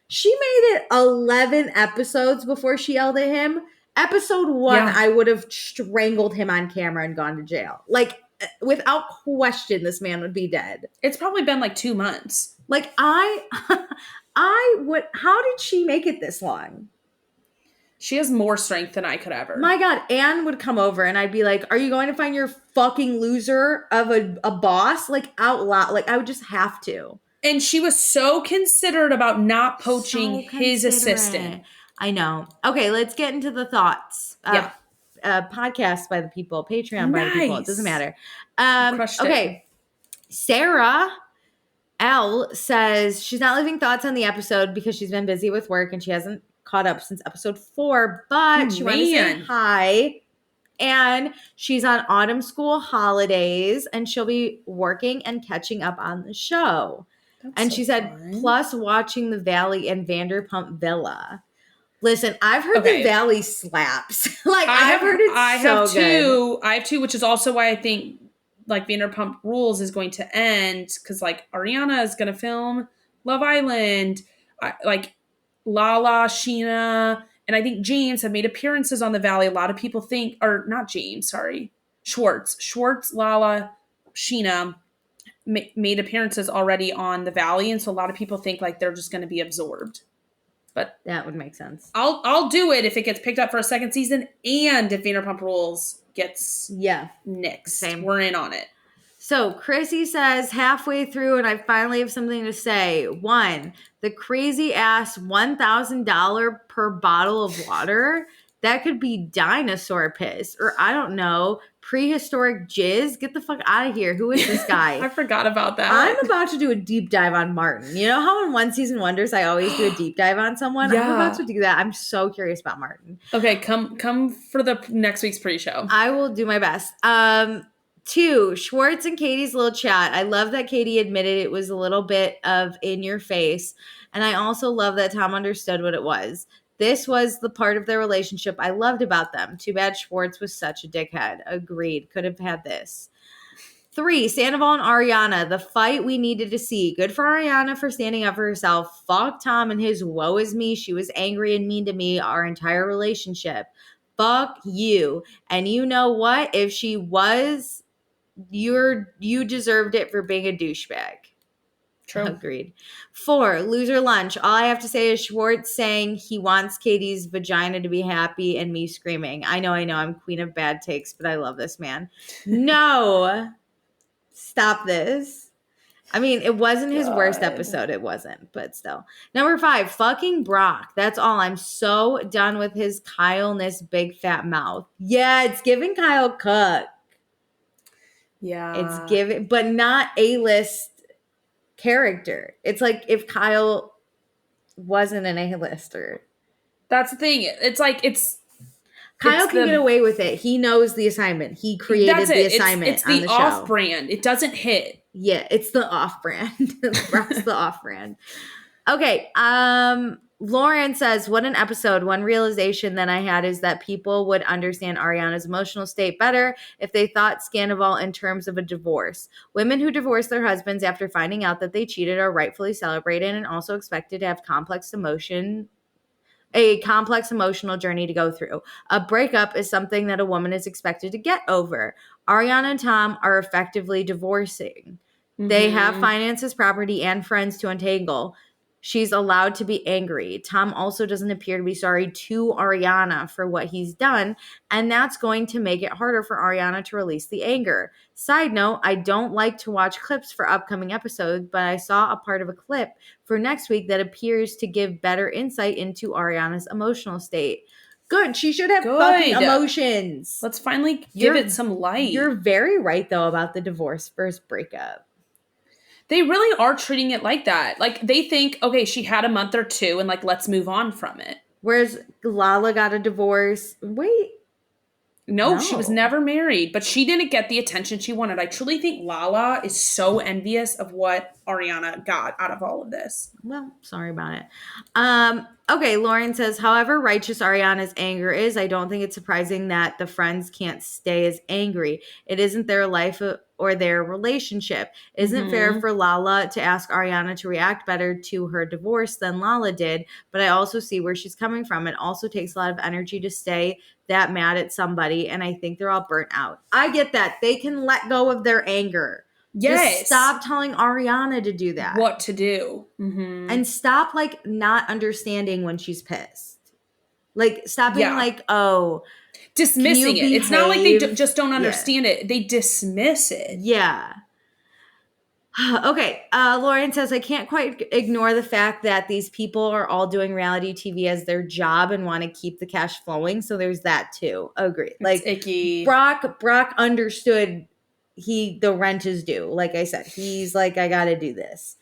[SPEAKER 1] she made it 11 episodes before she yelled at him. Episode 1, I would have strangled him on camera and gone to jail. Like, without question, this man would be dead.
[SPEAKER 2] It's probably been like 2 months.
[SPEAKER 1] Like, how did she make it this long?
[SPEAKER 2] She has more strength than I could ever.
[SPEAKER 1] My God, Anne would come over and I'd be like, are you going to find your fucking loser of a boss? Like, out loud. Like, I would just have to.
[SPEAKER 2] And she was so considerate about not poaching his assistant.
[SPEAKER 1] I know. Okay, let's get into the thoughts. Podcast by the People, Patreon by the people. It doesn't matter. Okay. Sarah L says she's not leaving thoughts on the episode because she's been busy with work and she hasn't caught up since episode 4, but she wanted to say hi. And she's on autumn school holidays and she'll be working and catching up on the show. And she said, plus watching The Valley and Vanderpump Villa. Listen, I've heard The Valley slaps. Like, I've heard it's so good.
[SPEAKER 2] I have two, which is also why I think, like, Vanderpump Rules is going to end. Because, like, Ariana is going to film Love Island. Like, Lala, Sheena, and I think James have made appearances on The Valley. A lot of people think, or not James, sorry. Schwartz, Lala, Sheena made appearances already on The Valley, and so a lot of people think like they're just going to be absorbed. But
[SPEAKER 1] that would make sense.
[SPEAKER 2] I'll do it if it gets picked up for a second season, and if Vanderpump Rules gets nixed.
[SPEAKER 1] Same.
[SPEAKER 2] We're in on it.
[SPEAKER 1] So Chrissy says halfway through, and I finally have something to say. 1, the crazy ass $1,000 per bottle of water. That could be dinosaur piss, or I don't know, prehistoric jizz. Get the fuck out of here. Who is this guy?
[SPEAKER 2] I forgot about that.
[SPEAKER 1] I'm about to do a deep dive on Martin. You know how in One Season Wonders I always do a deep dive on someone? Yeah. I'm about to do that. I'm so curious about Martin.
[SPEAKER 2] Okay, come for the next week's pre-show.
[SPEAKER 1] I will do my best. 2, Schwartz and Katie's little chat. I love that Katie admitted it was a little bit of in your face. And I also love that Tom understood what it was. This was the part of their relationship I loved about them. Too bad Schwartz was such a dickhead. Agreed. Could have had this. 3, Sandoval and Ariana. The fight we needed to see. Good for Ariana for standing up for herself. Fuck Tom and his woe is me. She was angry and mean to me our entire relationship. Fuck you. And you know what? If she was... You deserved it for being a douchebag.
[SPEAKER 2] True.
[SPEAKER 1] Agreed. 4, loser lunch. All I have to say is Schwartz saying he wants Katie's vagina to be happy and me screaming. I know. I'm queen of bad takes, but I love this man. No. Stop this. I mean, it wasn't his worst episode. It wasn't, but still. Number 5, fucking Brock. That's all. I'm so done with his Kyle-ness big fat mouth. Yeah, it's giving Kyle Cook.
[SPEAKER 2] Yeah.
[SPEAKER 1] It's giving, but not A-list character. It's like if Kyle wasn't an A-lister.
[SPEAKER 2] That's the thing. It's like
[SPEAKER 1] Kyle can get away with it. He knows the assignment. He created the assignment.
[SPEAKER 2] It's the off-brand. It doesn't hit.
[SPEAKER 1] Yeah, it's the off-brand. Brock's the off-brand. Okay. Lauren says, what an episode. One realization that I had is that people would understand Ariana's emotional state better if they thought Sandoval in terms of a divorce. Women who divorce their husbands after finding out that they cheated are rightfully celebrated and also expected to have a complex emotional journey to go through. A breakup is something that a woman is expected to get over. Ariana and Tom are effectively divorcing. Mm-hmm. They have finances, property, and friends to untangle. She's allowed to be angry. Tom also doesn't appear to be sorry to Ariana for what he's done, and that's going to make it harder for Ariana to release the anger. Side note, I don't like to watch clips for upcoming episodes, but I saw a part of a clip for next week that appears to give better insight into Ariana's emotional state. Good. She should have fucking emotions.
[SPEAKER 2] Let's finally give it some light.
[SPEAKER 1] You're very right, though, about the divorce versus breakup.
[SPEAKER 2] They really are treating it like that. Like, they think, okay, she had a month or 2, and, like, let's move on from it.
[SPEAKER 1] Whereas Lala got a divorce. Wait.
[SPEAKER 2] No, she was never married, but she didn't get the attention she wanted. I truly think Lala is so envious of what Ariana got out of all of this.
[SPEAKER 1] Well, sorry about it. Okay, Lauren says, however righteous Ariana's anger is, I don't think it's surprising that the friends can't stay as angry. It isn't their life or their relationship. Isn't fair for Lala to ask Ariana to react better to her divorce than Lala did, but I also see where she's coming from. It also takes a lot of energy to stay that mad at somebody, and I think they're all burnt out. I get that. They can let go of their anger.
[SPEAKER 2] Yes.
[SPEAKER 1] Just stop telling Ariana to do that.
[SPEAKER 2] What to do.
[SPEAKER 1] And stop, like, not understanding when she's pissed. Like, stop being like, oh.
[SPEAKER 2] Dismissing it. It's not like they just don't understand it. They dismiss it.
[SPEAKER 1] Yeah. Okay. Lauren says, I can't quite ignore the fact that these people are all doing reality TV as their job and want to keep the cash flowing. So there's that too. Agree. Like,
[SPEAKER 2] it's icky.
[SPEAKER 1] Brock understood the rent is due. Like I said, he's like, I got to do this.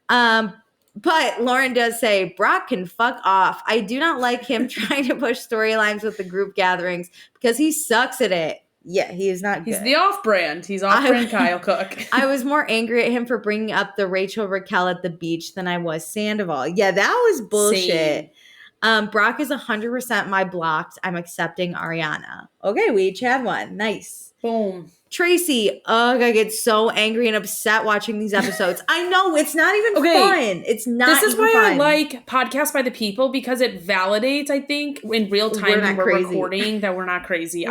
[SPEAKER 1] But Lauren does say, Brock can fuck off. I do not like him trying to push storylines with the group gatherings because he sucks at it. Yeah, he is not good.
[SPEAKER 2] He's the off-brand. He's off-brand Kyle Cook.
[SPEAKER 1] I was more angry at him for bringing up the Rachel Raquel at the beach than I was Sandoval. Yeah, that was bullshit. Brock is 100% my blocked. I'm accepting Ariana. Okay, we each had one. Nice.
[SPEAKER 2] Boom.
[SPEAKER 1] Tracy, I get so angry and upset watching these episodes. I know, it's not even fun. It's not
[SPEAKER 2] This is why
[SPEAKER 1] fun.
[SPEAKER 2] I like Podcasts by the People, because it validates, I think, in real time when we're recording that we're not crazy.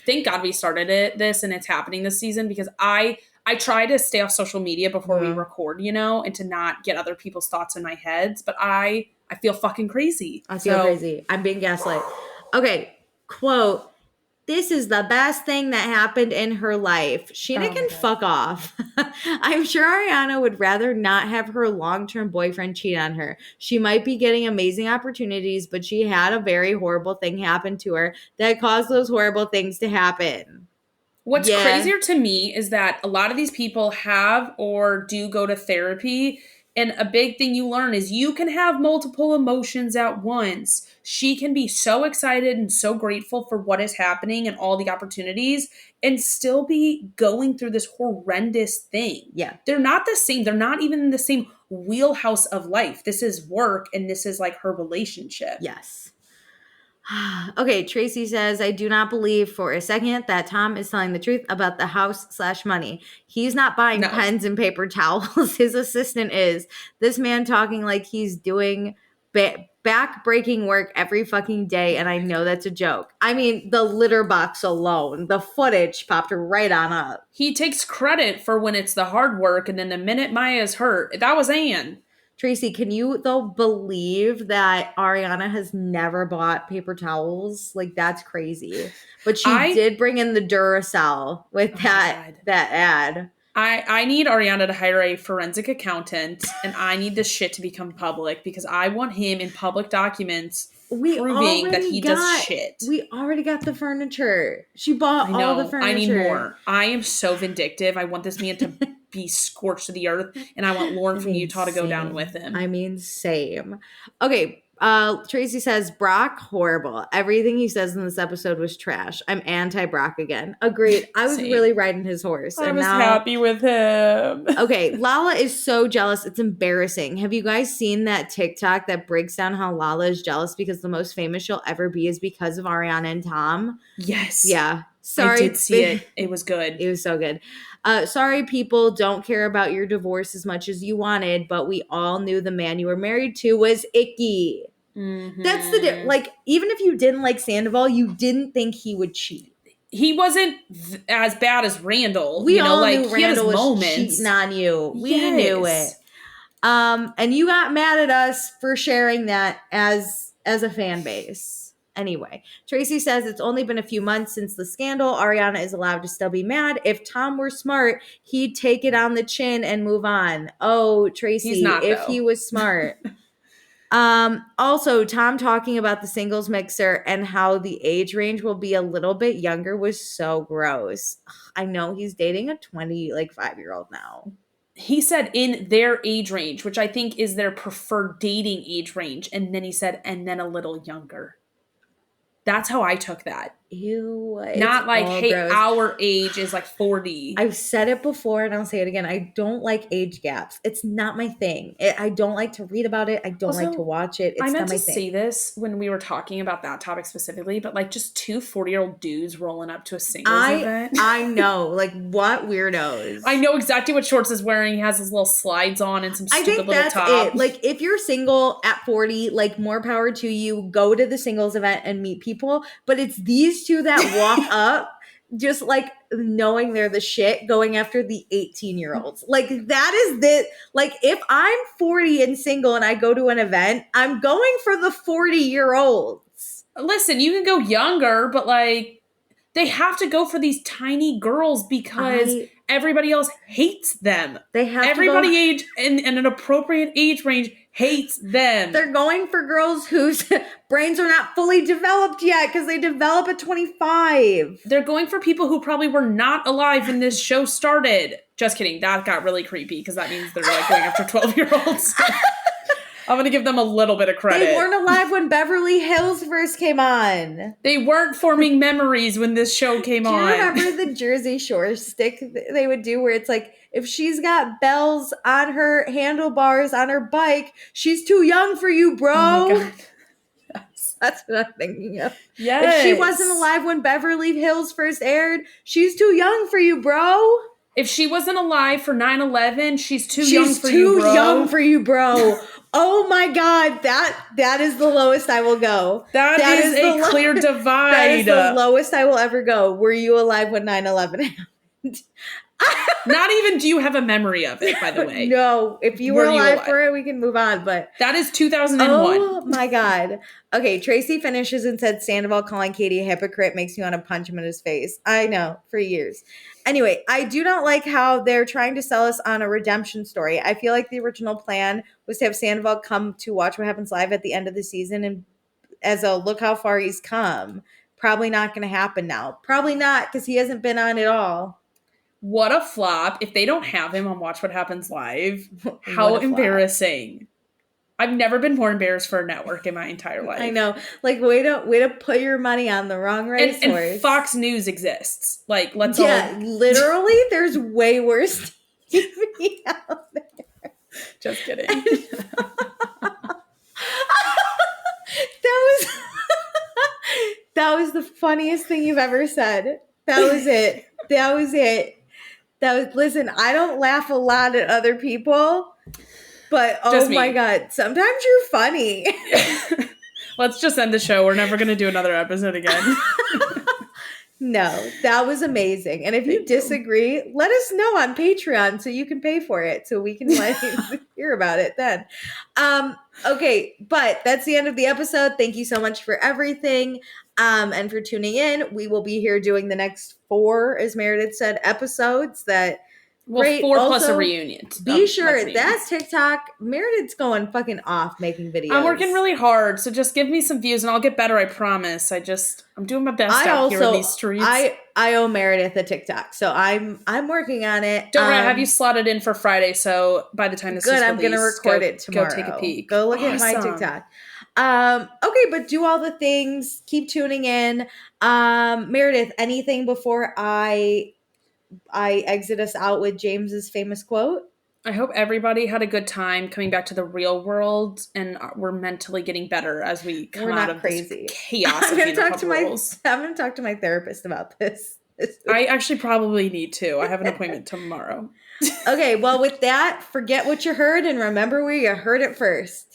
[SPEAKER 2] Thank God we started this and it's happening this season, because I try to stay off social media before we record, and to not get other people's thoughts in my heads. But I feel fucking crazy.
[SPEAKER 1] I feel crazy. I'm being gaslit. Okay, quote. This is the best thing that happened in her life. Sheena can fuck off. I'm sure Ariana would rather not have her long-term boyfriend cheat on her. She might be getting amazing opportunities, but she had a very horrible thing happen to her that caused those horrible things to happen.
[SPEAKER 2] What's crazier to me is that a lot of these people have or do go to therapy. And a big thing you learn is you can have multiple emotions at once. She can be so excited and so grateful for what is happening and all the opportunities and still be going through this horrendous thing.
[SPEAKER 1] Yeah.
[SPEAKER 2] They're not the same. They're not even in the same wheelhouse of life. This is work and this is like her relationship.
[SPEAKER 1] Yes. Okay, Tracy says, I do not believe for a second that Tom is telling the truth about the house/money. He's not buying pens and paper towels. His assistant is. This man talking like he's doing back-breaking work every fucking day, and I know that's a joke. I mean, the litter box alone, the footage popped right on up.
[SPEAKER 2] He takes credit for when it's the hard work, and then the minute Maya's hurt, that was Anne.
[SPEAKER 1] Tracy, can you, though, believe that Ariana has never bought paper towels? Like, that's crazy. But she did bring in the Duracell with that ad.
[SPEAKER 2] I need Ariana to hire a forensic accountant, and I need this shit to become public because I want him in public documents proving that he does shit.
[SPEAKER 1] We already got the furniture. She bought all the furniture.
[SPEAKER 2] I need more. I am so vindictive. I want this man to be scorched to the earth, and I want Lauren from Utah to go down with him.
[SPEAKER 1] I mean, same. Okay. Tracy says, Brock, horrible. Everything he says in this episode was trash. I'm anti-Brock again. Agreed. I was really riding his horse.
[SPEAKER 2] I was happy with him.
[SPEAKER 1] Okay, Lala is so jealous. It's embarrassing. Have you guys seen that TikTok that breaks down how Lala is jealous because the most famous she'll ever be is because of Ariana and Tom?
[SPEAKER 2] Yes.
[SPEAKER 1] Yeah. Sorry.
[SPEAKER 2] I did see it. It was good.
[SPEAKER 1] It was so good. Sorry, people don't care about your divorce as much as you wanted, but we all knew the man you were married to was icky.
[SPEAKER 2] Mm-hmm.
[SPEAKER 1] That's the like. Even if you didn't like Sandoval, you didn't think he would cheat.
[SPEAKER 2] He wasn't as bad as Randall.
[SPEAKER 1] We all knew Randall was cheating on you. We knew it. And you got mad at us for sharing that as a fan base. Anyway, Tracy says it's only been a few months since the scandal. Ariana is allowed to still be mad. If Tom were smart, he'd take it on the chin and move on. Oh, Tracy,
[SPEAKER 2] he's not,
[SPEAKER 1] if he was smart. Also, Tom talking about the singles mixer and how the age range will be a little bit younger was so gross. I know he's dating a 5-year-old now.
[SPEAKER 2] He said in their age range, which I think is their preferred dating age range. And then he said, and then a little younger. That's how I took that.
[SPEAKER 1] Ew.
[SPEAKER 2] Not like, hey, gross. Our age is like 40.
[SPEAKER 1] I've said it before and I'll say it again. I don't like age gaps. It's not my thing. I don't like to read about it. I don't like to watch it. It's not my thing.
[SPEAKER 2] I meant to say this when we were talking about that topic specifically, but like just 2 40-year-old dudes rolling up to a singles event.
[SPEAKER 1] I know. Like, what weirdos?
[SPEAKER 2] I know exactly what shorts he's wearing. He has his little slides on and some stupid little top. I think that's
[SPEAKER 1] it. Like, if you're single at 40, like, more power to you. Go to the singles event and meet people. But it's these two that walk up just like knowing they're the shit going after the 18-year-olds. Like, that is the, like, if I'm 40 and single and I go to an event, I'm going for the 40-year-olds.
[SPEAKER 2] Listen, you can go younger, but like they have to go for these tiny girls because everybody else hates them.
[SPEAKER 1] They have
[SPEAKER 2] everybody age in an appropriate age range hates them.
[SPEAKER 1] They're going for girls whose brains are not fully developed yet because they develop at 25.
[SPEAKER 2] They're going for people who probably were not alive when this show started. Just kidding. That got really creepy because that means they're like going after 12-year-olds. I'm going to give them a little bit of credit.
[SPEAKER 1] They weren't alive when Beverly Hills first came on.
[SPEAKER 2] They weren't forming memories when this show came on.
[SPEAKER 1] Do you remember the Jersey Shore stick they would do where it's like, if she's got bells on her handlebars on her bike, she's too young for you, bro. Oh my God. Yes. That's what I'm thinking of.
[SPEAKER 2] Yes.
[SPEAKER 1] If she wasn't alive when Beverly Hills first aired, she's too young for you, bro.
[SPEAKER 2] If she wasn't alive for 9/11, she's too young for you, bro.
[SPEAKER 1] She's too young for you, bro. Oh my God, that is the lowest I will go.
[SPEAKER 2] That is a clear divide.
[SPEAKER 1] That is the lowest I will ever go. Were you alive when 9/11 happened?
[SPEAKER 2] Not even do you have a memory of it, by the way.
[SPEAKER 1] No, if you were alive for it, we can move on. But
[SPEAKER 2] that is 2001.
[SPEAKER 1] Oh my God. Okay, Tracy finishes and said Sandoval calling Katie a hypocrite makes me want to punch him in his face. I know, for years. Anyway, I do not like how they're trying to sell us on a redemption story. I feel like the original plan was to have Sandoval come to Watch What Happens Live at the end of the season and as a look how far he's come. Probably not going to happen now. Probably not because he hasn't been on at all.
[SPEAKER 2] What a flop. If they don't have him on Watch What Happens Live, how embarrassing. I've never been more embarrassed for a network in my entire life.
[SPEAKER 1] I know. Like, way to put your money on the wrong racehorse.
[SPEAKER 2] And Fox News exists. Like, let's all...
[SPEAKER 1] Yeah, literally, there's way worse TV out there.
[SPEAKER 2] Just kidding.
[SPEAKER 1] That was the funniest thing you've ever said. That was it. Listen, I don't laugh a lot at other people, but oh my God, sometimes you're funny.
[SPEAKER 2] Let's just end the show. We're never going to do another episode again.
[SPEAKER 1] No, that was amazing. And if you disagree, let us know on Patreon so you can pay for it so we can hear about it then. Okay, but that's the end of the episode. Thank you so much for everything and for tuning in. We will be here doing the next 4, as Meredith said, episodes that...
[SPEAKER 2] Well, great. 4 plus a reunion.
[SPEAKER 1] Be sure that's TikTok. Meredith's going fucking off making videos.
[SPEAKER 2] I'm working really hard, so just give me some views and I'll get better, I promise. I'm doing my best out here in these streets.
[SPEAKER 1] I owe Meredith a TikTok, so I'm working on it.
[SPEAKER 2] Don't worry, I have you slotted in for Friday, so by the time this is released,
[SPEAKER 1] I'm gonna record it tomorrow.
[SPEAKER 2] Go take a peek.
[SPEAKER 1] Go look at my TikTok. Okay, but do all the things. Keep tuning in. Meredith, anything before I exit us out with James's famous quote?
[SPEAKER 2] I hope everybody had a good time coming back to the real world and we're mentally getting better as we come out of crazy. This chaos. I'm going to
[SPEAKER 1] talk to my therapist about this.
[SPEAKER 2] I actually probably need to. I have an appointment tomorrow.
[SPEAKER 1] Okay, well, with that, forget what you heard and remember where you heard it first.